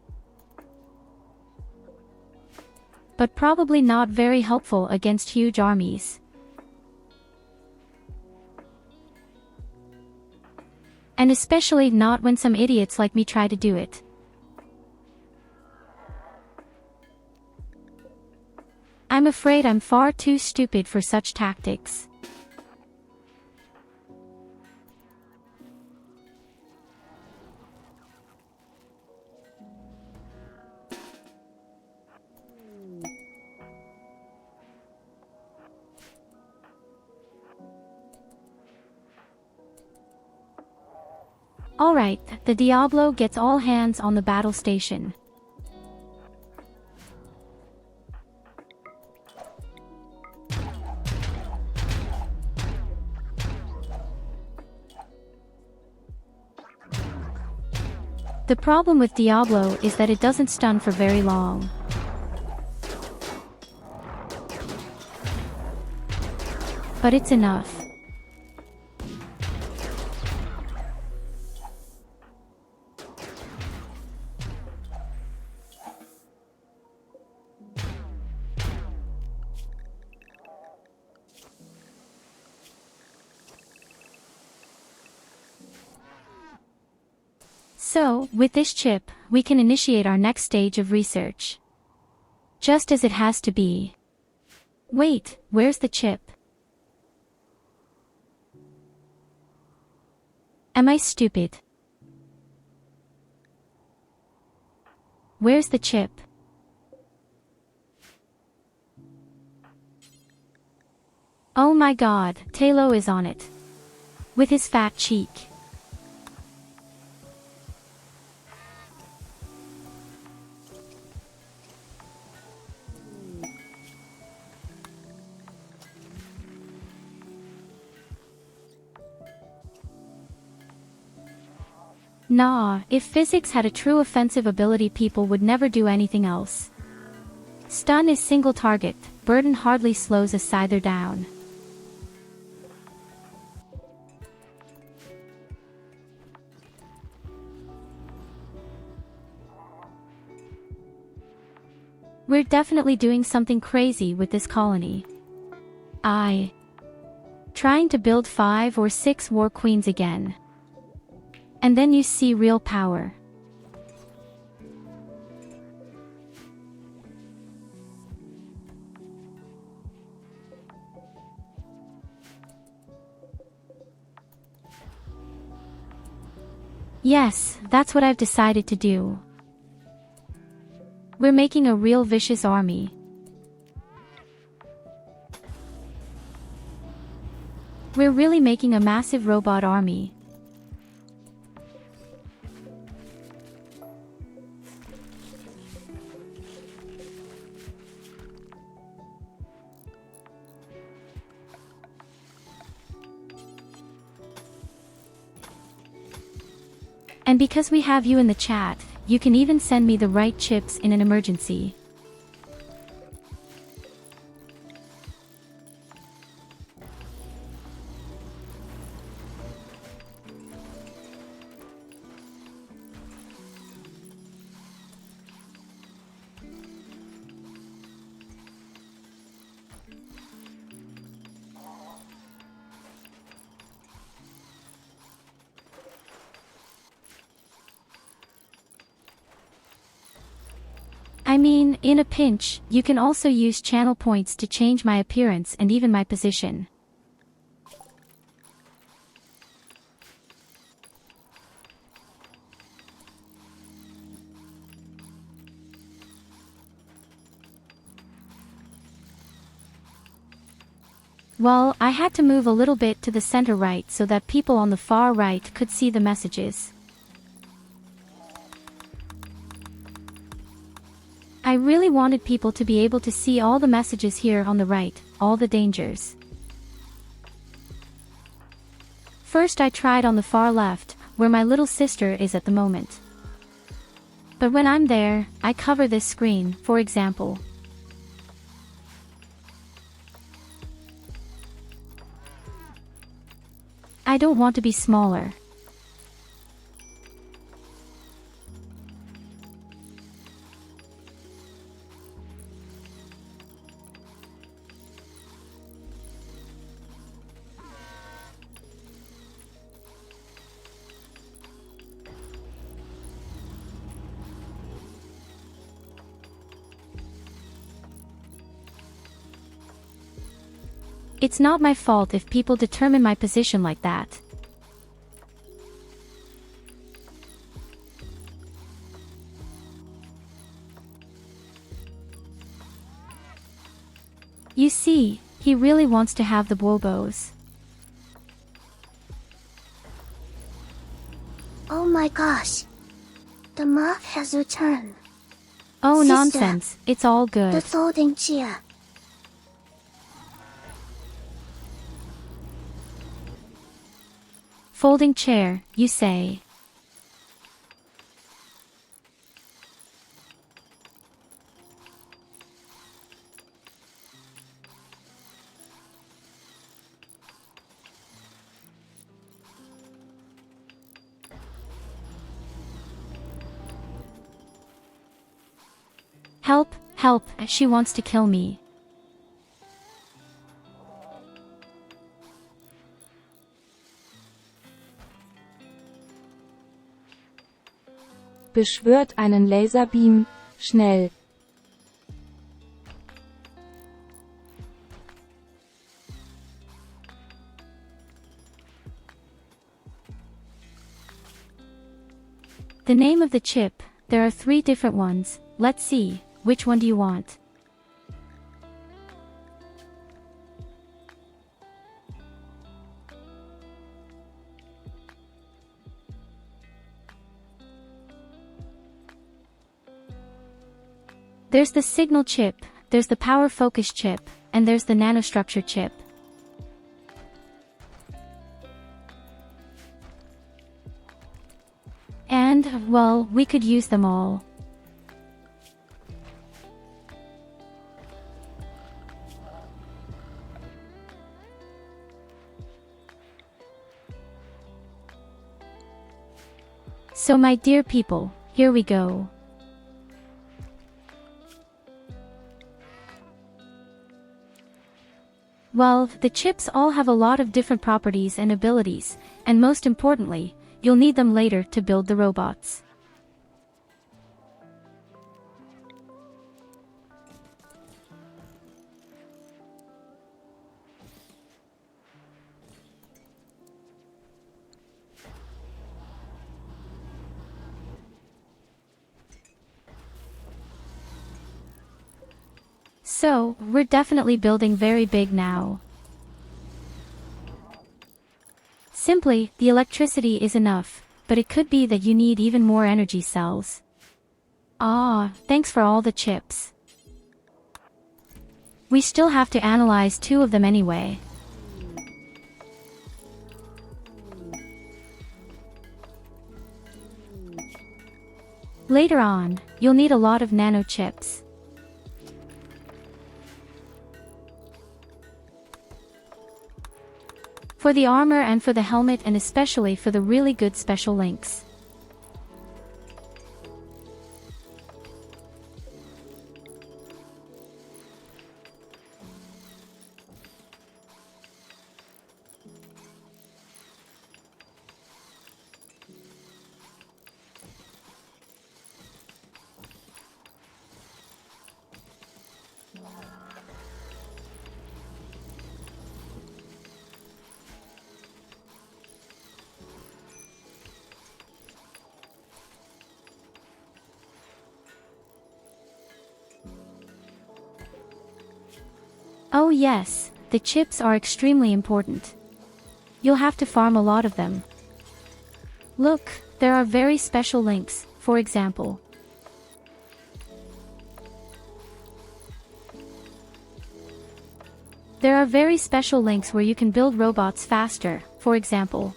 S1: But probably not very helpful against huge armies. And especially not when some idiots like me try to do it. I'm afraid I'm far too stupid for such tactics. Alright, the Diablo gets all hands on the battle station. The problem with Diablo is that it doesn't stun for very long. But it's enough. So, with this chip, we can initiate our next stage of research. Just as it has to be. Wait, where's the chip? Am I stupid? Where's the chip? Oh my god, Tyurru is on it. With his fat cheek. Nah, if physics had a true offensive ability, people would never do anything else. Stun is single target, burden hardly slows a scyther down. We're definitely doing something crazy with this colony. Trying to build 5 or 6 war queens again. And then you see real power. Yes, that's what I've decided to do. We're making a real vicious army. We're really making a massive robot army. And because we have you in the chat, you can even send me the right chips in an emergency. I mean, in a pinch, you can also use channel points to change my appearance and even my position. Well, I had to move a little bit to the center right so that people on the far right could see the messages. I really wanted people to be able to see all the messages here on the right, all the dangers. First I tried on the far left, where my little sister is at the moment. But when I'm there, I cover this screen, for example. I don't want to be smaller. It's not my fault if people determine my position like that. You see, he really wants to have the Bobos.
S5: Oh my gosh. The moth has returned.
S1: Oh,
S5: Sister,
S1: nonsense, it's all good.
S5: The folding chair.
S1: Folding chair, you say. Help, help, she wants to kill me.
S2: Beschwört einen Laserbeam, schnell.
S1: The name of the chip, there are 3 different ones. Let's see, which one do you want? There's the signal chip, there's the power focus chip, and there's the nanostructure chip. And, well, we could use them all. So my dear people, here we go. Well, the chips all have a lot of different properties and abilities, and most importantly, you'll need them later to build the robots. So, we're definitely building very big now. Simply, the electricity is enough, but it could be that you need even more energy cells. Ah, thanks for all the chips. We still have to analyze 2 of them anyway. Later on, you'll need a lot of nano chips. For the armor and for the helmet, and especially for the really good special links. Oh yes, the chips are extremely important. You'll have to farm a lot of them. Look, there are very special links, for example. There are very special links where you can build robots faster, for example.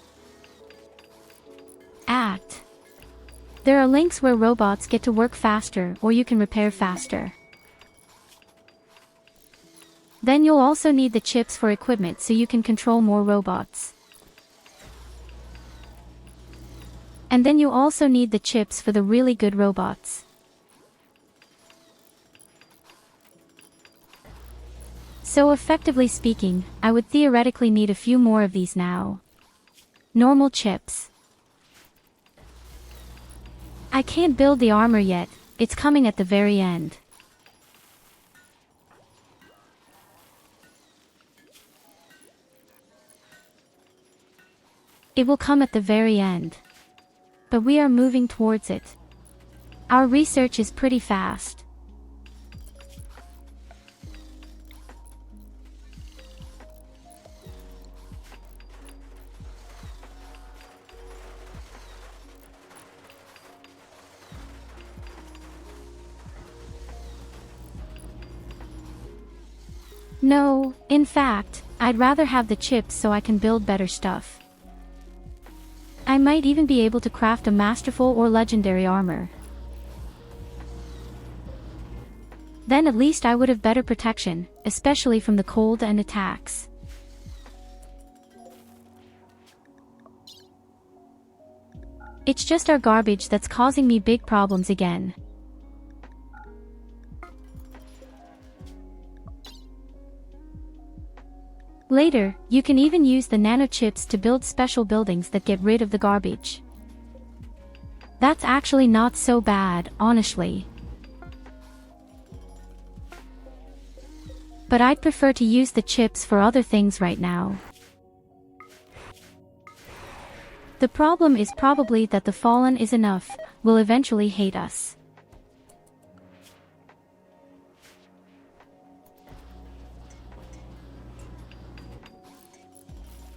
S1: There are links where robots get to work faster or you can repair faster. Then you'll also need the chips for equipment so you can control more robots. And then you also need the chips for the really good robots. So effectively speaking, I would theoretically need a few more of these now. Normal chips. I can't build the armor yet, it's coming at the very end. It will come at the very end. But we are moving towards it. Our research is pretty fast. No, in fact, I'd rather have the chips so I can build better stuff. I might even be able to craft a masterful or legendary armor. Then at least I would have better protection, especially from the cold and attacks. It's just our garbage that's causing me big problems again. Later, you can even use the nanochips to build special buildings that get rid of the garbage. That's actually not so bad, honestly. But I'd prefer to use the chips for other things right now. The problem is probably that the Fallen is enough, will eventually hate us.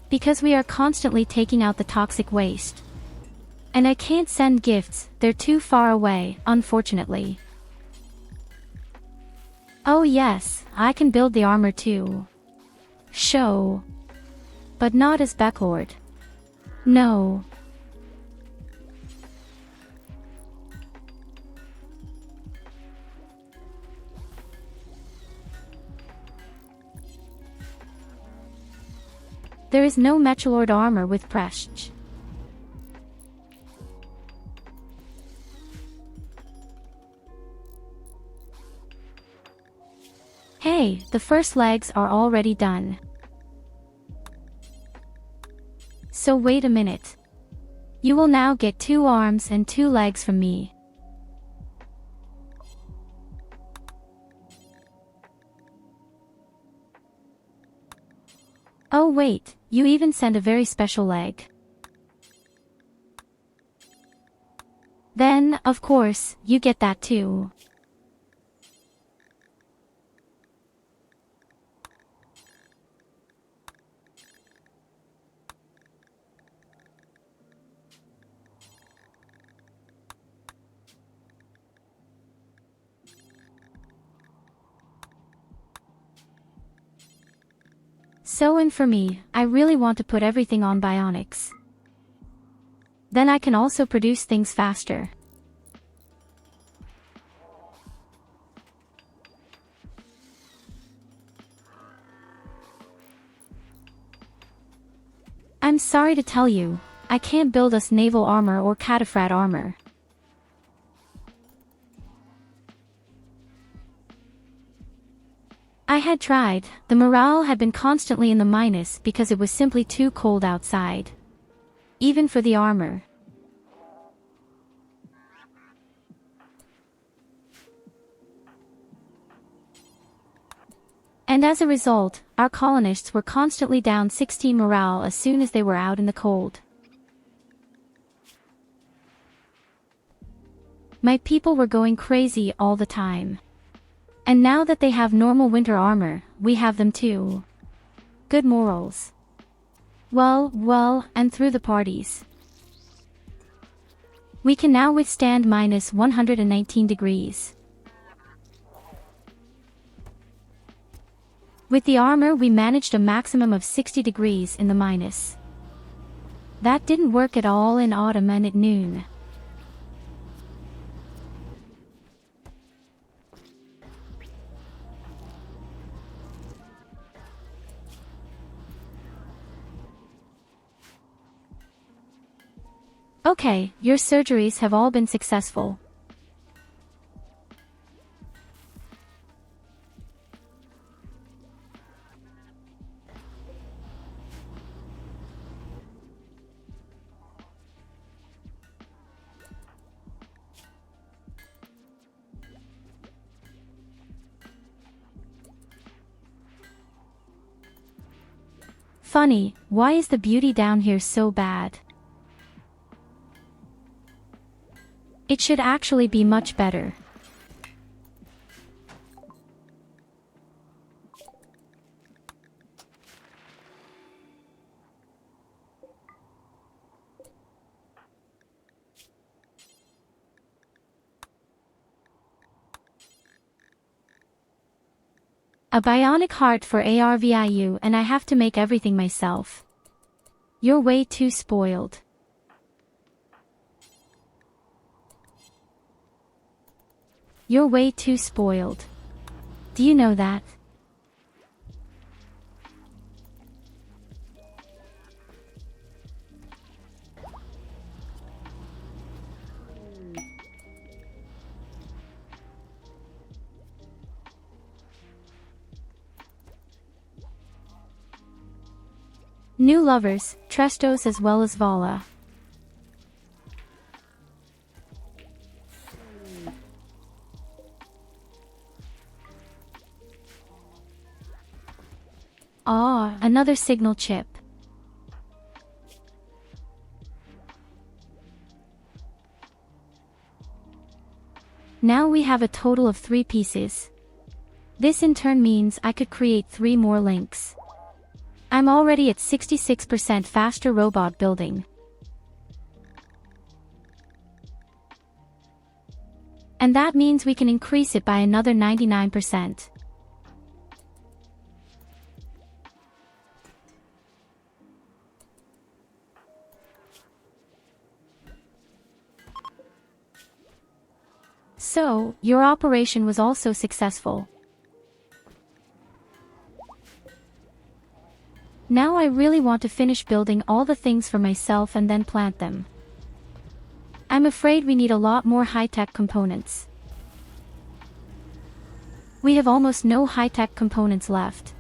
S1: Because we are constantly taking out the toxic waste. And I can't send gifts, they're too far away, unfortunately. Oh yes, I can build the armor too. Show. But not as Becklord. No. There is no Megatornado armor with Prestige. Hey, the first legs are already done. So wait a minute. You will now get 2 arms and 2 legs from me. Oh wait, you even send a very special leg. Then, of course, you get that too. So and for me, I really want to put everything on bionics. Then I can also produce things faster. I'm sorry to tell you, I can't build us naval armor or cataphragm armor. I had tried, the morale had been constantly in the minus because it was simply too cold outside. Even for the armor. And as a result, our colonists were constantly down 16 morale as soon as they were out in the cold. My people were going crazy all the time. And now that they have normal winter armor, we have them too. Good morals. Well, and through the parties. We can now withstand minus 119 degrees. With the armor we managed a maximum of 60 degrees in the minus. That didn't work at all in autumn and at noon. Okay, your surgeries have all been successful. Funny, why is the beauty down here so bad? It should actually be much better. A bionic heart for ARVIU and I have to make everything myself. You're way too spoiled. You're way too spoiled. Do you know that? New lovers, Trestos as well as Vala. Ah, another signal chip. Now we have a total of 3 pieces. This in turn means I could create 3 more links. I'm already at 66% faster robot building. And that means we can increase it by another 99%. So, your operation was also successful. Now I really want to finish building all the things for myself and then plant them. I'm afraid we need a lot more high-tech components. We have almost no high-tech components left.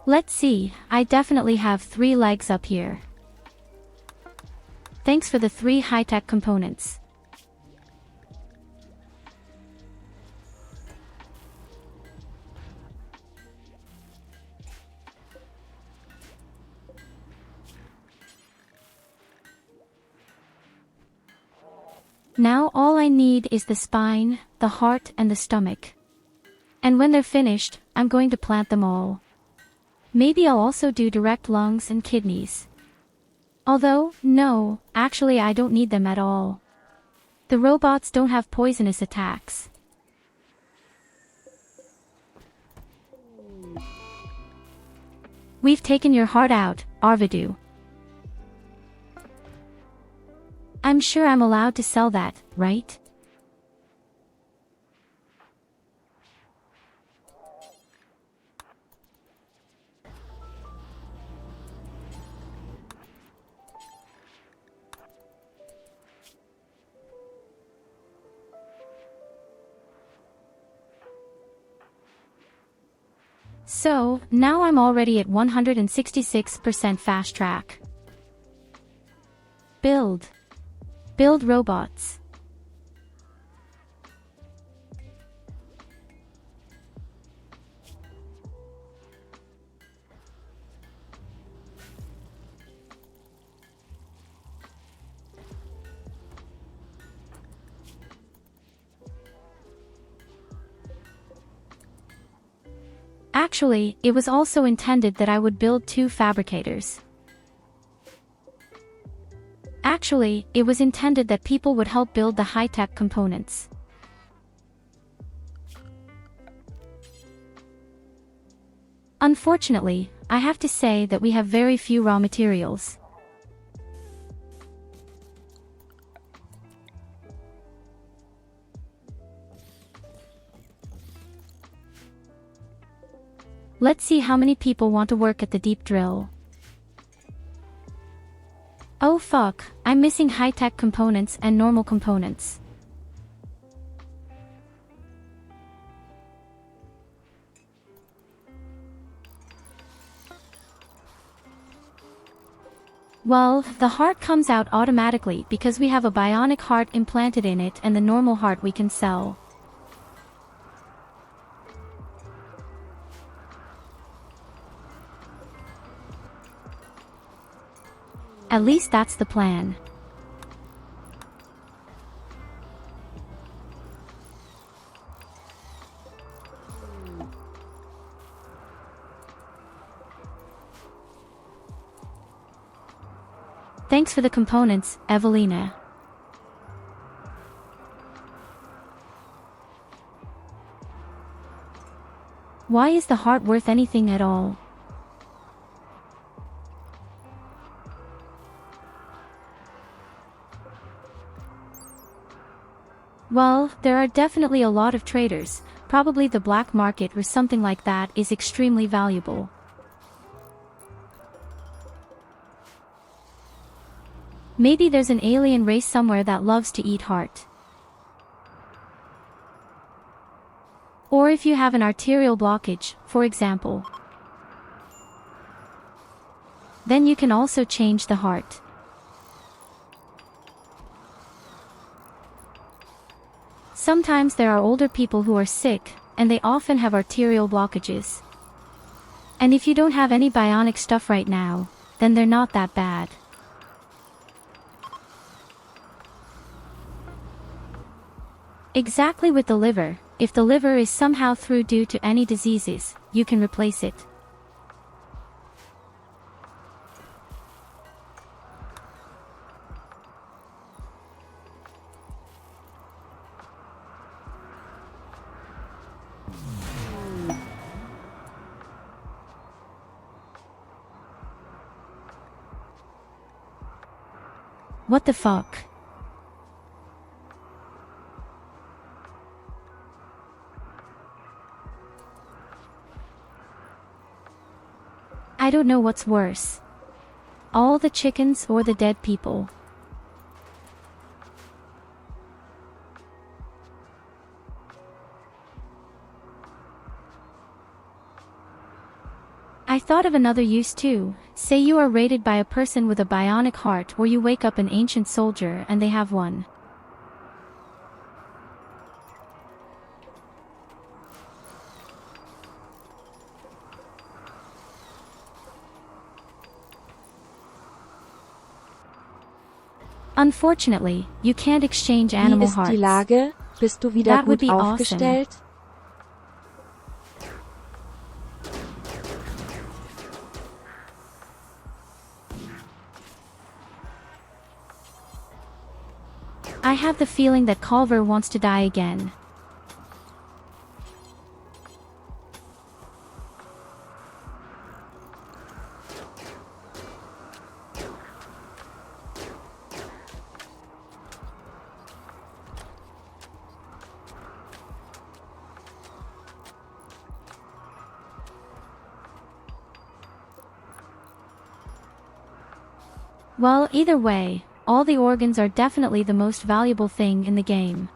S1: Let's see, I definitely have 3 legs up here. Thanks for the 3 high-tech components. Now all I need is the spine, the heart and the stomach. And when they're finished, I'm going to plant them all. Maybe I'll also do direct lungs and kidneys. Although, no, actually I don't need them at all. The robots don't have poisonous attacks. We've taken your heart out, Arvidu. I'm sure I'm allowed to sell that, right? So, now I'm already at 166% fast track. Build. Build robots. Actually, it was also intended that I would build 2 fabricators. Actually, it was intended that people would help build the high-tech components. Unfortunately, I have to say that we have very few raw materials. Let's see how many people want to work at the deep drill. Oh fuck, I'm missing high-tech components and normal components. Well, the heart comes out automatically because we have a bionic heart implanted in it and the normal heart we can sell. At least that's the plan. Thanks for the components, Evelina. Why is the heart worth anything at all? Well, there are definitely a lot of traders. Probably the black market or something like that is extremely valuable. Maybe there's an alien race somewhere that loves to eat heart. Or if you have an arterial blockage, for example, then you can also change the heart. Sometimes there are older people who are sick, and they often have arterial blockages. And if you don't have any bionic stuff right now, then they're not that bad. Exactly with the liver, if the liver is somehow through due to any diseases, you can replace it. What the fuck? I don't know what's worse. All the chickens or the dead people. I thought of another use too. Say you are raided by a person with a bionic heart, or you wake up an ancient soldier and they have one. Unfortunately, you can't exchange animal
S2: Wie ist
S1: hearts.
S2: die Lage? Bist du wieder
S1: That would
S2: gut
S1: be
S2: aufgestellt?
S1: awesome. I have the feeling that Culver wants to die again. Well, either way, all the organs are definitely the most valuable thing in the game.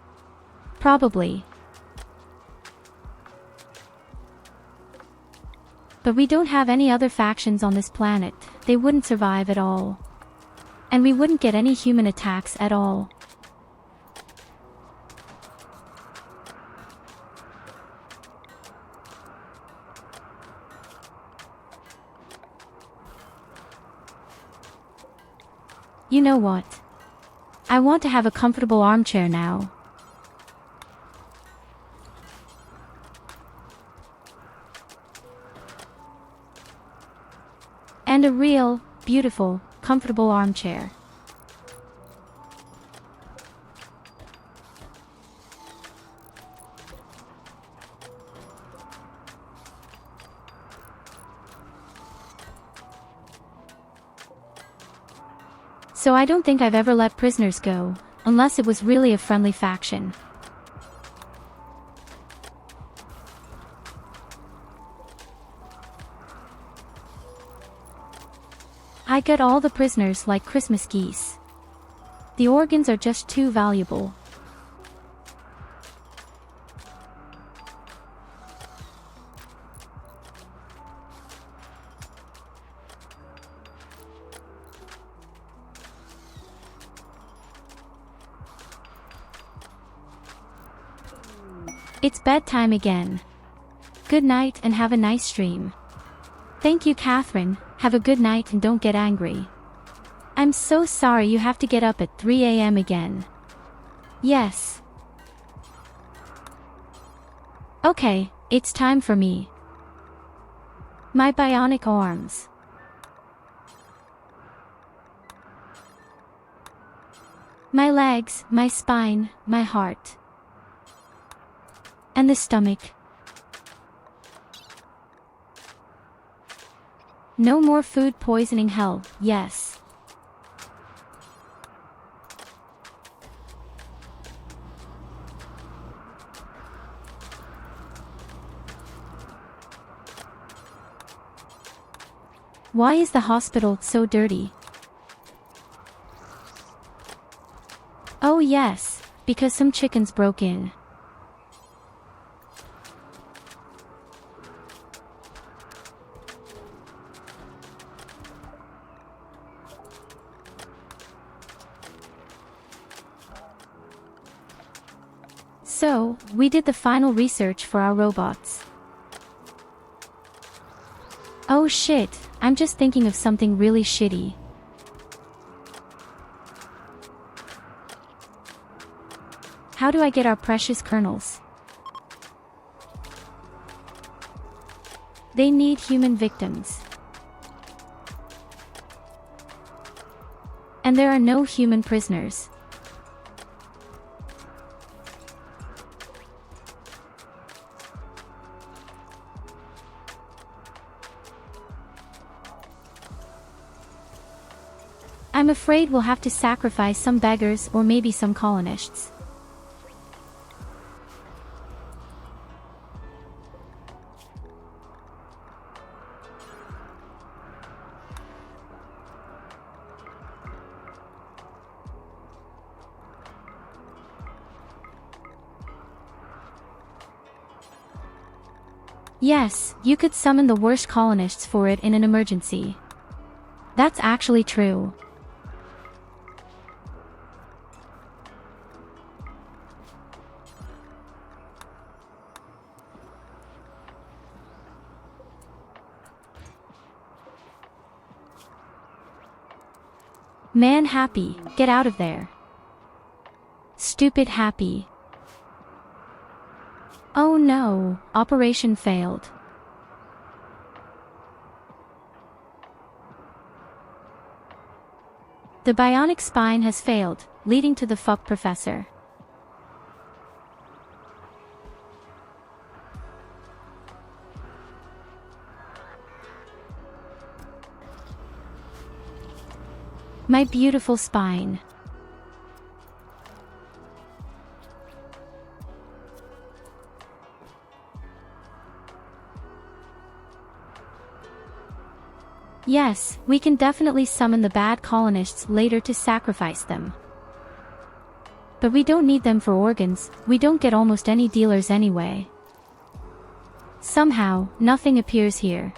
S1: Probably. But we don't have any other factions on this planet, they wouldn't survive at all. And we wouldn't get any human attacks at all. You know what? I want to have a comfortable armchair now. And a real, beautiful, comfortable armchair. So I don't think I've ever let prisoners go, unless it was really a friendly faction. I get all the prisoners like Christmas geese. The organs are just too valuable. It's bedtime again. Good night and have a nice stream. Thank you, Catherine. Have a good night and don't get angry. I'm so sorry you have to get up at 3 a.m. again. Yes. Okay, it's time for me. My bionic arms. My legs, my spine, my heart. And the stomach. No more food poisoning hell, yes. Why is the hospital so dirty? Oh yes, because some chickens broke in. So, we did the final research for our robots. Oh shit, I'm just thinking of something really shitty. How do I get our precious kernels? They need human victims. And there are no human prisoners. I'm afraid we'll have to sacrifice some beggars or maybe some colonists. Yes, you could summon the worst colonists for it in an emergency. That's actually true. Man Happy, get out of there. Stupid Happy. Oh no, operation failed. The bionic spine has failed, leading to the fuck professor. My beautiful spine. Yes, we can definitely summon the bad colonists later to sacrifice them. But we don't need them for organs, we don't get almost any dealers anyway. Somehow, nothing appears here.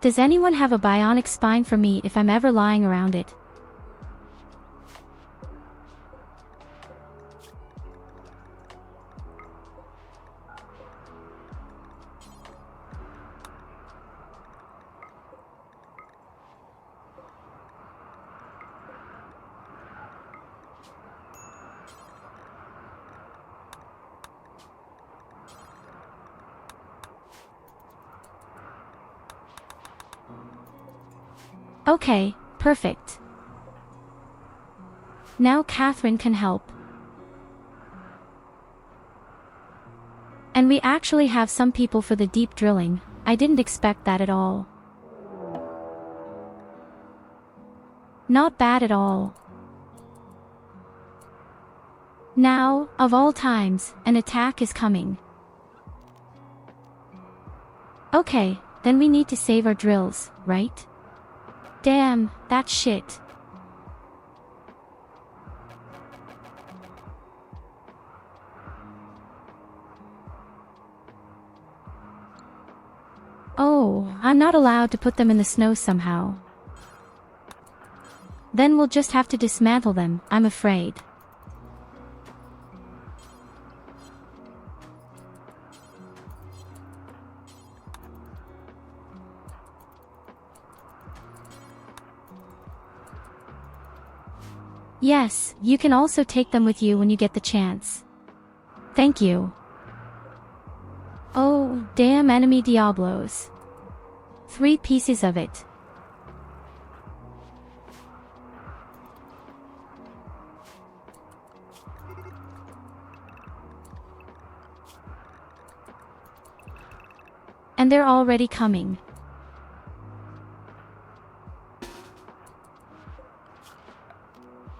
S1: Does anyone have a bionic spine for me if I'm ever lying around it? Okay, perfect. Now Catherine can help. And we actually have some people for the deep drilling. I didn't expect that at all. Not bad at all. Now, of all times, an attack is coming. Okay, then we need to save our drills, right? Damn, that shit. Oh, I'm not allowed to put them in the snow somehow. Then we'll just have to dismantle them, I'm afraid. Yes, you can also take them with you when you get the chance. Thank you. Oh, damn enemy Diablos. 3 pieces of it. And they're already coming.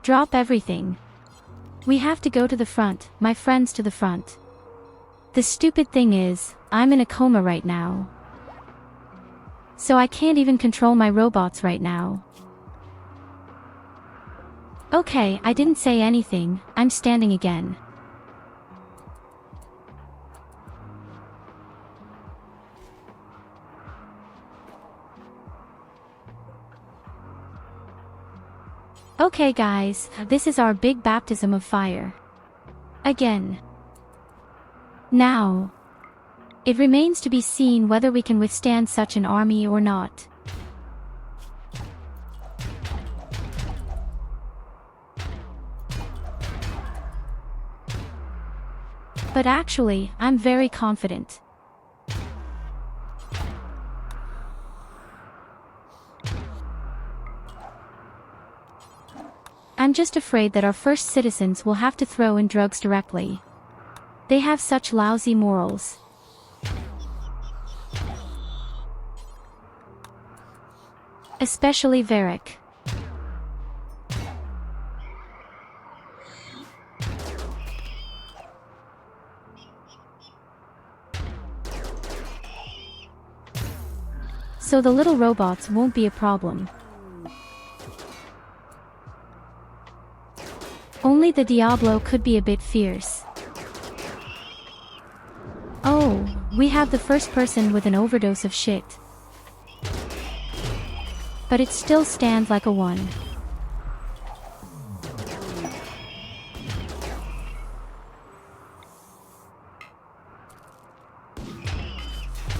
S1: Drop everything. We have to go to the front, my friends, to the front. The stupid thing is, I'm in a coma right now. So I can't even control my robots right now. Okay, I didn't say anything, I'm standing again. Okay guys, this is our big baptism of fire. Again. Now. It remains to be seen whether we can withstand such an army or not. But actually, I'm very confident. I'm just afraid that our first citizens will have to throw in drugs directly. They have such lousy morals. Especially Varric. So the little robots won't be a problem. Only the Diablo could be a bit fierce. Oh, we have the first person with an overdose of shit. But it still stands like a 1.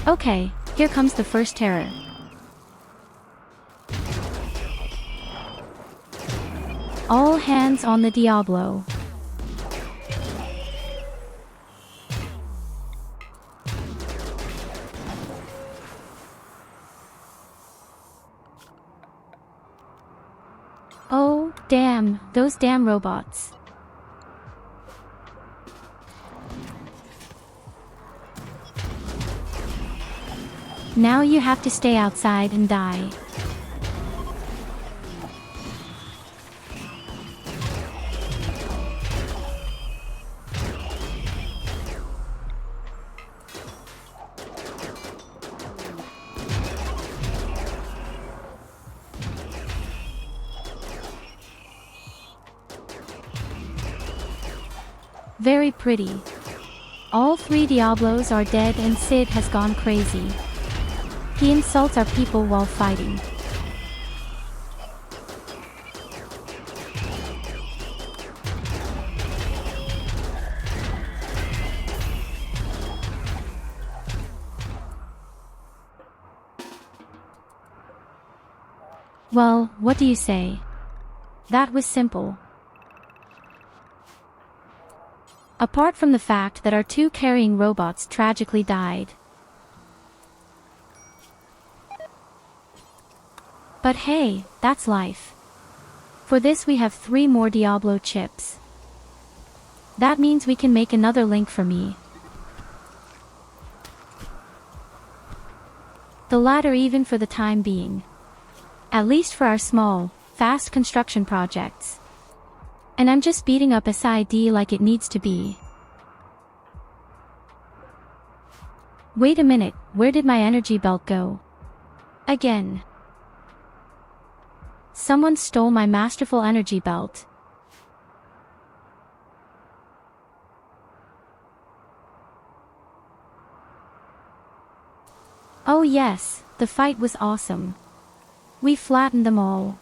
S1: Okay, here comes the first terror. All hands on the Diablo. Oh, damn, those damn robots. Now you have to stay outside and die. Very pretty. All 3 Diablos are dead and Sid has gone crazy. He insults our people while fighting. Well, what do you say? That was simple. Apart from the fact that our 2 carrying robots tragically died. But hey, that's life. For this we have 3 more Diablo chips. That means we can make another link for me. The latter even for the time being. At least for our small, fast construction projects. And I'm just beating up SID like it needs to be. Wait a minute, where did my energy belt go? Again. Someone stole my masterful energy belt. Oh yes, the fight was awesome. We flattened them all.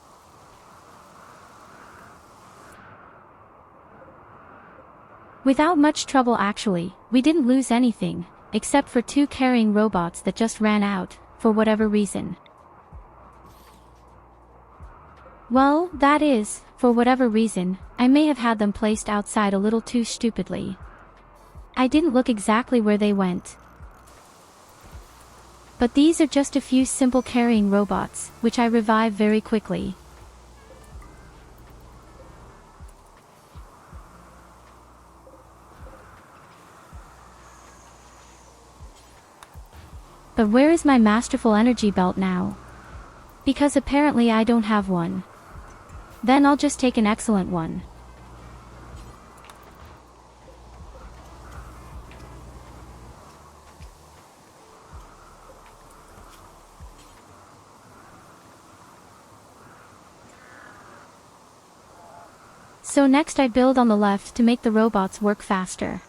S1: Without much trouble actually, we didn't lose anything, except for 2 carrying robots that just ran out, for whatever reason. Well, that is, for whatever reason, I may have had them placed outside a little too stupidly. I didn't look exactly where they went. But these are just a few simple carrying robots, which I revive very quickly. But where is my masterful energy belt now? Because apparently I don't have one. Then I'll just take an excellent one. So next I build on the left to make the robots work faster.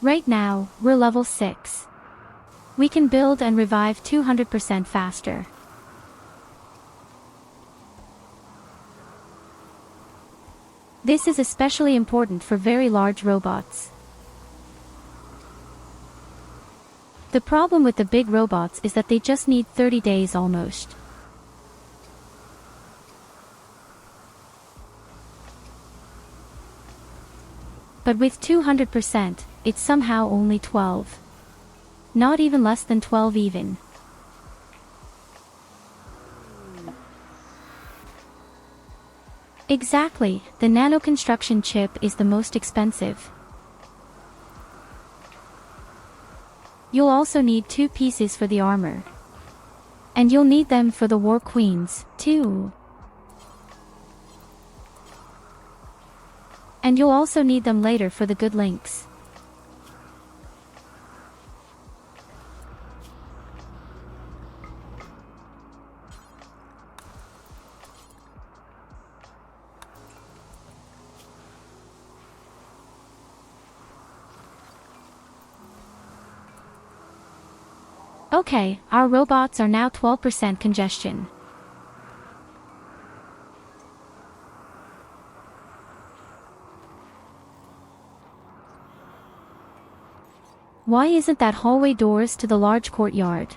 S1: Right now, we're level 6. We can build and revive 200% faster. This is especially important for very large robots. The problem with the big robots is that they just need 30 days almost. But with 200%, it's somehow only 12. Not even less than 12 even. Exactly, the nano construction chip is the most expensive. You'll also need 2 pieces for the armor. And you'll need them for the war queens, too. And you'll also need them later for the good links. Okay, our robots are now 12% congestion. Why isn't that hallway doors to the large courtyard?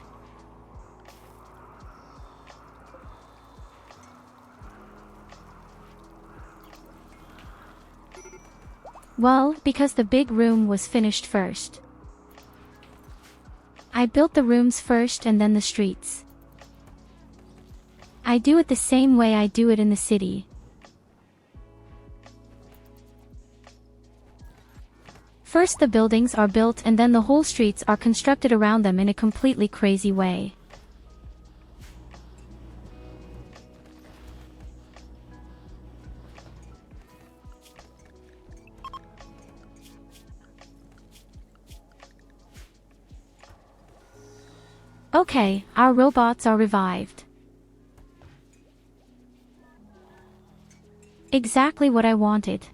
S1: Well, because the big room was finished first. I built the rooms first and then the streets. I do it the same way I do it in the city. First the buildings are built and then the whole streets are constructed around them in a completely crazy way. Okay, our robots are revived. Exactly what I wanted.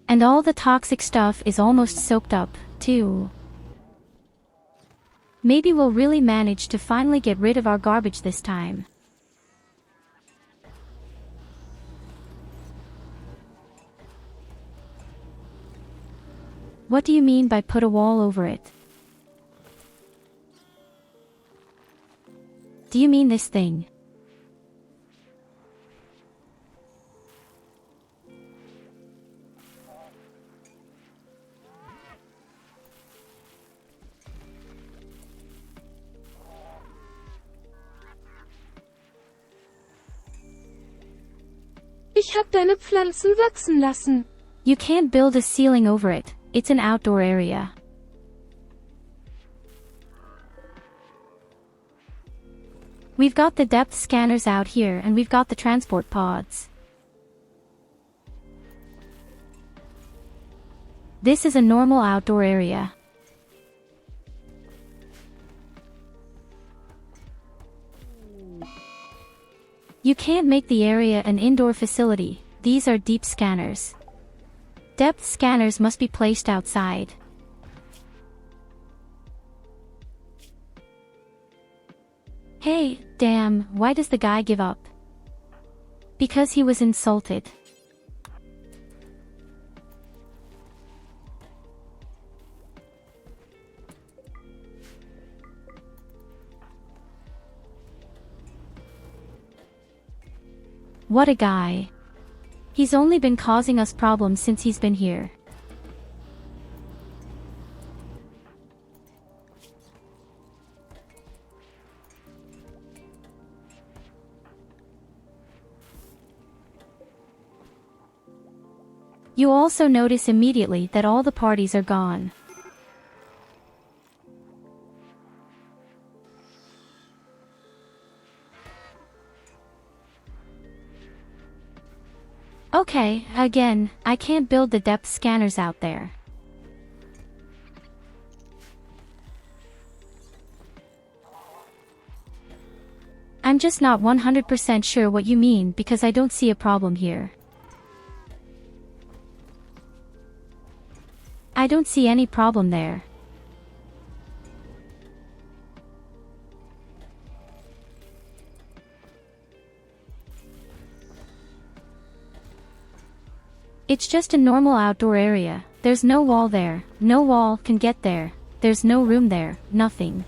S1: And all the toxic stuff is almost soaked up, too. Maybe we'll really manage to finally get rid of our garbage this time. What do you mean by put a wall over it? Do you mean this thing?
S4: Ich hab deine Pflanzen wachsen lassen.
S1: You can't build a ceiling over it, it's an outdoor area. We've got the depth scanners out here and we've got the transport pods. This is a normal outdoor area. You can't make the area an indoor facility, these are deep scanners. Depth scanners must be placed outside. Hey, damn, why does the guy give up? Because he was insulted. What a guy. He's only been causing us problems since he's been here. You also notice immediately that all the parties are gone. Okay, again, I can't build the depth scanners out there. I'm just not 100% sure what you mean because I don't see a problem here. I don't see any problem there. It's just a normal outdoor area, there's no wall there, no wall can get there, there's no room there, nothing.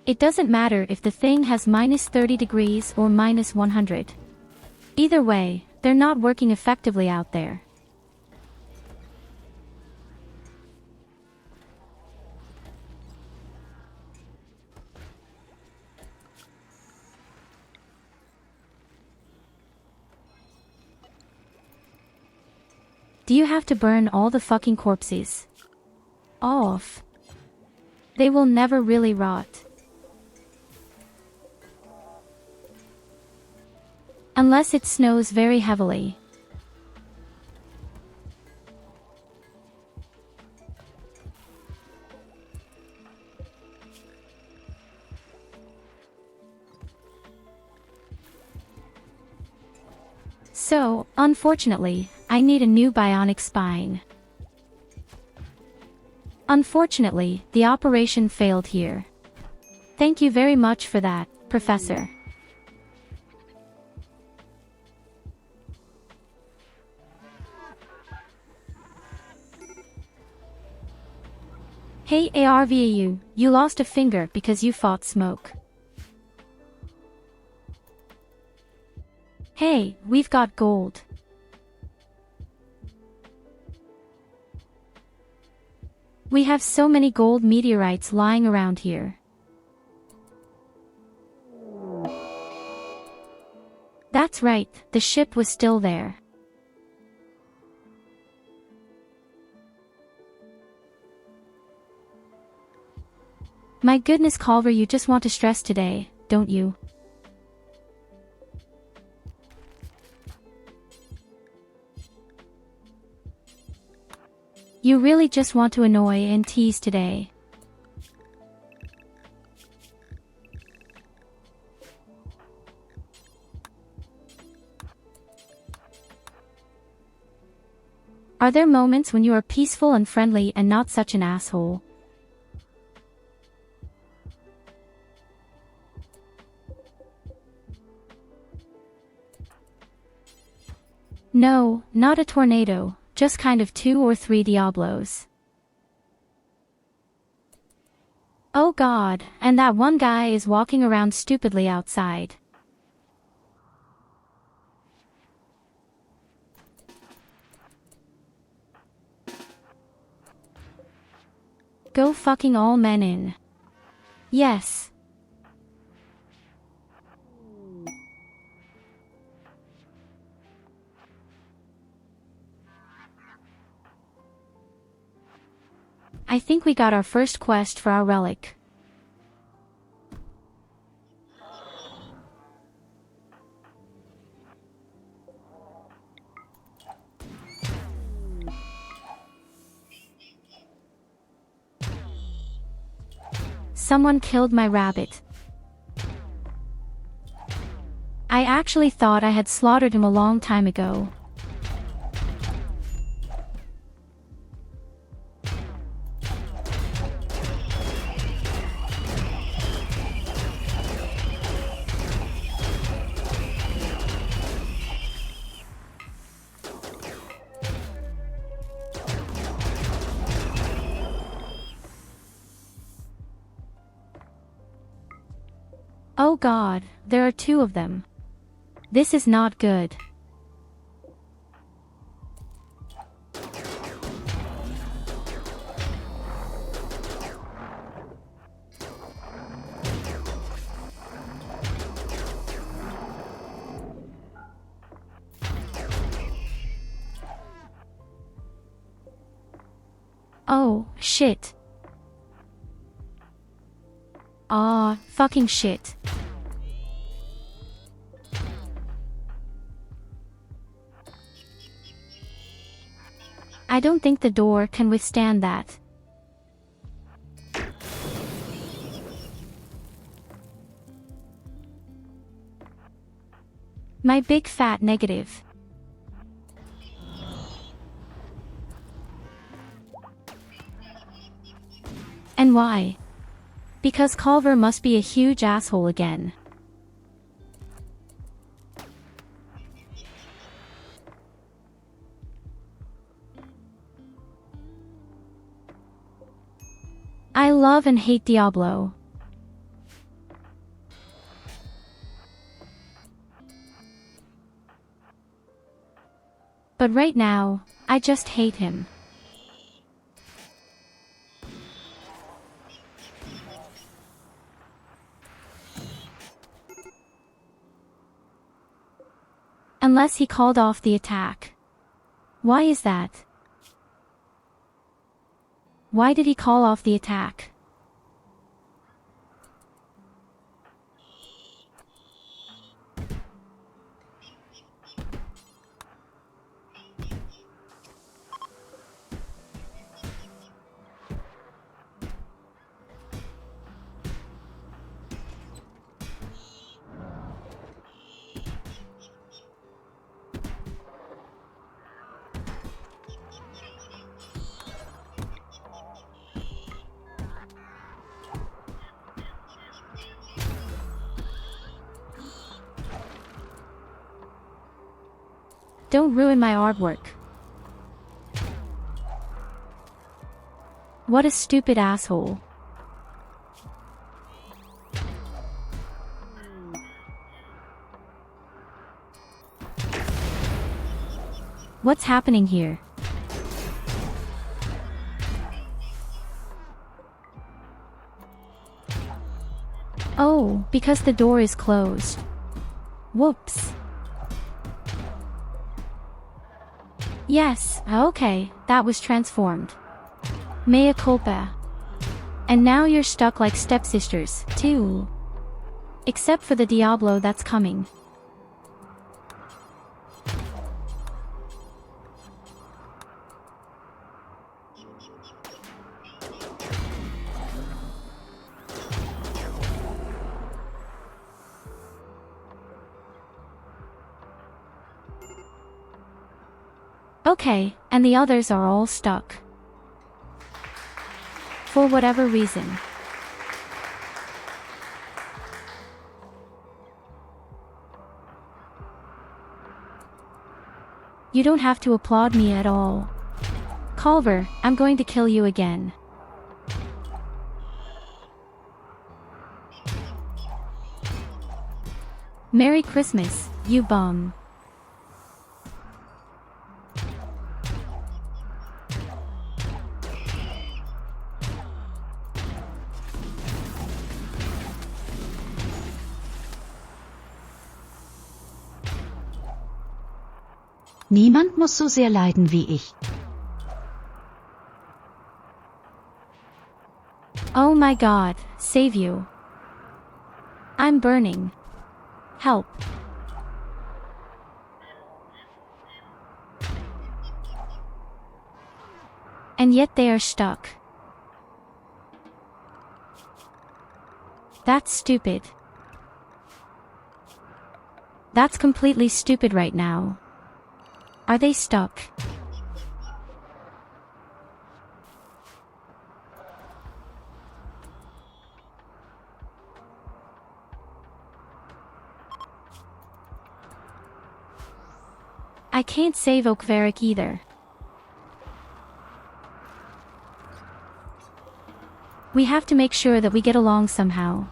S1: It doesn't matter if the thing has -30 degrees or -100. Either way, they're not working effectively out there. Do you have to burn all the fucking corpses off? They will never really rot. Unless it snows very heavily. So, unfortunately, I need a new bionic spine. Unfortunately, the operation failed here. Thank you very much for that, Professor. Hey ARVAU, you lost a finger because you fought smoke. Hey, we've got gold. We have so many gold meteorites lying around here. That's right, the ship was still there. My goodness Culver, you just want to stress today, don't you? You really just want to annoy and tease today. Are there moments when you are peaceful and friendly and not such an asshole? No, not a tornado, just kind of 2 or 3 Diablos. Oh god, and that one guy is walking around stupidly outside. Go fucking all men in. Yes. I think we got our first quest for our relic. Someone killed my rabbit. I actually thought I had slaughtered him a long time ago. Oh god, there are 2 of them. This is not good. Oh, shit. Aw, fucking shit. I don't think the door can withstand that. My big fat negative. And why? Because Culver must be a huge asshole again. I love and hate Diablo. But right now, I just hate him. Unless he called off the attack. Why is that? Why did he call off the attack? Don't ruin my artwork. What a stupid asshole. What's happening here? Oh, because the door is closed. Whoops. Yes, okay, that was transformed. Mea culpa. And now you're stuck like stepsisters, too. Except for the Diablo that's coming. Okay, and the others are all stuck. For whatever reason. You don't have to applaud me at all. Culver, I'm going to kill you again. Merry Christmas, you bum.
S6: Niemand muss so sehr leiden wie ich.
S1: Oh my god, save you. I'm burning. Help. And yet they are stuck. That's stupid. That's completely stupid right now. Are they stuck? I can't save Okvarik either. We have to make sure that we get along somehow.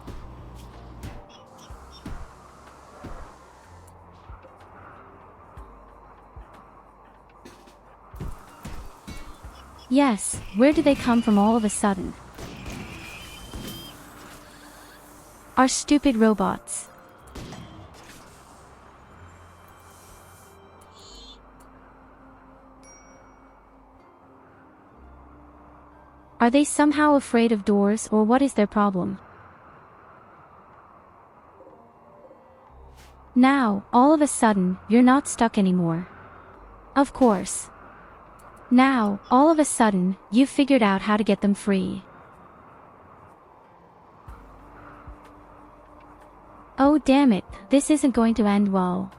S1: Yes, where do they come from all of a sudden? Our stupid robots. Are they somehow afraid of doors, or what is their problem? Now, all of a sudden, you're not stuck anymore. Of course. Now, all of a sudden, you've figured out how to get them free. Oh damn it, this isn't going to end well.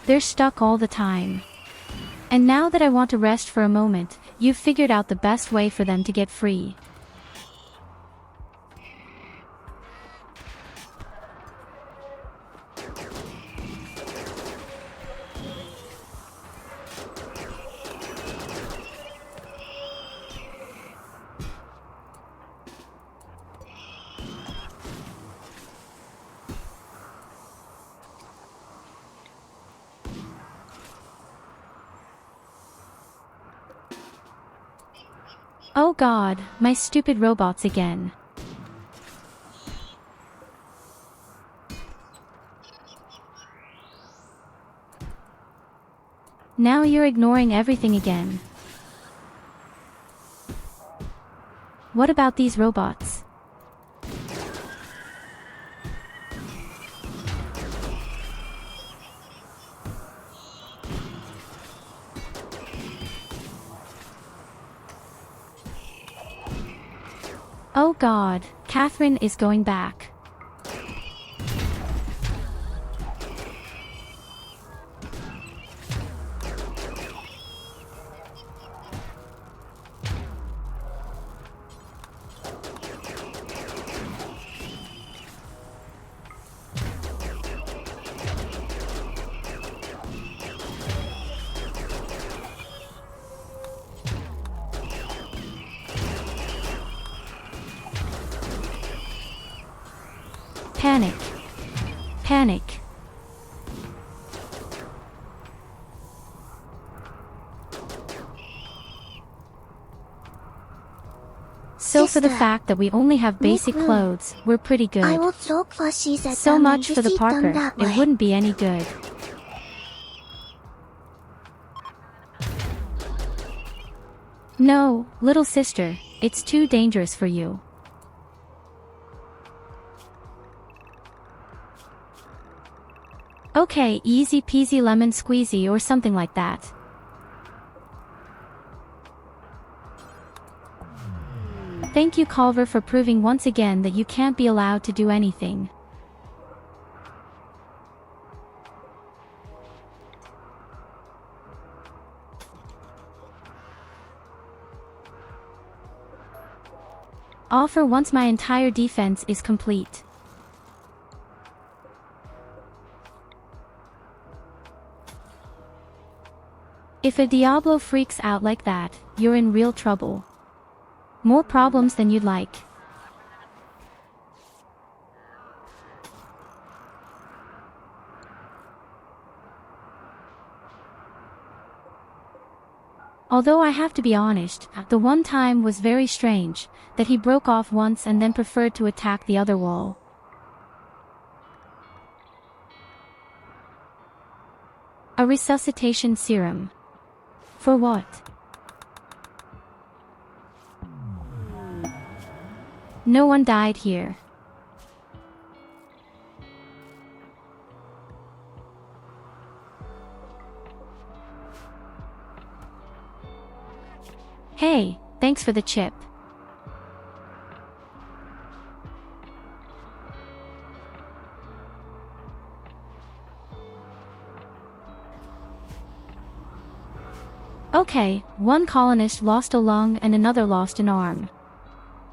S1: They're stuck all the time. And now that I want to rest for a moment, you've figured out the best way for them to get free. Oh god, my stupid robots again. Now you're ignoring everything again. What about these robots? Oh god, Catherine is going back. Panic. Panic. So for the
S5: Sister,
S3: fact that we only have basic
S5: room.
S3: clothes, we're pretty good.
S5: I will throw plushies at
S3: So
S5: them
S3: much
S5: and
S3: for the
S5: defeat them
S3: Parker,
S5: that
S3: it
S5: way.
S3: wouldn't be any good. No, little sister, it's too dangerous for you. Okay, easy peasy lemon squeezy or something like that. Thank you, Culver, for proving once again that you can't be allowed to do anything. Offer once my entire defense is complete. If a Diablo freaks out like that, you're in real trouble. More problems than you'd like. Although I have to be honest, the one time was very strange, that he broke off once and then preferred to attack the other wall. A resuscitation serum. For what? No one died here. Hey, thanks for the chip. Okay, one colonist lost a lung and another lost an arm.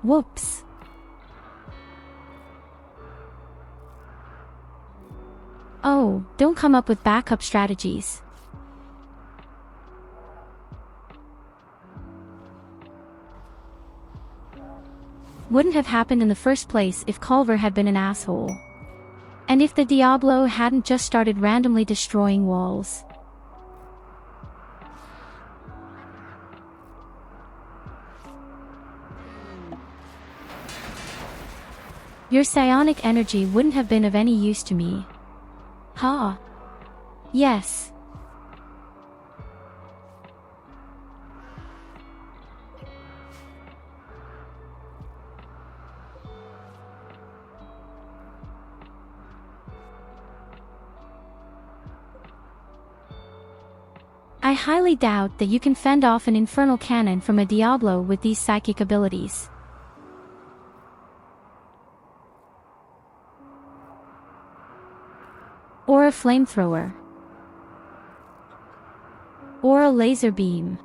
S3: Whoops. Oh, don't come up with backup strategies. Wouldn't have happened in the first place if Culver had been an asshole. And if the Diablo hadn't just started randomly destroying walls. Your psionic energy wouldn't have been of any use to me. Ha. Yes. I highly doubt that you can fend off an infernal cannon from a Diablo with these psychic abilities. Or a flamethrower. Or a laser beam.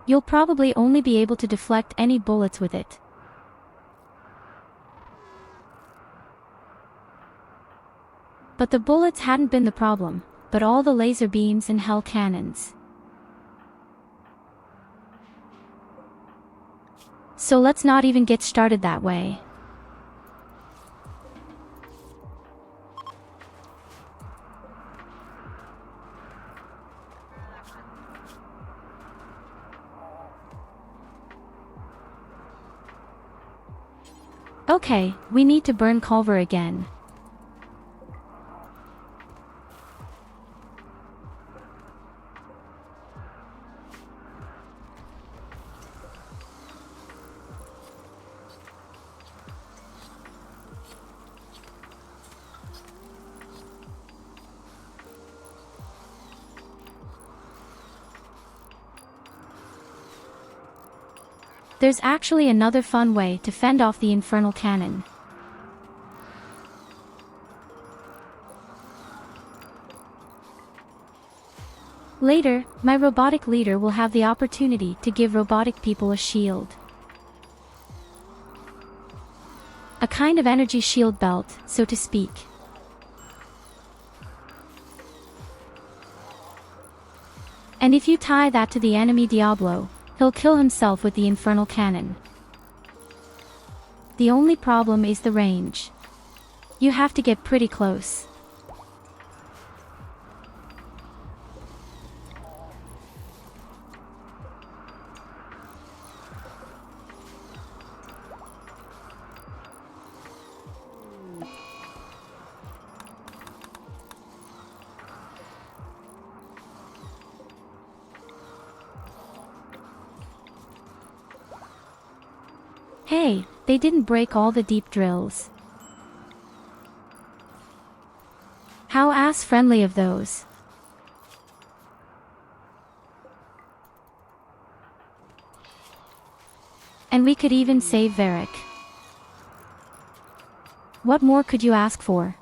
S3: You'll probably only be able to deflect any bullets with it. But the bullets hadn't been the problem, but all the laser beams and hell cannons. So let's not even get started that way. Okay, we need to burn Culver again. There's actually another fun way to fend off the infernal cannon. Later, my robotic leader will have the opportunity to give robotic people a shield. A kind of energy shield belt, so to speak. And if you tie that to the enemy Diablo, he'll kill himself with the infernal cannon. The only problem is the range. You have to get pretty close.
S1: Hey, they didn't break all the deep drills. How ass-friendly of those. And we could even save Varric. What more could you ask for?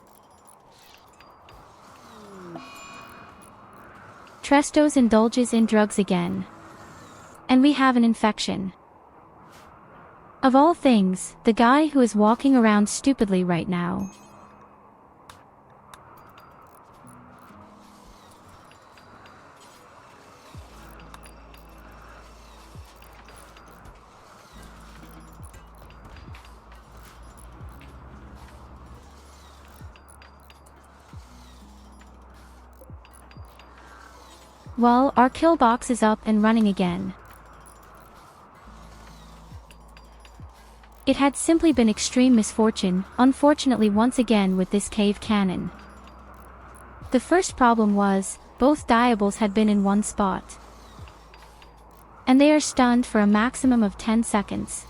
S1: Trestos indulges in drugs again. And we have an infection. Of all things, the guy who is walking around stupidly right now. Well, our kill box is up and running again. It had simply been extreme misfortune, unfortunately once again with this cave cannon. The first problem was, both Diables had been in one spot. And they are stunned for a maximum of 10 seconds.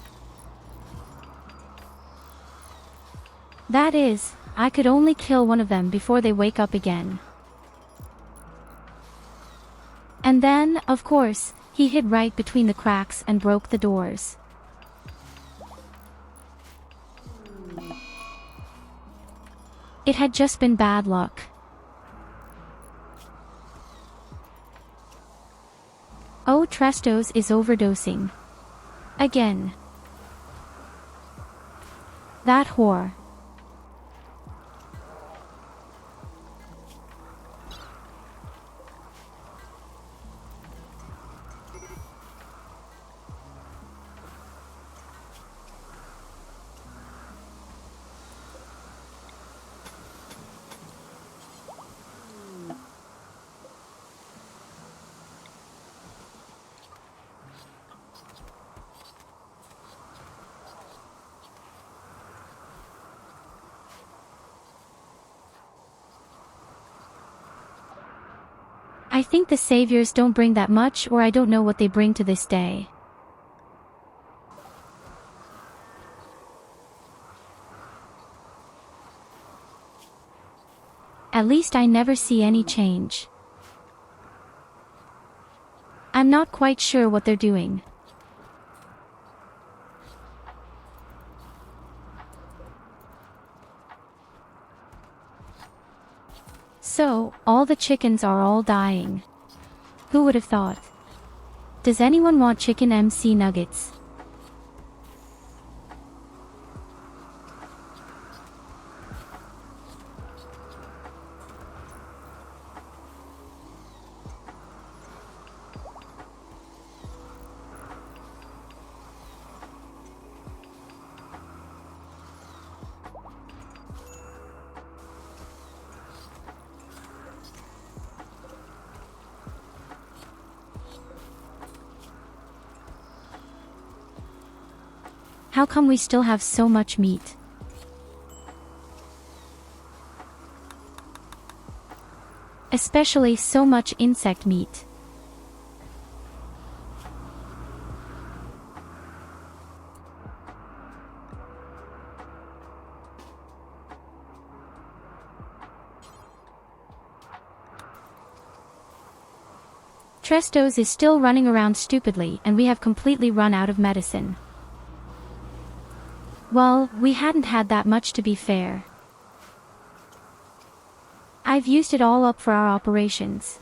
S1: That is, I could only kill one of them before they wake up again. And then, of course, he hid right between the cracks and broke the doors. It had just been bad luck. Oh, Trestos is overdosing. Again. That whore. I think the saviors don't bring that much, or I don't know what they bring to this day. At least I never see any change. I'm not quite sure what they're doing. So, all the chickens are all dying. Who would have thought? Does anyone want chicken MC nuggets? How come we still have so much meat? Especially so much insect meat. Trestos is still running around stupidly, and we have completely run out of medicine. Well, we hadn't had that much, to be fair. I've used it all up for our operations.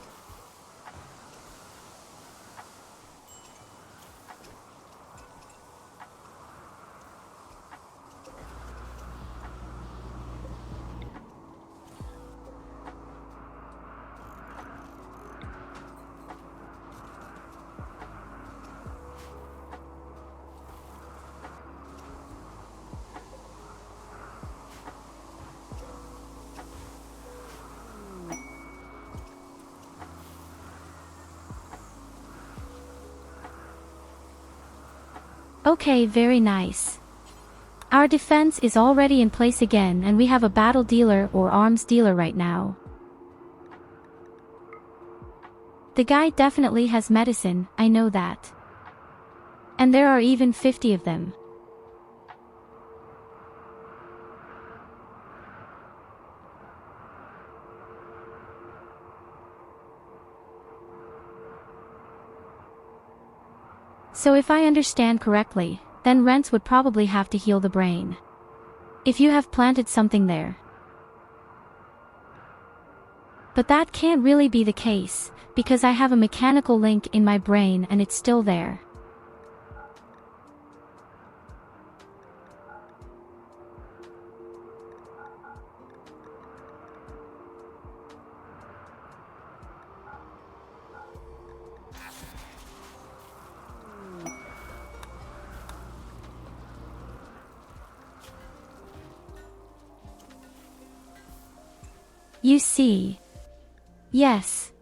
S1: Okay, very nice. Our defense is already in place again, and we have a battle dealer or arms dealer right now. The guy definitely has medicine, I know that. And there are even 50 of them. So if I understand correctly, then Rents would probably have to heal the brain. If you have planted something there. But that can't really be the case, because I have a mechanical link in my brain and it's still there. You see. Yes.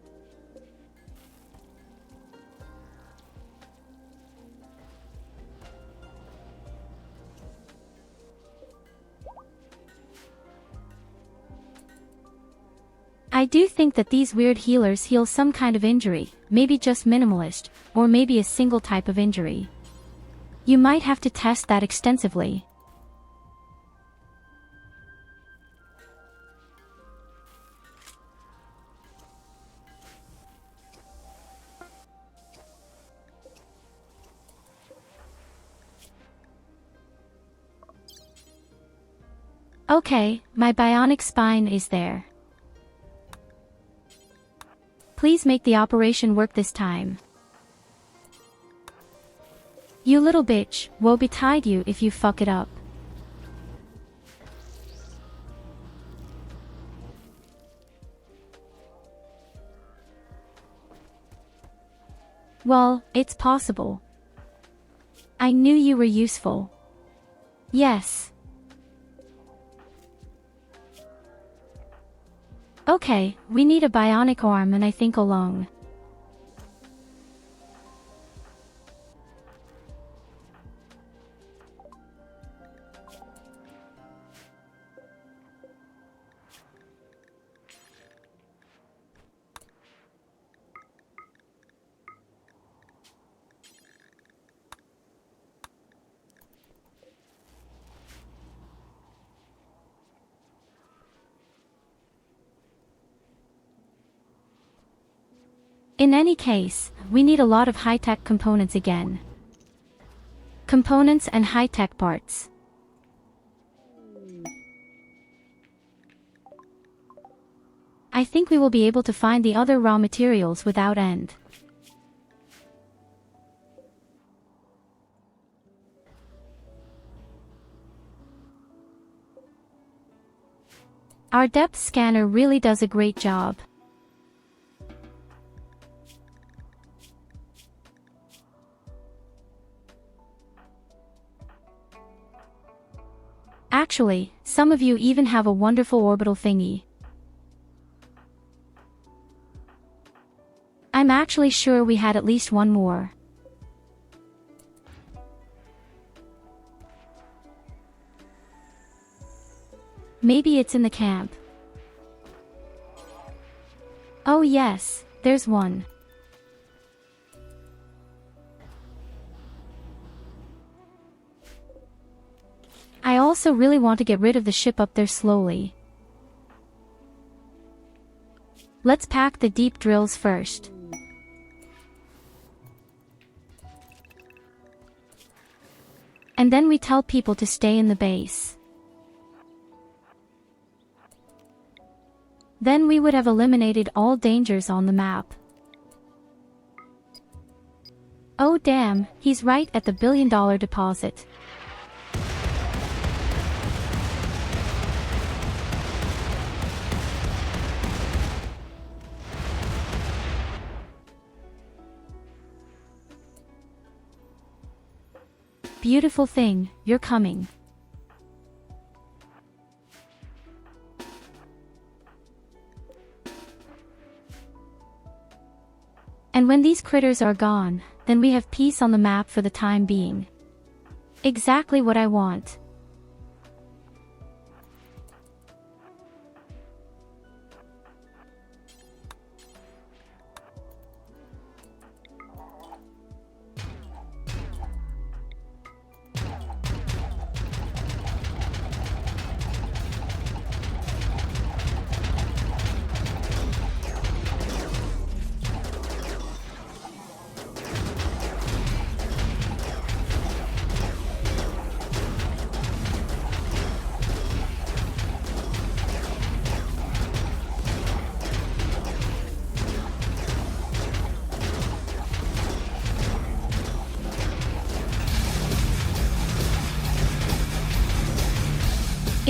S1: I do think that these weird healers heal some kind of injury, maybe just minimalist, or maybe a single type of injury. You might have to test that extensively. Okay, my bionic spine is there. Please make the operation work this time. You little bitch, woe betide you if you fuck it up. Well, it's possible. I knew you were useful. Yes. Okay, we need a bionic arm and I think a lung. In any case, we need a lot of high-tech components again. Components and high-tech parts. I think we will be able to find the other raw materials without end. Our depth scanner really does a great job. Actually, some of you even have a wonderful orbital thingy. I'm actually sure we had at least one more. Maybe it's in the camp. Oh yes, there's one. I also really want to get rid of the ship up there slowly. Let's pack the deep drills first. And then we tell people to stay in the base. Then we would have eliminated all dangers on the map. Oh damn, he's right at the $1 billion deposit. Beautiful thing, you're coming. And when these critters are gone, then we have peace on the map for the time being. Exactly what I want.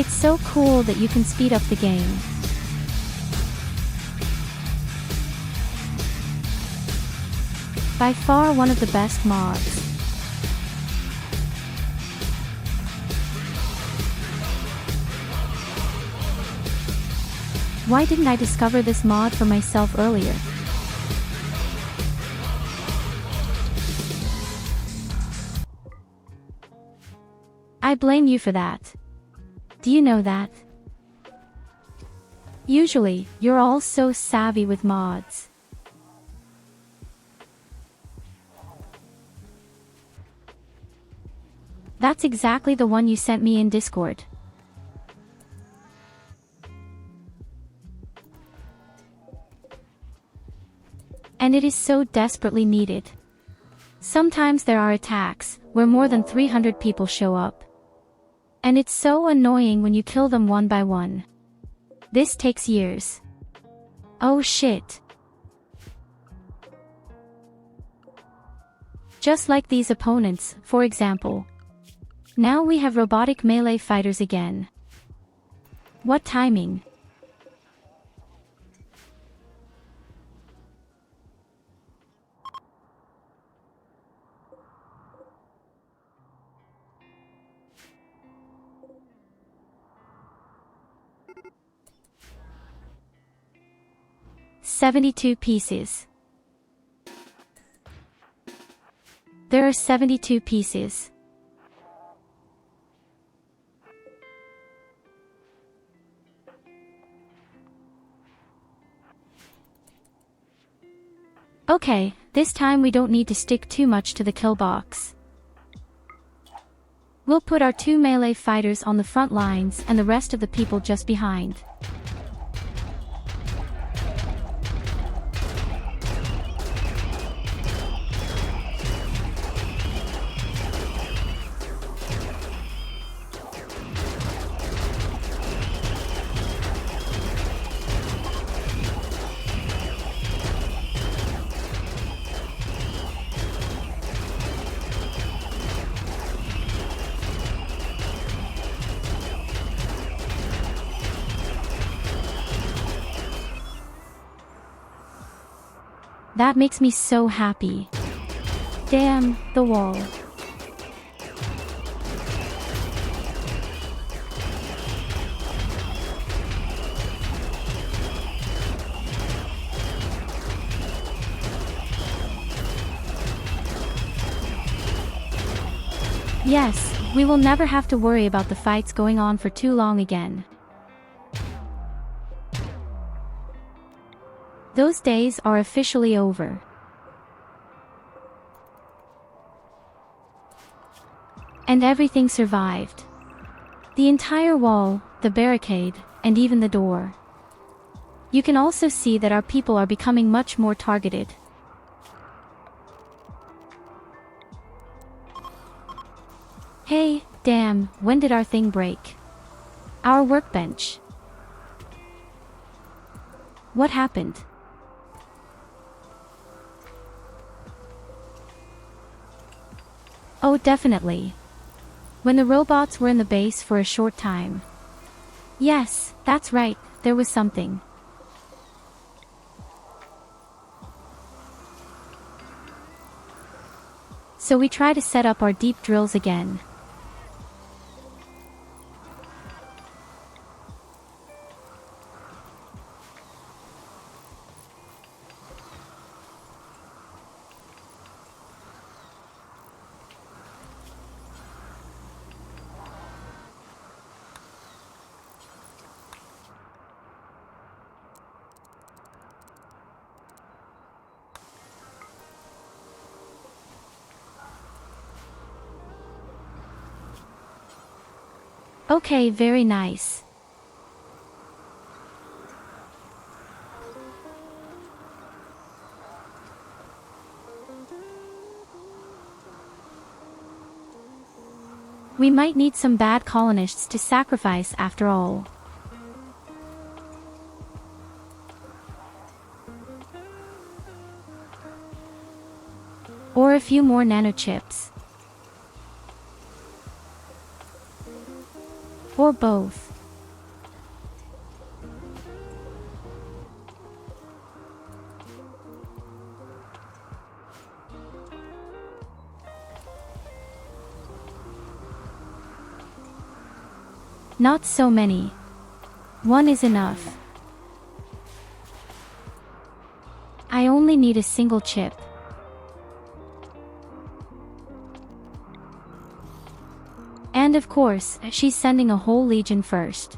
S1: It's so cool that you can speed up the game. By far one of the best mods. Why didn't I discover this mod for myself earlier? I blame you for that. Do you know that? Usually, you're all so savvy with mods. That's exactly the one you sent me in Discord. And it is so desperately needed. Sometimes there are attacks where more than 300 people show up. And it's so annoying when you kill them one by one. This takes years. Oh shit. Just like these opponents, for example. Now we have robotic melee fighters again. What timing? "72 pieces. There are 72 pieces. Okay, this time we don't need to stick too much to the kill box. We'll put our 2 melee fighters on the front lines and the rest of the people just behind. That makes me so happy. Damn, the wall. Yes, we will never have to worry about the fights going on for too long again. Those days are officially over. And everything survived. The entire wall, the barricade, and even the door. You can also see that our people are becoming much more targeted. Hey, damn, when did our thing break? Our workbench. What happened? Oh, definitely. When the robots were in the base for a short time. Yes, that's right, there was something. So we try to set up our deep drills again. Okay, very nice. We might need some bad colonists to sacrifice after all. Or a few more nanochips. Or both. Not so many. One is enough. I only need a single chip. And of course, she's sending a whole legion first.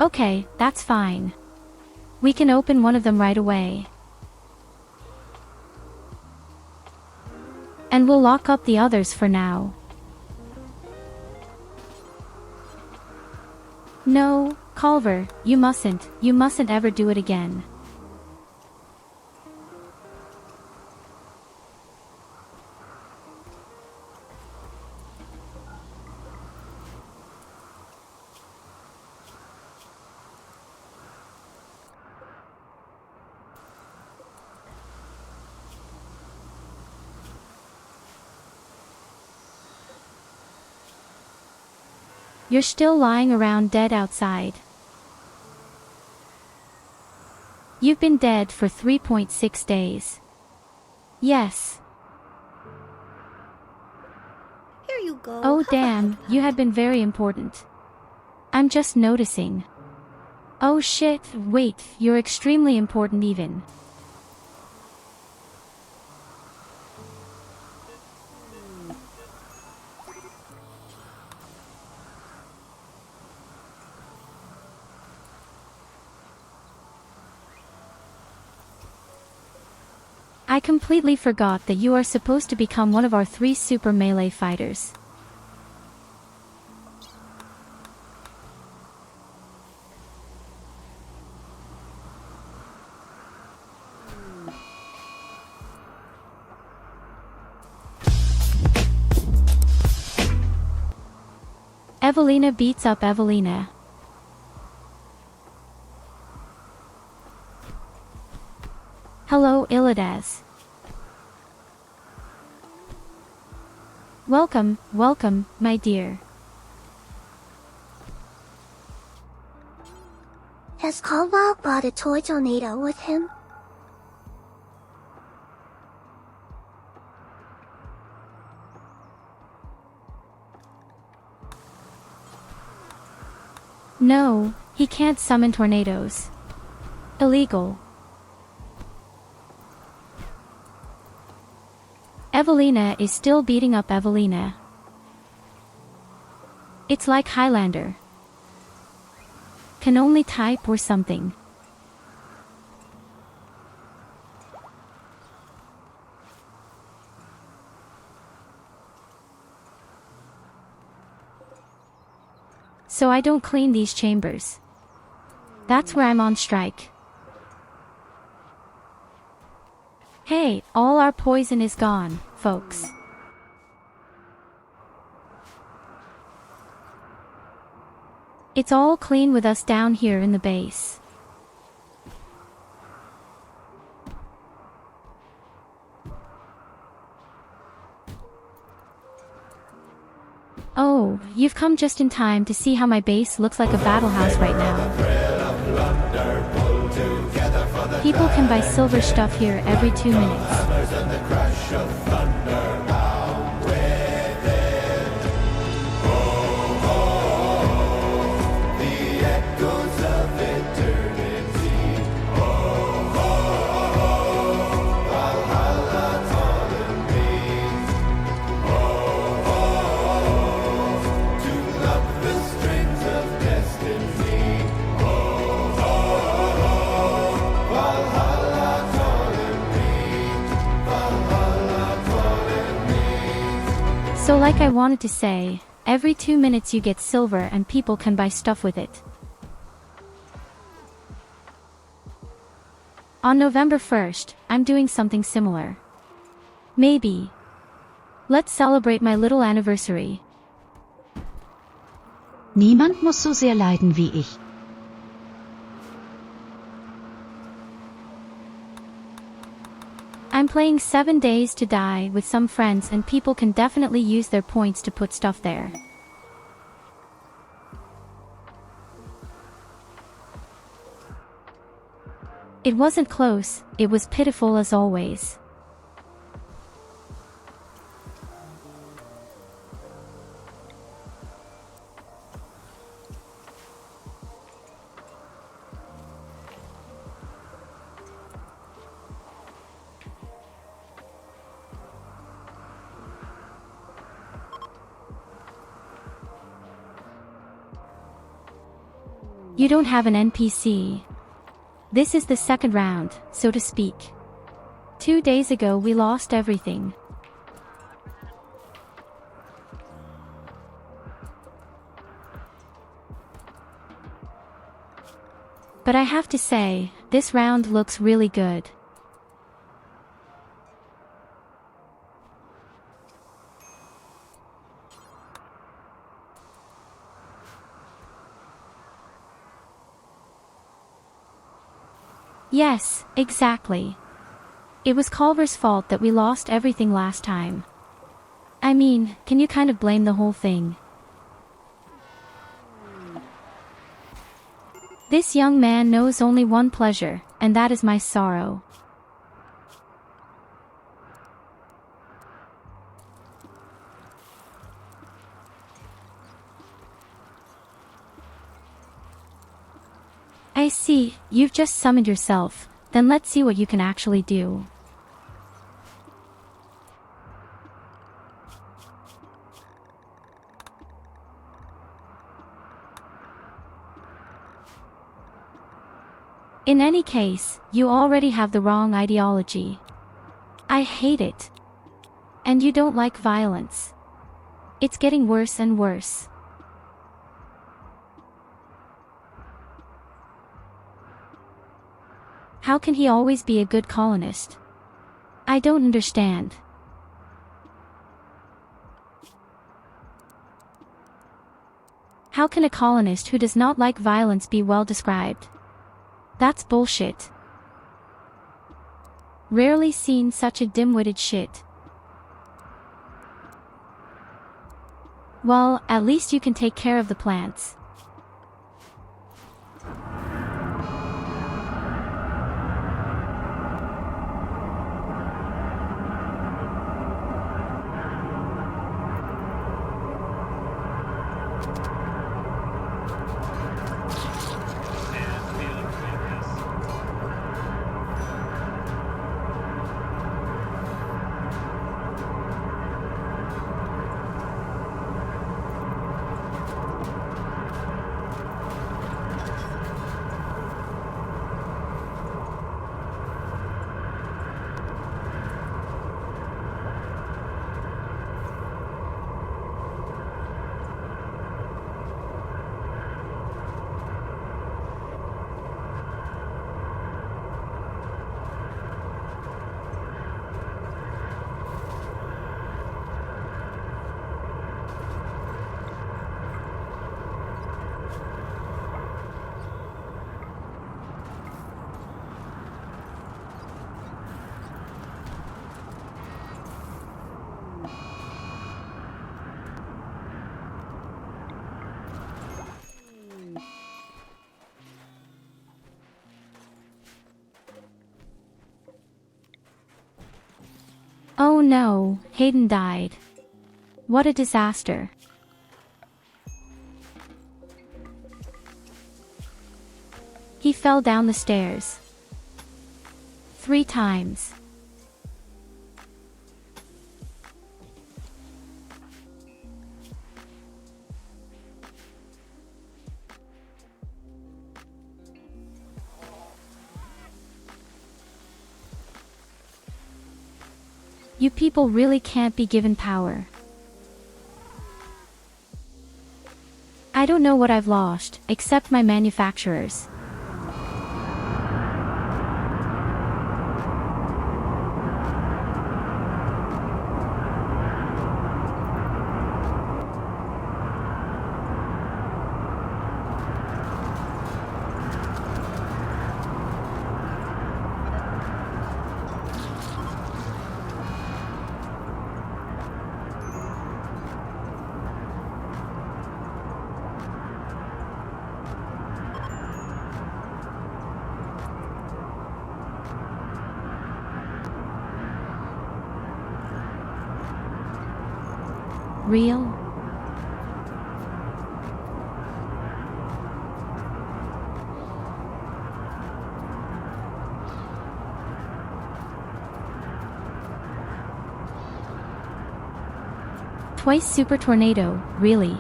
S1: Okay, that's fine. We can open one of them right away. And we'll lock up the others for now. No, Culver, you mustn't ever do it again. You're still lying around dead outside. You've been dead for 3.6 days. Yes.
S5: Here you go.
S1: Oh damn, you had been very important. I'm just noticing. Oh shit, wait, you're extremely important even. I completely forgot that you are supposed to become one of our 3 super melee fighters. Evelina beats up Evelina. Hello, Illidas. Welcome, welcome, my dear.
S5: Has Caldwell brought a toy tornado with him?
S1: No, he can't summon tornadoes. Illegal. Evelina is still beating up Evelina. It's like Highlander. Can only type or something. So I don't clean these chambers. That's where I'm on strike. Hey, all our poison is gone, folks. It's all clean with us down here in the base. Oh, you've come just in time to see how my base looks like a battle house right now. People can buy silver stuff here every 2 minutes. So like I wanted to say, every 2 minutes you get silver and people can buy stuff with it. On November 1st, I'm doing something similar. Maybe. Let's celebrate my little anniversary.
S6: Niemand muss so sehr leiden wie ich.
S1: I'm playing 7 Days to Die with some friends and people can definitely use their points to put stuff there. It wasn't close, it was pitiful as always. You don't have an NPC. This is the second round, so to speak. 2 days ago we lost everything. But I have to say, this round looks really good. Yes, exactly. It was Culver's fault that we lost everything last time. I mean, can you kind of blame the whole thing? This young man knows only one pleasure, and that is my sorrow. I see, you've just summoned yourself, then let's see what you can actually do. In any case, you already have the wrong ideology. I hate it. And you don't like violence. It's getting worse and worse. How can he always be a good colonist? I don't understand. How can a colonist who does not like violence be well described? That's bullshit. Rarely seen such a dim-witted shit. Well, at least you can take care of the plants. Oh no, Hayden died. What a disaster. He fell down the stairs. 3 times. You people really can't be given power. I don't know what I've lost, except my manufacturers. Real? Twice super tornado, really?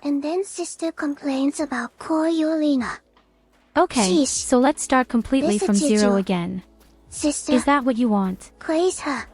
S5: And then sister complains about poor Yulina.
S1: Okay,
S5: Sheesh.
S1: so let's start completely
S5: Listen,
S1: from zero
S5: Tyurru.
S1: again.
S5: Sister,
S1: Is that what you want?
S5: praise her.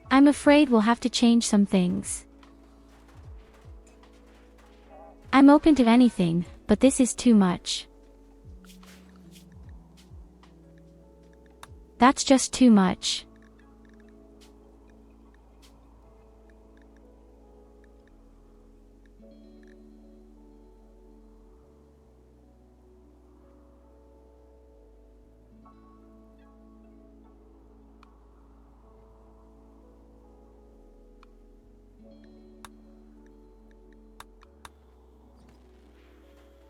S1: I'm afraid we'll have to change some things. I'm open to anything, but this is too much. That's just too much.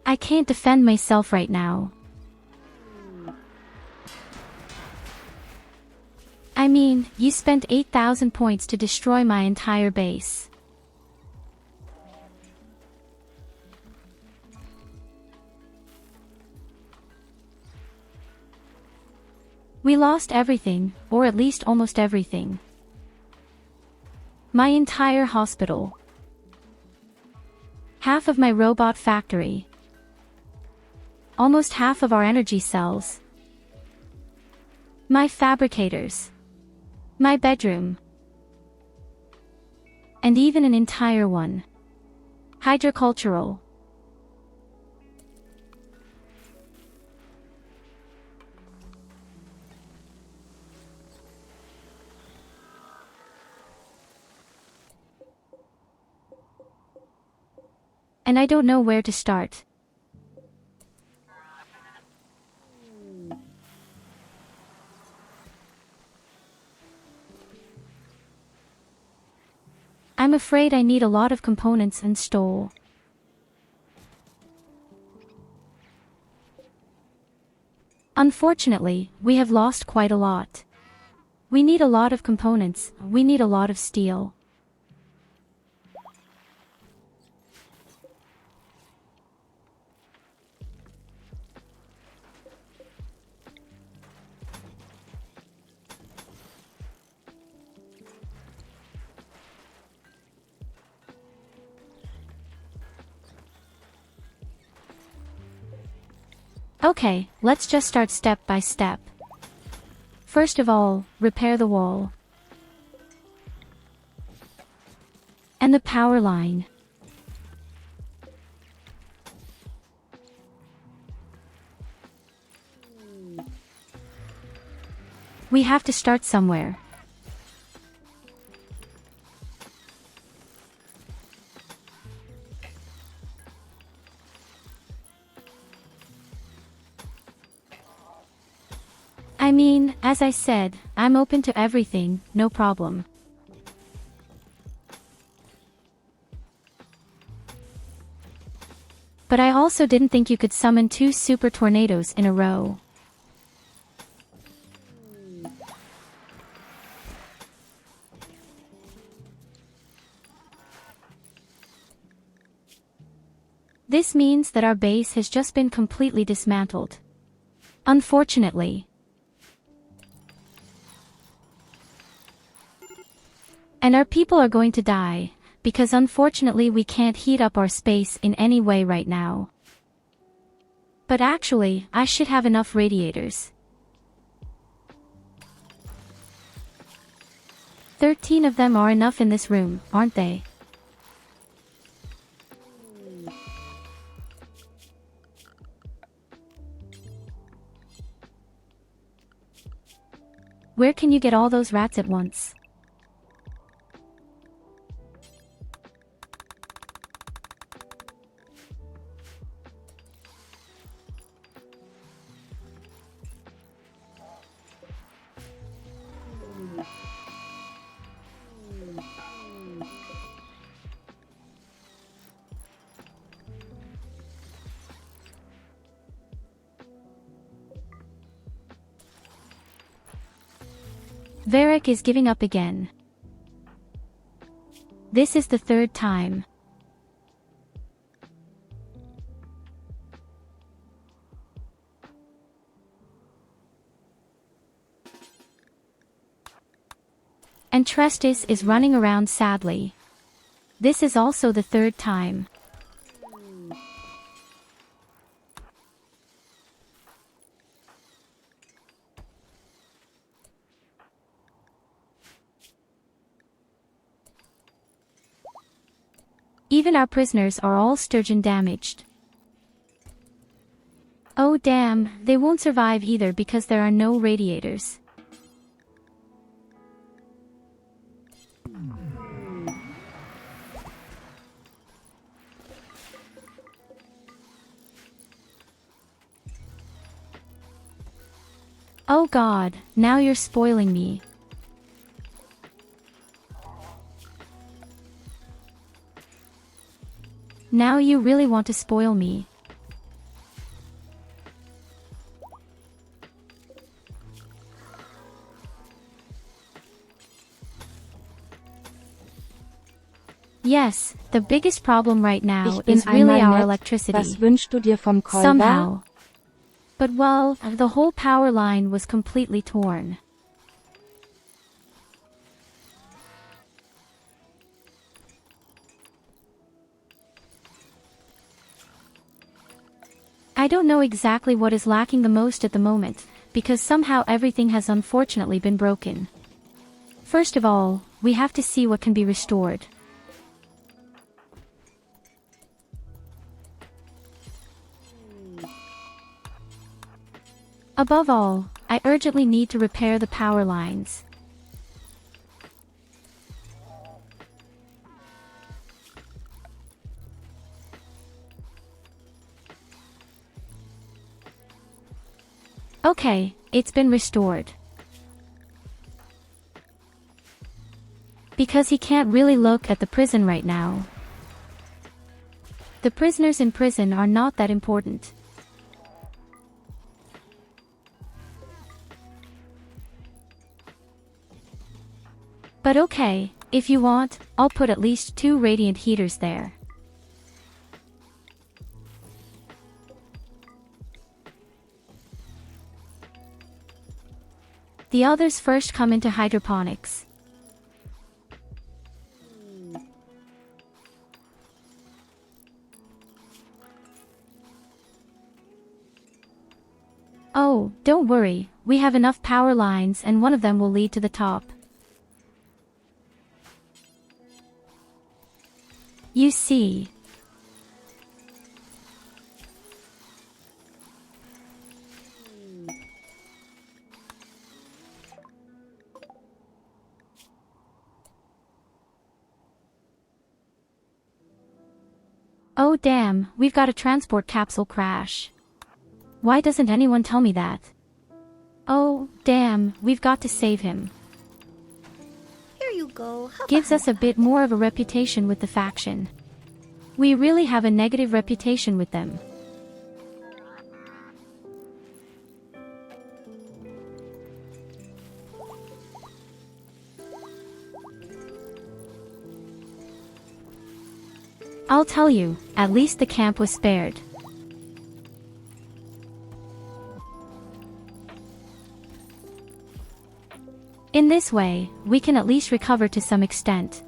S1: I can't defend myself right now. I mean, you spent 8,000 points to destroy my entire base. We lost everything, or at least almost everything. My entire hospital. Half of my robot factory. Almost half of our energy cells. My fabricators. My bedroom. And even an entire one. Hydrocultural. And I don't know where to start. I'm afraid I need a lot of components and stole. Unfortunately, we have lost quite a lot. We need a lot of components, we need a lot of steel. Okay, let's just start step by step. First of all, repair the wall. And the power line. We have to start somewhere. I mean, as I said, I'm open to everything, no problem. But I also didn't think you could summon 2 super tornadoes in a row. This means that our base has just been completely dismantled. Unfortunately. And our people are going to die, because unfortunately we can't heat up our space in any way right now. But actually, I should have enough radiators. 13 of them are enough in this room, aren't they? Where can you get all those rats at once? Varric is giving up again. This is the third time. And Trestis is running around sadly. This is also the third time. Even our prisoners are all sturgeon damaged. Oh damn, they won't survive either because there are no radiators. Oh god, now you're spoiling me. Now you really want to spoil me. Yes, the biggest problem right now
S2: Ich bin
S1: is really
S2: einmal
S1: our
S2: nett.
S1: electricity.
S2: Was wünschst du dir vom Käufer?
S1: Somehow. But well, the whole power line was completely torn. I don't know exactly what is lacking the most at the moment, because somehow everything has unfortunately been broken. First of all, we have to see what can be restored. Above all, I urgently need to repair the power lines. Okay, it's been restored. Because he can't really look at the prison right now. The prisoners in prison are not that important. But okay, if you want, I'll put at least 2 radiant heaters there. The others first come into hydroponics. Oh, don't worry, we have enough power lines and one of them will lead to the top. You see. Oh damn, we've got a transport capsule crash. Why doesn't anyone tell me that? Oh, damn, we've got to save him.
S7: Here you go.
S1: Gives us a bit more of a reputation with the faction. We really have a negative reputation with them. I'll tell you, at least the camp was spared. In this way, we can at least recover to some extent.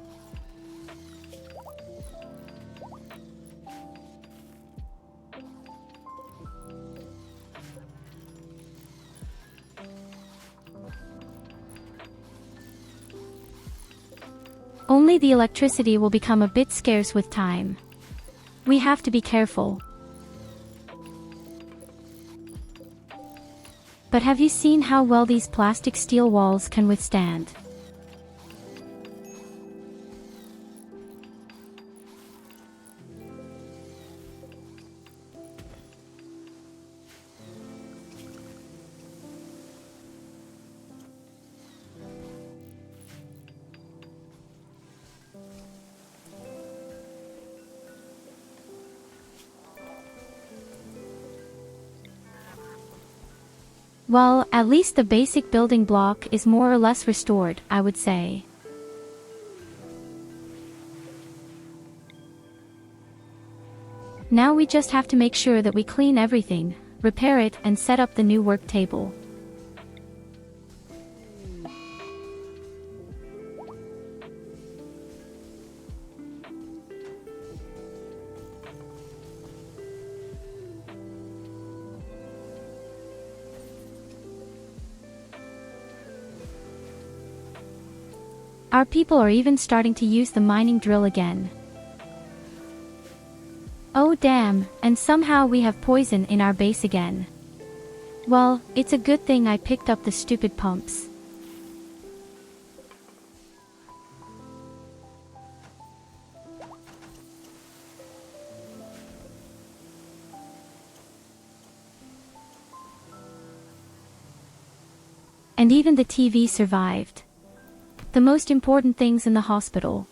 S1: Only the electricity will become a bit scarce with time. We have to be careful. But have you seen how well these plastic steel walls can withstand? Well, at least the basic building block is more or less restored, I would say. Now we just have to make sure that we clean everything, repair it, and set up the new work table. Our people are even starting to use the mining drill again. Oh damn, and somehow we have poison in our base again. Well, it's a good thing I picked up the stupid pumps. And even the TV survived. The most important things in the hospital.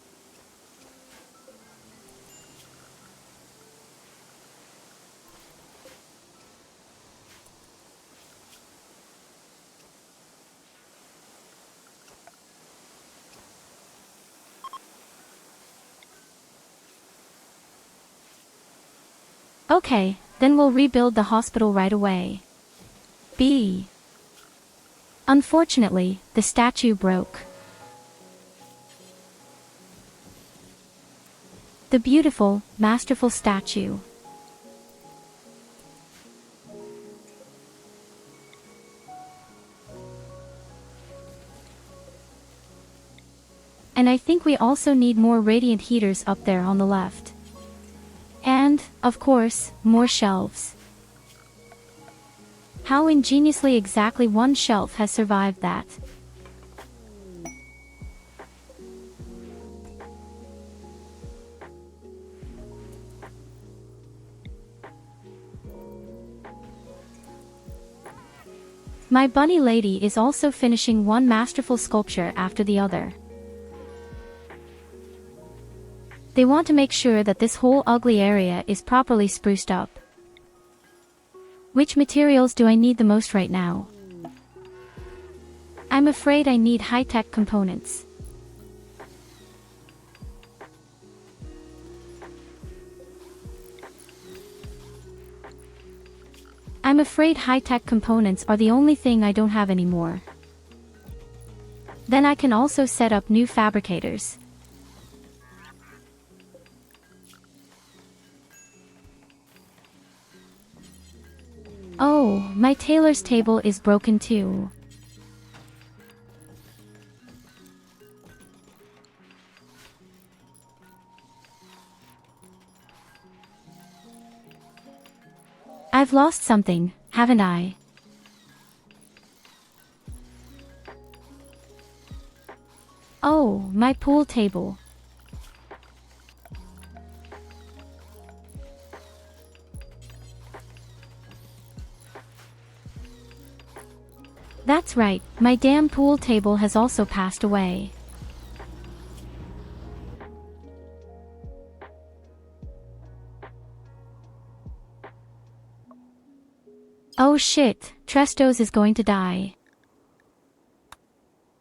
S1: Okay, then we'll rebuild the hospital right away. B. Unfortunately, the statue broke. The beautiful, masterful statue. And I think we also need more radiant heaters up there on the left. And, of course, more shelves. How ingeniously exactly one shelf has survived that. My bunny lady is also finishing one masterful sculpture after the other. They want to make sure that this whole ugly area is properly spruced up. Which materials do I need the most right now? I'm afraid I need high-tech components. I'm afraid high-tech components are the only thing I don't have anymore. Then I can also set up new fabricators. Oh, my tailor's table is broken too. I've lost something, haven't I? Oh, my pool table. That's right, my damn pool table has also passed away. Oh shit, Trestos is going to die.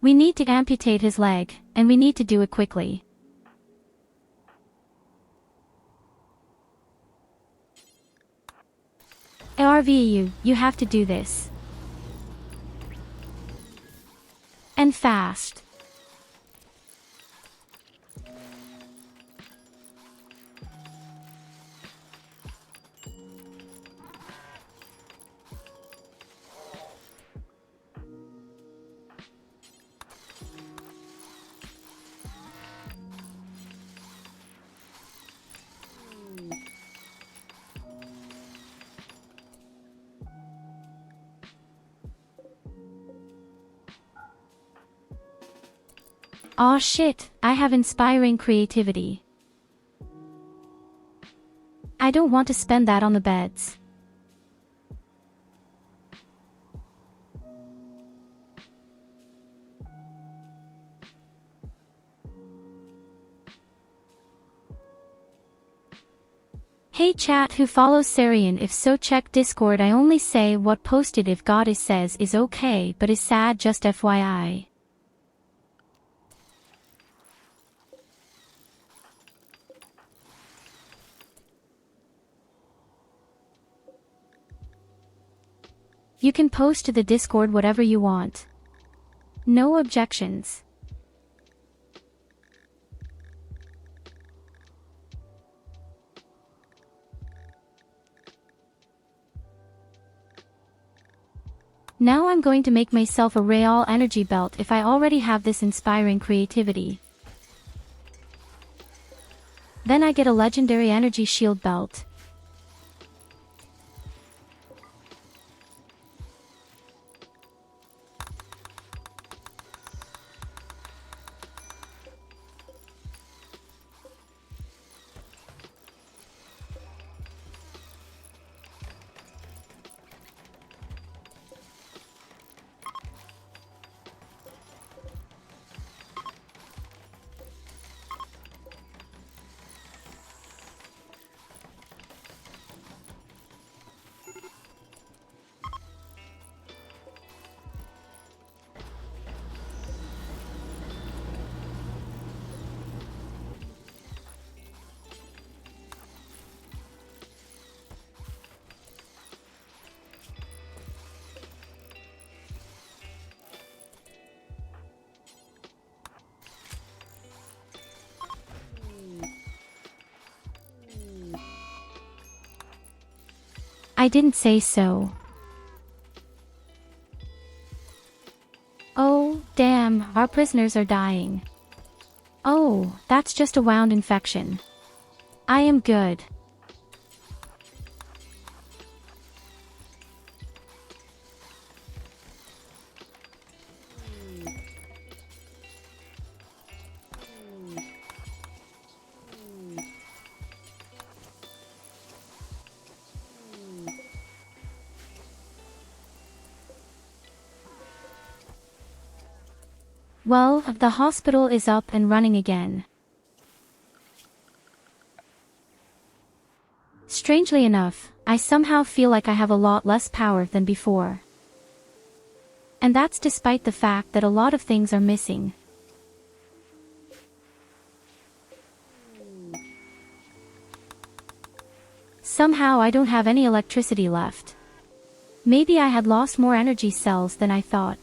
S1: We need to amputate his leg, and we need to do it quickly. RVU, you have to do this. And fast. Aw shit, I have inspiring creativity. I don't want to spend that on the beds. Hey chat, who follows Syrian? If so, check Discord. I only say what posted if Goddess says is okay but is sad, just FYI. You can post to the Discord whatever you want. No objections. Now I'm going to make myself a real energy belt if I already have this inspiring creativity. Then I get a legendary energy shield belt. I didn't say so. Oh, damn, our prisoners are dying. Oh, that's just a wound infection. I am good. Well, the hospital is up and running again. Strangely enough, I somehow feel like I have a lot less power than before. And that's despite the fact that a lot of things are missing. Somehow I don't have any electricity left. Maybe I had lost more energy cells than I thought.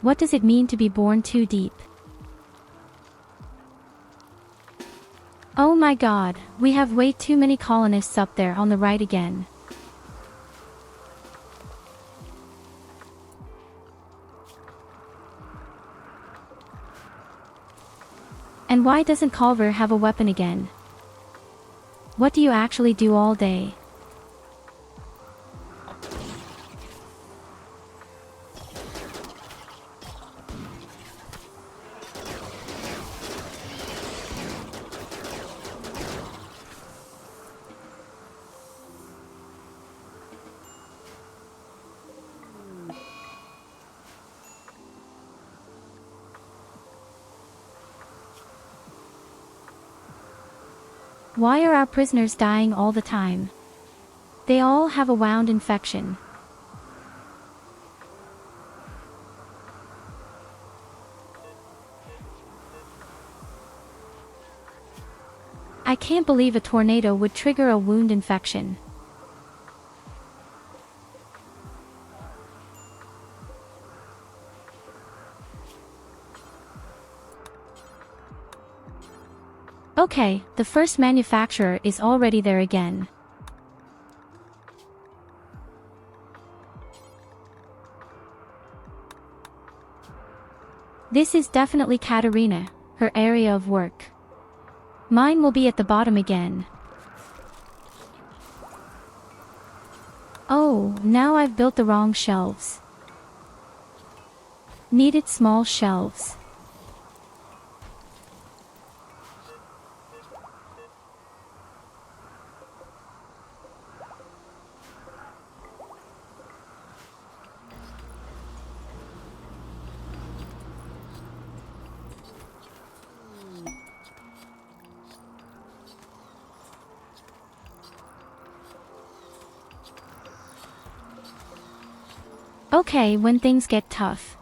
S1: What does it mean to be born too deep? Oh my god, we have way too many colonists up there on the right again. And why doesn't Culver have a weapon again? What do you actually do all day? Why are our prisoners dying all the time? They all have a wound infection. I can't believe a tornado would trigger a wound infection.
S3: Okay, the first manufacturer is already there again. This is definitely Katarina, her area of work. Mine will be at the bottom again. Oh, now I've built the wrong shelves. Needed small shelves. Okay, when things get tough.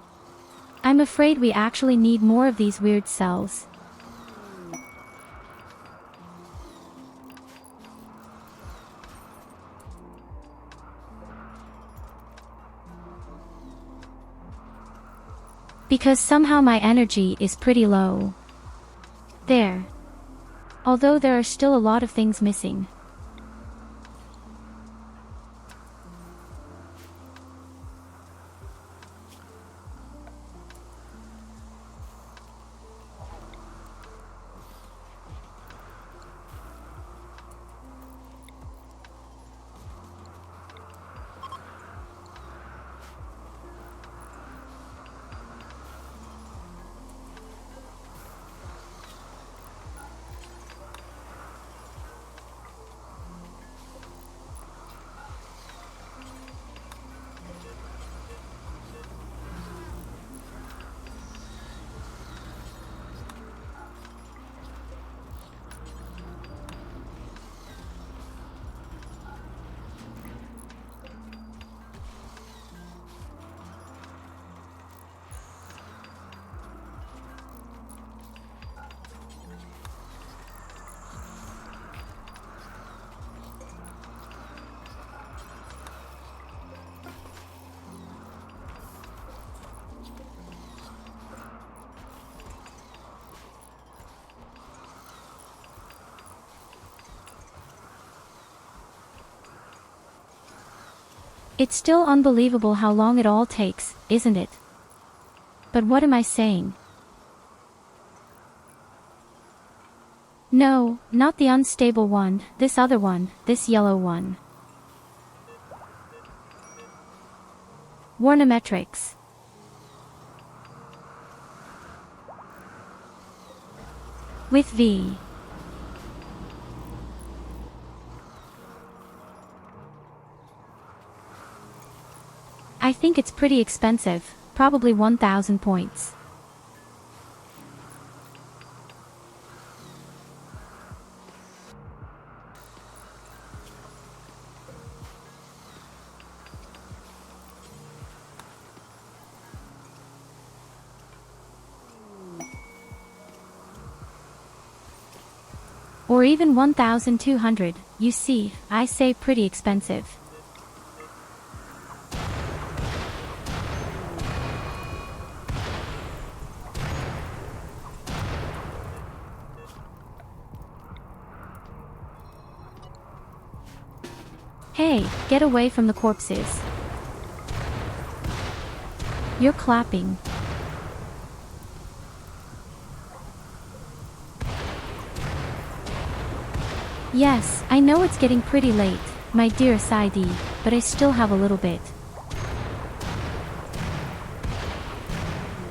S3: I'm afraid we actually need more of these weird cells. Because somehow my energy is pretty low. There. Although there are still a lot of things missing. It's still unbelievable how long it all takes, isn't it? But what am I saying? No, not the unstable one, this other one, this yellow one. Warnometrics. With V. I think it's pretty expensive, probably 1,000 points. Or even 1,200, you see, I say pretty expensive. Hey, get away from the corpses. You're clapping. Yes, I know it's getting pretty late, my dear Saidi, but I still have a little bit.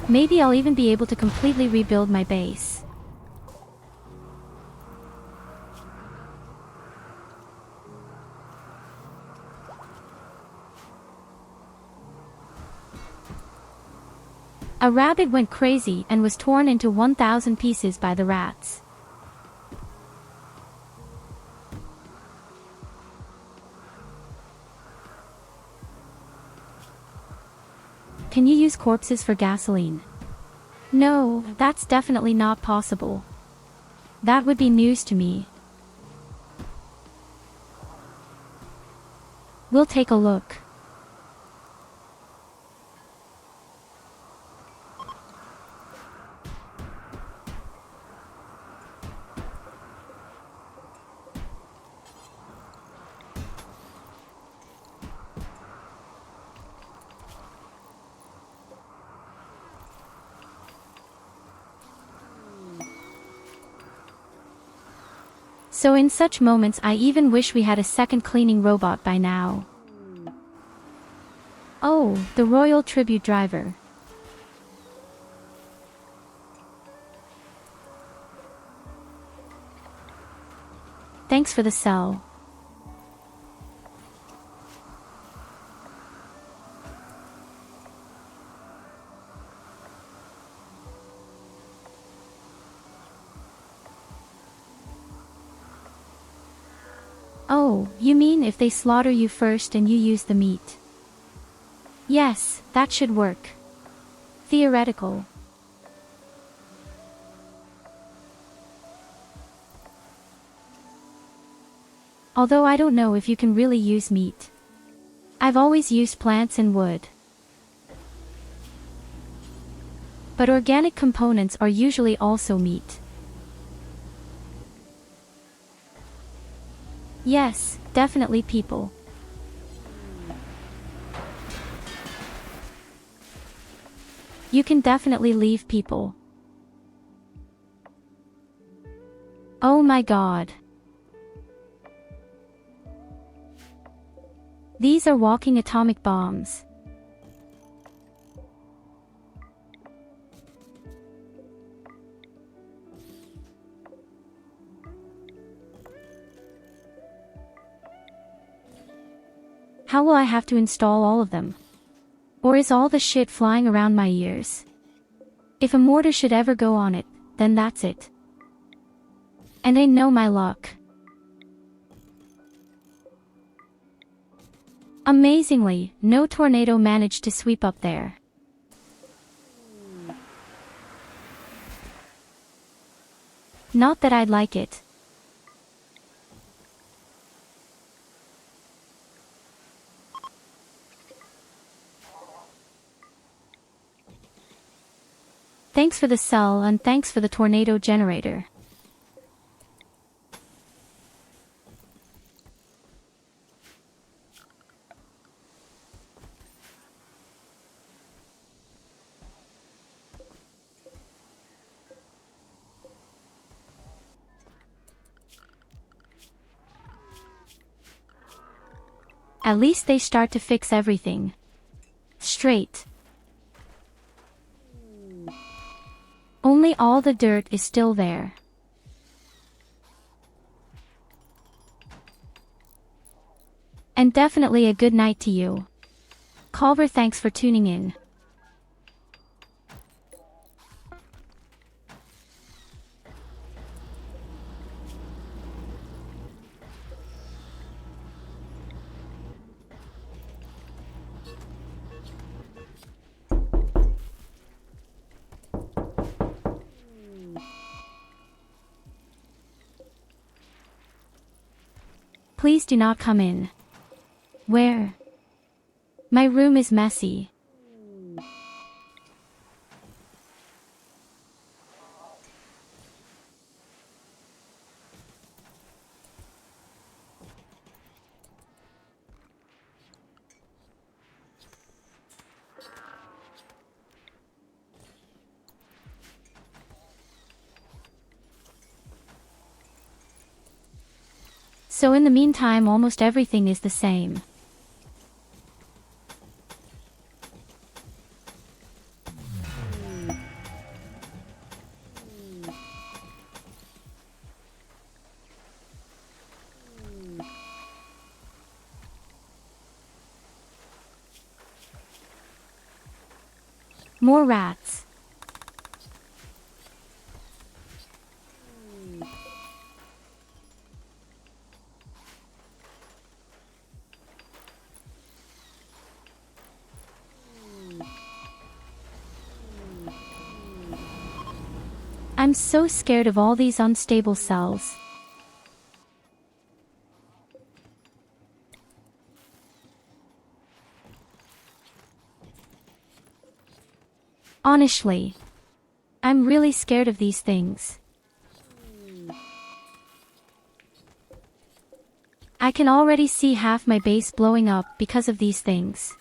S3: Maybe I'll even be able to completely rebuild my base. A rabbit went crazy and was torn into 1,000 pieces by the rats. Can you use corpses for gasoline? No, that's definitely not possible. That would be news to me. We'll take a look.
S1: So in such moments I even wish we had a second cleaning robot by now. Oh, the Royal Tribute Driver. Thanks for the cell. Oh, you mean if they slaughter you first and you use the meat? Yes, that should work. Theoretical. Although I don't know if you can really use meat. I've always used plants and wood. But organic components are usually also meat. Yes, definitely people. You can definitely leave people. Oh my god. These are walking atomic bombs. How will I have to install all of them? Or is all the shit flying around my ears? If a mortar should ever go on it, then that's it. And I know my luck. Amazingly, no tornado managed to sweep up there. Not that I'd like it. Thanks for the cell and thanks for the tornado generator. At least they start to fix everything. Straight. Only all the dirt is still there. And definitely a good night to you. Culver, thanks for tuning in. Please do not come in. Where? My room is messy. So in the meantime almost everything is the same. More rats. I'm so scared of all these unstable cells. Honestly, I'm really scared of these things. I can already see half my base blowing up because of these things.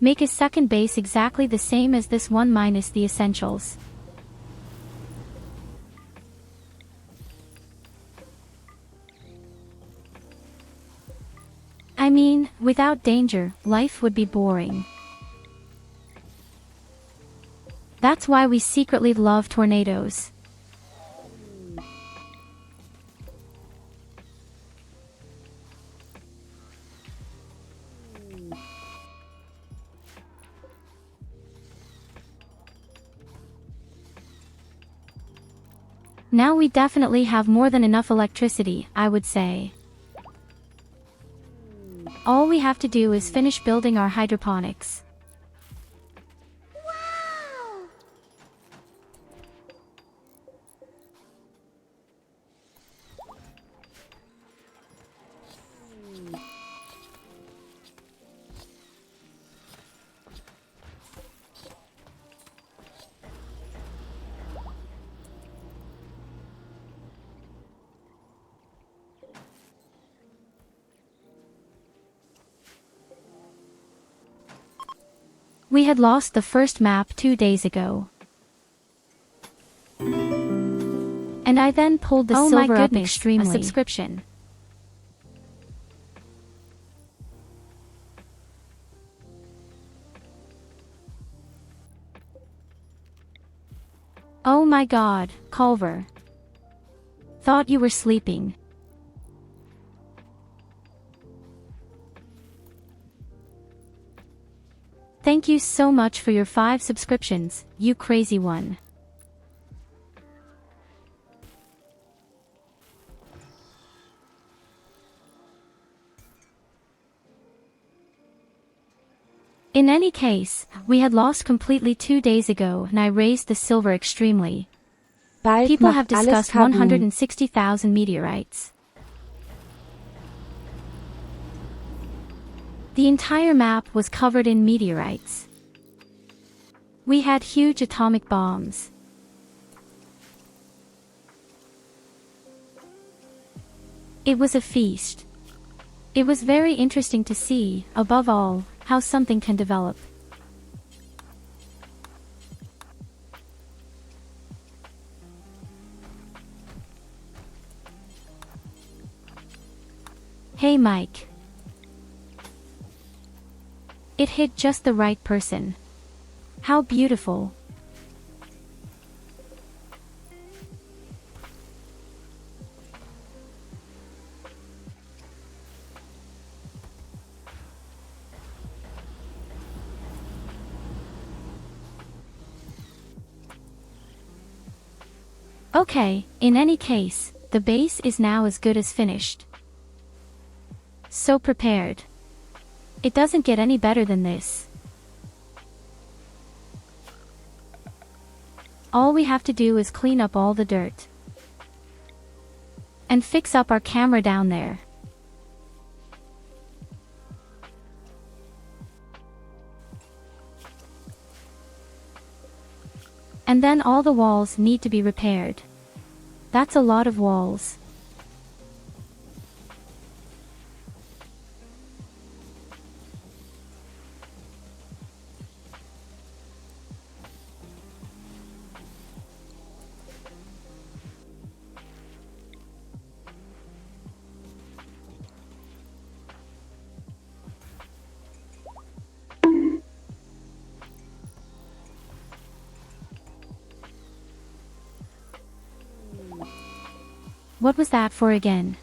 S1: Make his second base exactly the same as this one minus the essentials. I mean, without danger, life would be boring. That's why we secretly love tornadoes. Now we definitely have more than enough electricity, I would say. All we have to do is finish building our hydroponics. We had lost the first map 2 days ago. And I then pulled the silver up extremely. A subscription. Oh my god, Culver. Thought you were sleeping. Thank you so much for your 5 subscriptions, you crazy one. In any case, we had lost completely 2 days ago and I raised the silver extremely. People have discussed 160,000 meteorites. The entire map was covered in meteorites. We had huge atomic bombs. It was a feast. It was very interesting to see, above all, how something can develop. Hey Mike. It hit just the right person. How beautiful. Okay, in any case, the base is now as good as finished. So prepared. It doesn't get any better than this. All we have to do is clean up all the dirt. And fix up our camera down there. And then all the walls need to be repaired. That's a lot of walls. What was that for again?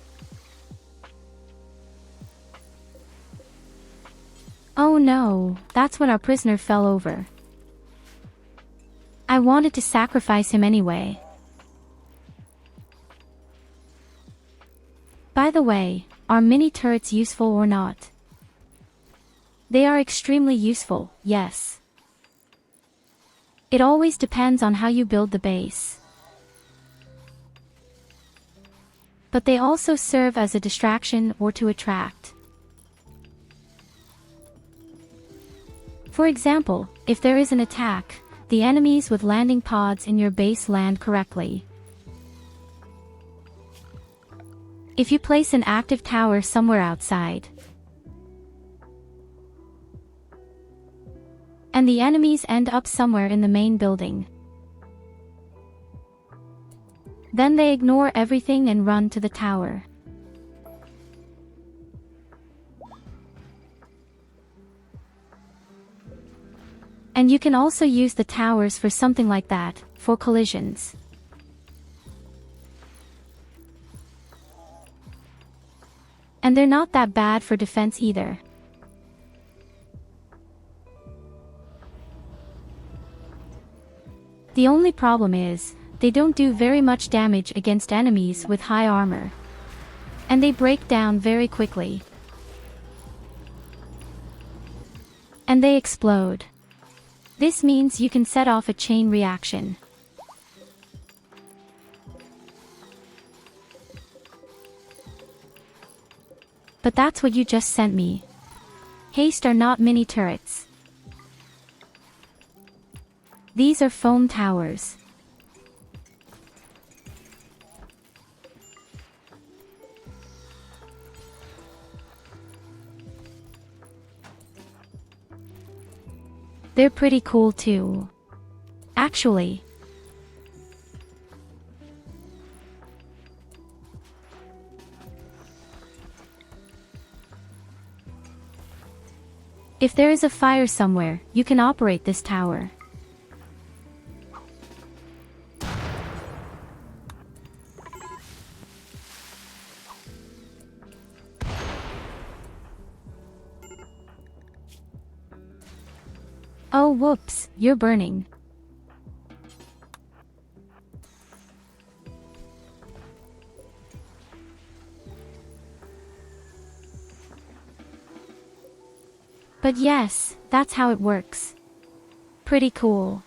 S1: Oh no, that's when our prisoner fell over. I wanted to sacrifice him anyway. By the way, are mini turrets useful or not? They are extremely useful, yes. It always depends on how you build the base. But they also serve as a distraction or to attract. For example, if there is an attack, the enemies with landing pods in your base land correctly. If you place an active tower somewhere outside, And the enemies end up somewhere in the main building. Then they ignore everything and run to the tower. And you can also use the towers for something like that, for collisions. And they're not that bad for defense either. The only problem is, they don't do very much damage against enemies with high armor. And they break down very quickly. And they explode. This means you can set off a chain reaction. But that's what you just sent me. Haste are not mini turrets. These are foam towers. They're pretty cool too. Actually. If there is a fire somewhere, you can operate this tower. Oh whoops, you're burning. But yes, that's how it works. Pretty cool.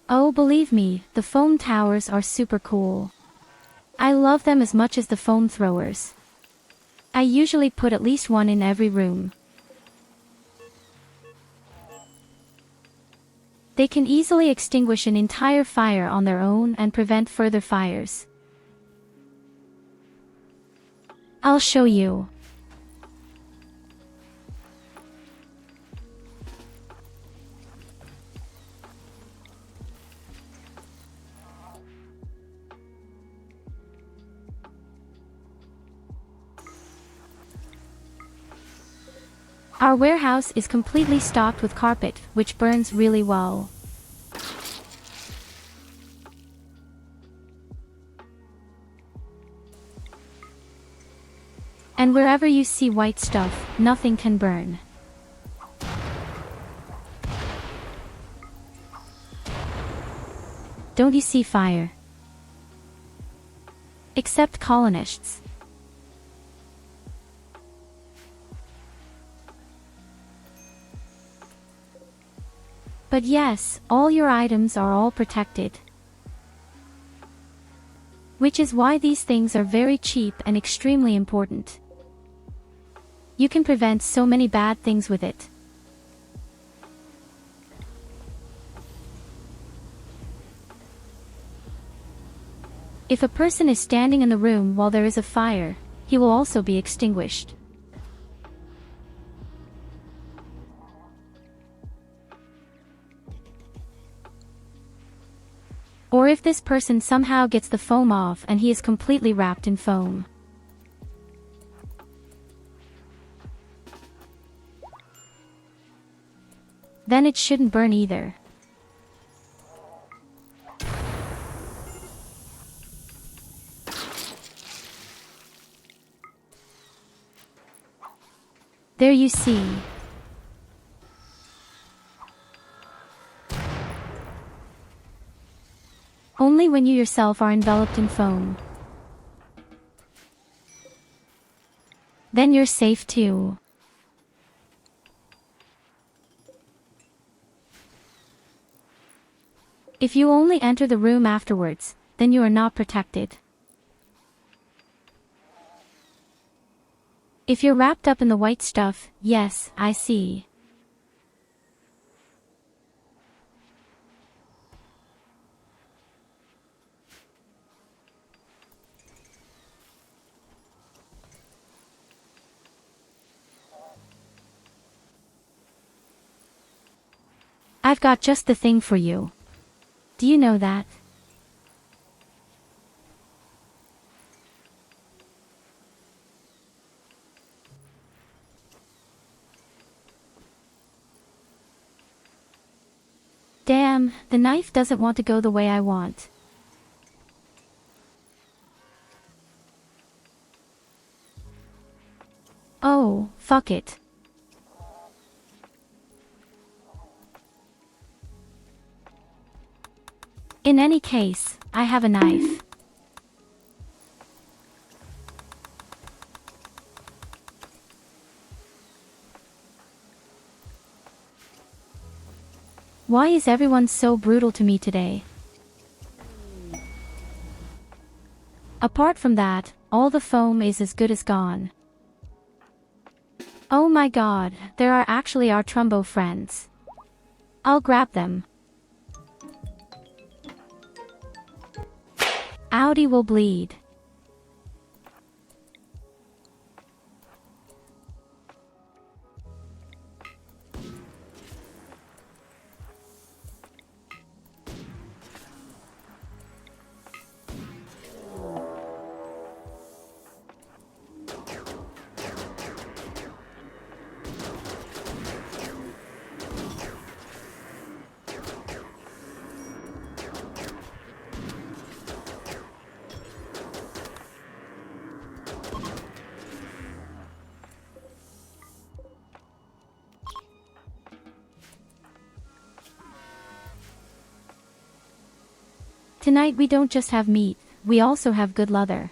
S1: Oh, believe me, the foam towers are super cool. I love them as much as the foam throwers. I usually put at least one in every room. They can easily extinguish an entire fire on their own and prevent further fires. I'll show you. Our warehouse is completely stocked with carpet, which burns really well. And wherever you see white stuff, nothing can burn. Don't you see fire? Except colonists. But yes, all your items are all protected. Which is why these things are very cheap and extremely important. You can prevent so many bad things with it. If a person is standing in the room while there is a fire, he will also be extinguished. Or if this person somehow gets the foam off and he is completely wrapped in foam. Then it shouldn't burn either. There you see. Only when you yourself are enveloped in foam. Then you're safe too. If you only enter the room afterwards, then you are not protected. If you're wrapped up in the white stuff, yes, I see. I've got just the thing for you. Do you know that? Damn, the knife doesn't want to go the way I want. Oh, fuck it. In any case, I have a knife. Why is everyone so brutal to me today? Apart from that, all the foam is as good as gone. Oh my god, there are actually our Trumbo friends. I'll grab them. Audi will bleed. Tonight we don't just have meat, we also have good leather.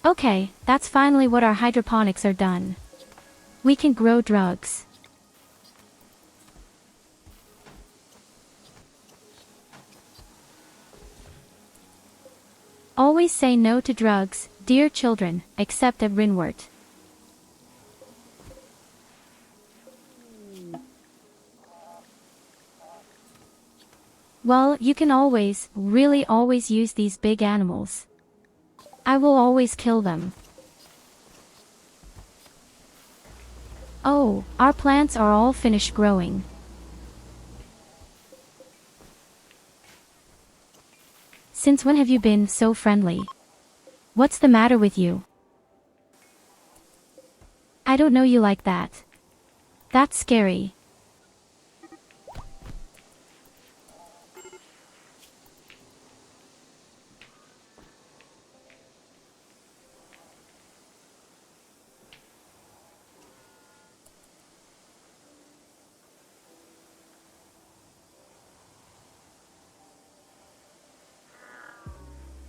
S1: Okay, that's finally what our hydroponics are done. We can grow drugs. Always say no to drugs, dear children, except at Rimworld. Well, you can always, really always use these big animals. I will always kill them. Oh, our plants are all finished growing. Since when have you been so friendly? What's the matter with you? I don't know you like that. That's scary.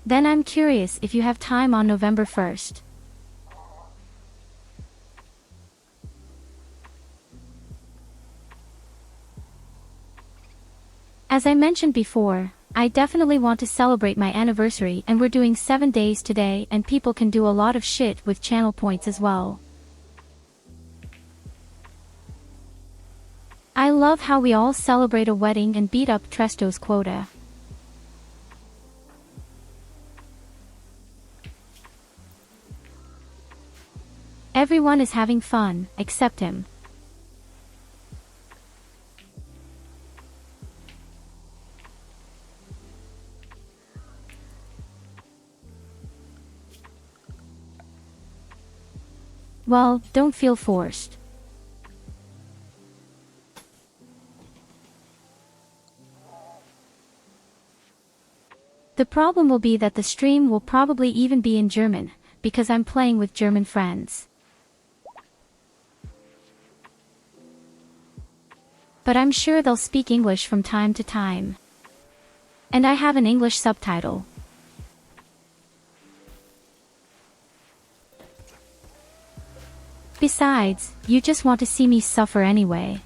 S1: Then I'm curious if you have time on November 1st. As I mentioned before, I definitely want to celebrate my anniversary, and we're doing 7 days today, and people can do a lot of shit with channel points as well. I love how we all celebrate a wedding and beat up Tresto's quota. Everyone is having fun, except him. Well, don't feel forced. The problem will be that the stream will probably even be in German, because I'm playing with German friends. But I'm sure they'll speak English from time to time. And I have an English subtitle. Besides, you just want to see me suffer anyway.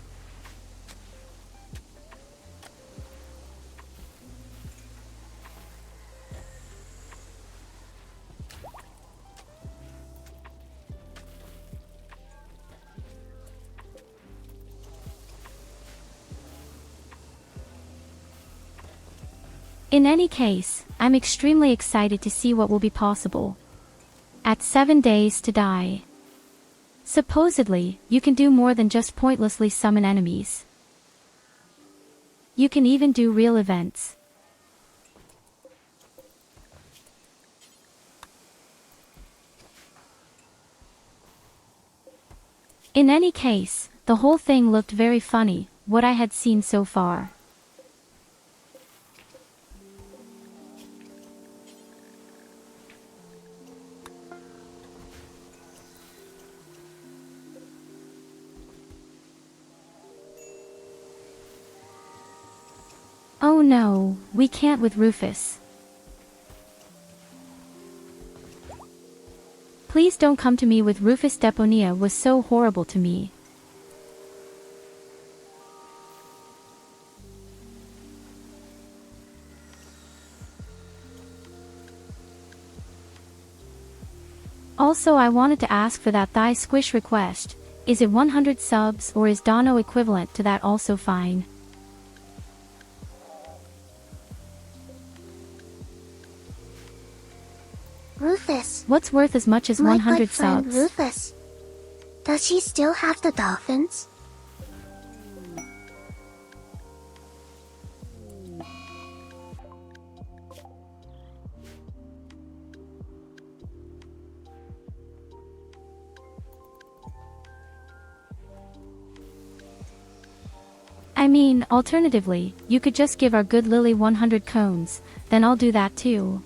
S1: In any case, I'm extremely excited to see what will be possible. At 7 days to die. Supposedly, you can do more than just pointlessly summon enemies. You can even do real events. In any case, the whole thing looked very funny, what I had seen so far. Oh no, we can't with Rufus. Please don't come to me with Rufus. Deponia was so horrible to me. Also, I wanted to ask for that thigh squish request. Is it 100 subs or is Dono equivalent to that also fine?
S5: Rufus.
S1: What's worth as much as
S5: My
S1: 100
S5: good friend
S1: subs?
S5: Rufus. Does she still have the dolphins?
S1: I mean, alternatively, you could just give our good Lily 100 cones, then I'll do that too.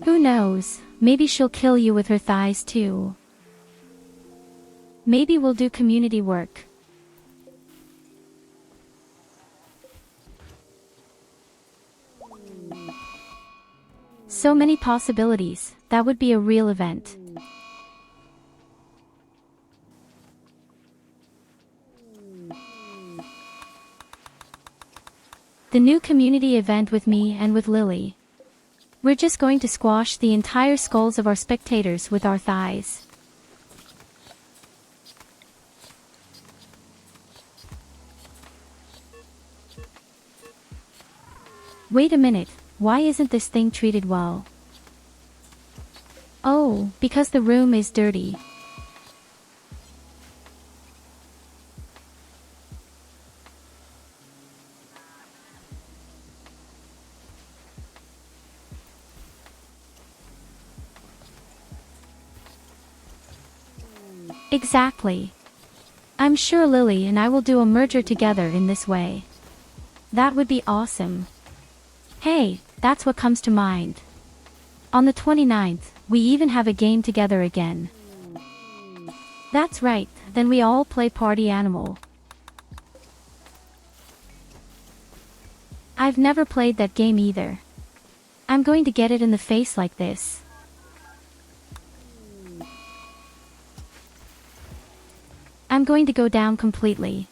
S1: Who knows, maybe she'll kill you with her thighs too. Maybe we'll do community work. So many possibilities, that would be a real event. The new community event with me and with Lily. We're just going to squash the entire skulls of our spectators with our thighs. Wait a minute, why isn't this thing treated well? Oh, because the room is dirty. Exactly. I'm sure Lily and I will do a merger together in this way. That would be awesome. Hey, that's what comes to mind. On the 29th, we even have a game together again. That's right, then we all play Party Animal. I've never played that game either. I'm going to get it in the face like this. I'm going to go down completely.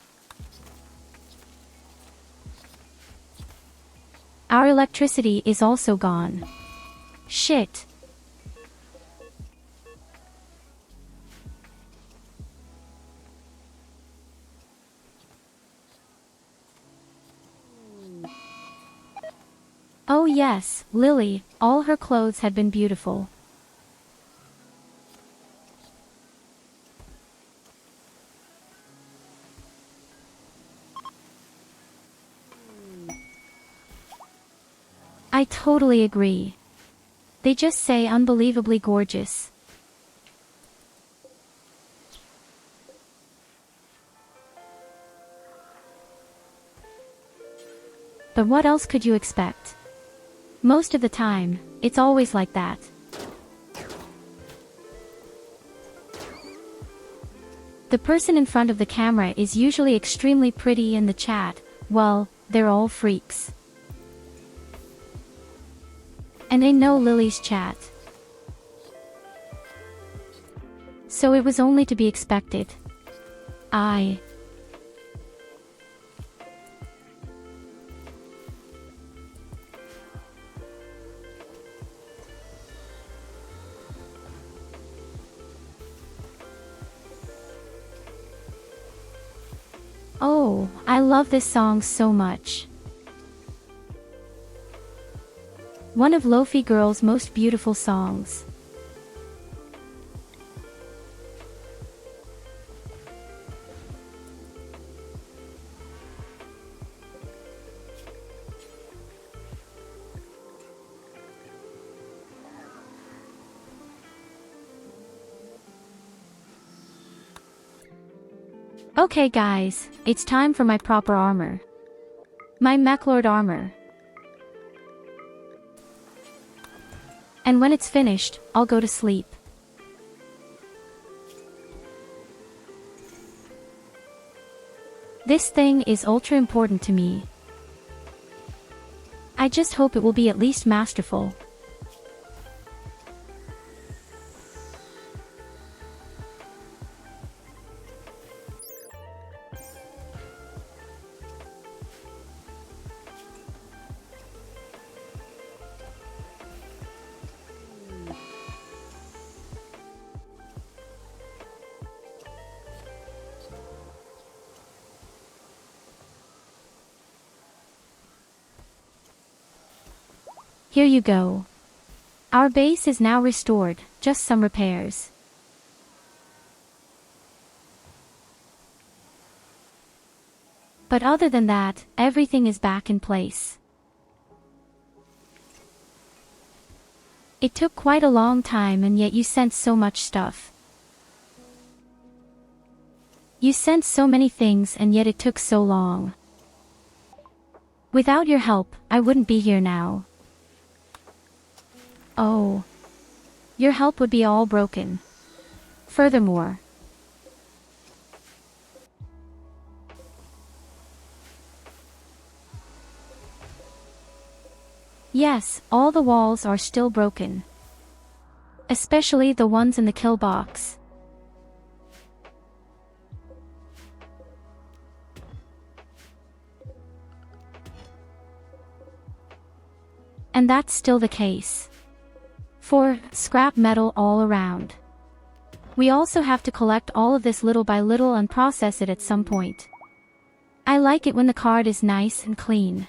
S1: Our electricity is also gone. Shit. Oh yes, Lily, all her clothes had been beautiful. I totally agree. They just say unbelievably gorgeous. But what else could you expect? Most of the time, it's always like that. The person in front of the camera is usually extremely pretty and the chat, well, they're all freaks. And I know Lily's chat. So it was only to be expected. Oh, Oh, I love this song so much. One of Lo-Fi Girl's most beautiful songs. Okay guys, it's time for my proper armor. My Mechlord armor. And when it's finished, I'll go to sleep. This thing is ultra important to me. I just hope it will be at least masterful. Here you go. Our base is now restored, just some repairs. But other than that, everything is back in place. It took quite a long time and yet you sent so much stuff. You sent so many things and yet it took so long. Without your help, I wouldn't be here now. Oh. Your help would be all broken. Furthermore. Yes, all the walls are still broken. Especially the ones in the kill box. And that's still the case. For scrap metal all around. We also have to collect all of this little by little and process it at some point. I like it when the card is nice and clean.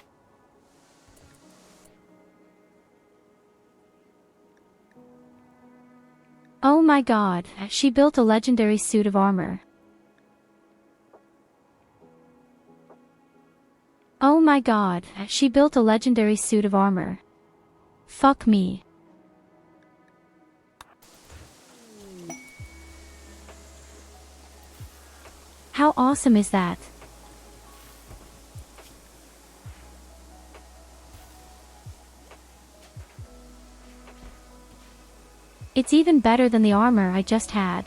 S1: Oh my god, she built a legendary suit of armor. Oh my god, she built a legendary suit of armor. Fuck me. How awesome is that? It's even better than the armor I just had.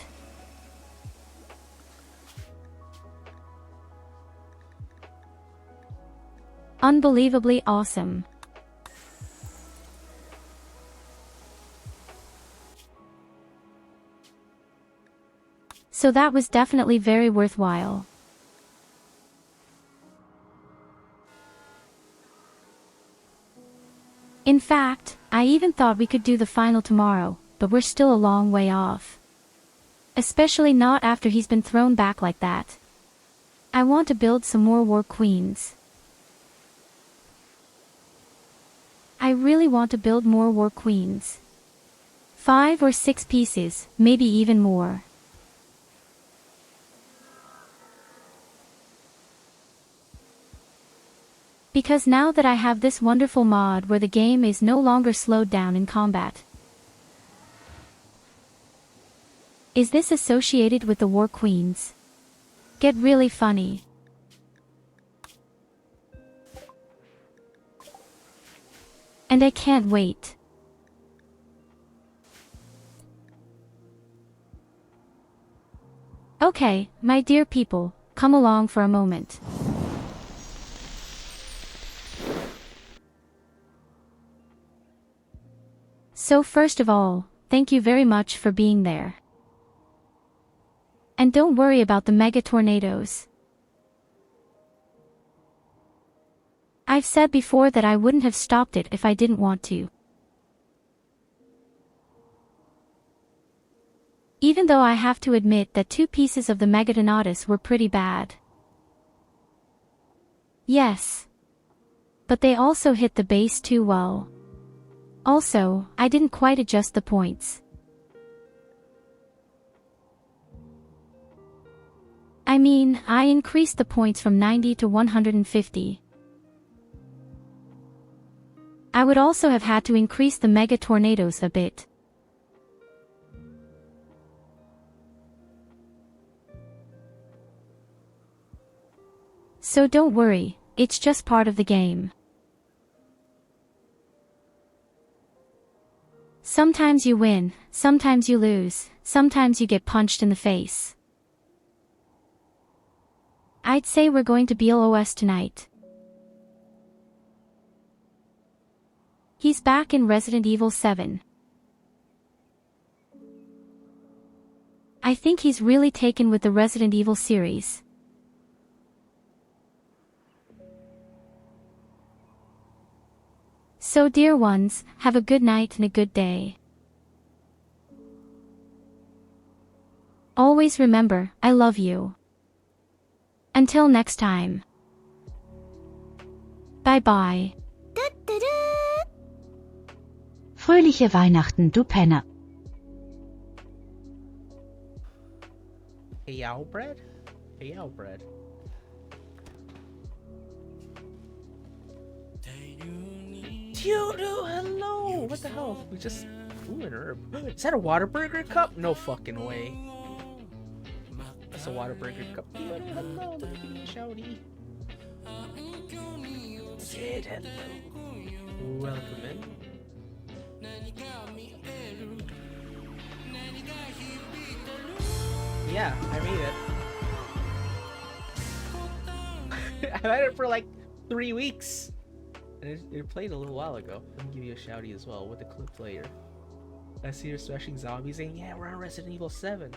S1: Unbelievably awesome. So that was definitely very worthwhile. In fact, I even thought we could do the final tomorrow, but we're still a long way off. Especially not after he's been thrown back like that. I want to build some more war queens. I really want to build more war queens. 5 or 6 pieces, maybe even more. Because now that I have this wonderful mod where the game is no longer slowed down in combat. Is this associated with the War Queens? Get really funny. And I can't wait. Okay, my dear people, come along for a moment. So first of all, thank you very much for being there. And don't worry about the Megatornados. I've said before that I wouldn't have stopped it if I didn't want to. Even though I have to admit that 2 pieces of the Megatornados were pretty bad. Yes. But they also hit the base too well. Also, I didn't quite adjust the points. I mean, I increased the points from 90 to 150. I would also have had to increase the Megatornados a bit. So don't worry, it's just part of the game. Sometimes you win, sometimes you lose, sometimes you get punched in the face. I'd say we're going to BelosJams tonight. He's back in Resident Evil 7. I think he's really taken with the Resident Evil series. So dear ones, have a good night and a good day. Always remember, I love you. Until next time. Bye bye.
S6: Fröhliche Weihnachten, du Penner.
S8: Hey, bread? Hey, bread. Tyurru, hello! What the hell? We just... Ooh, an herb. Is that a Whataburger cup? No fucking way. That's a Whataburger cup. Tyurru, hello! Let me give you a shouty. Sid, hello. Welcome in. Yeah, I made it. I've had it for like 3 weeks. And it played a little while ago. Let me give you a shouty as well with the clip player. I see you're smashing zombies saying, yeah, we're on Resident Evil 7.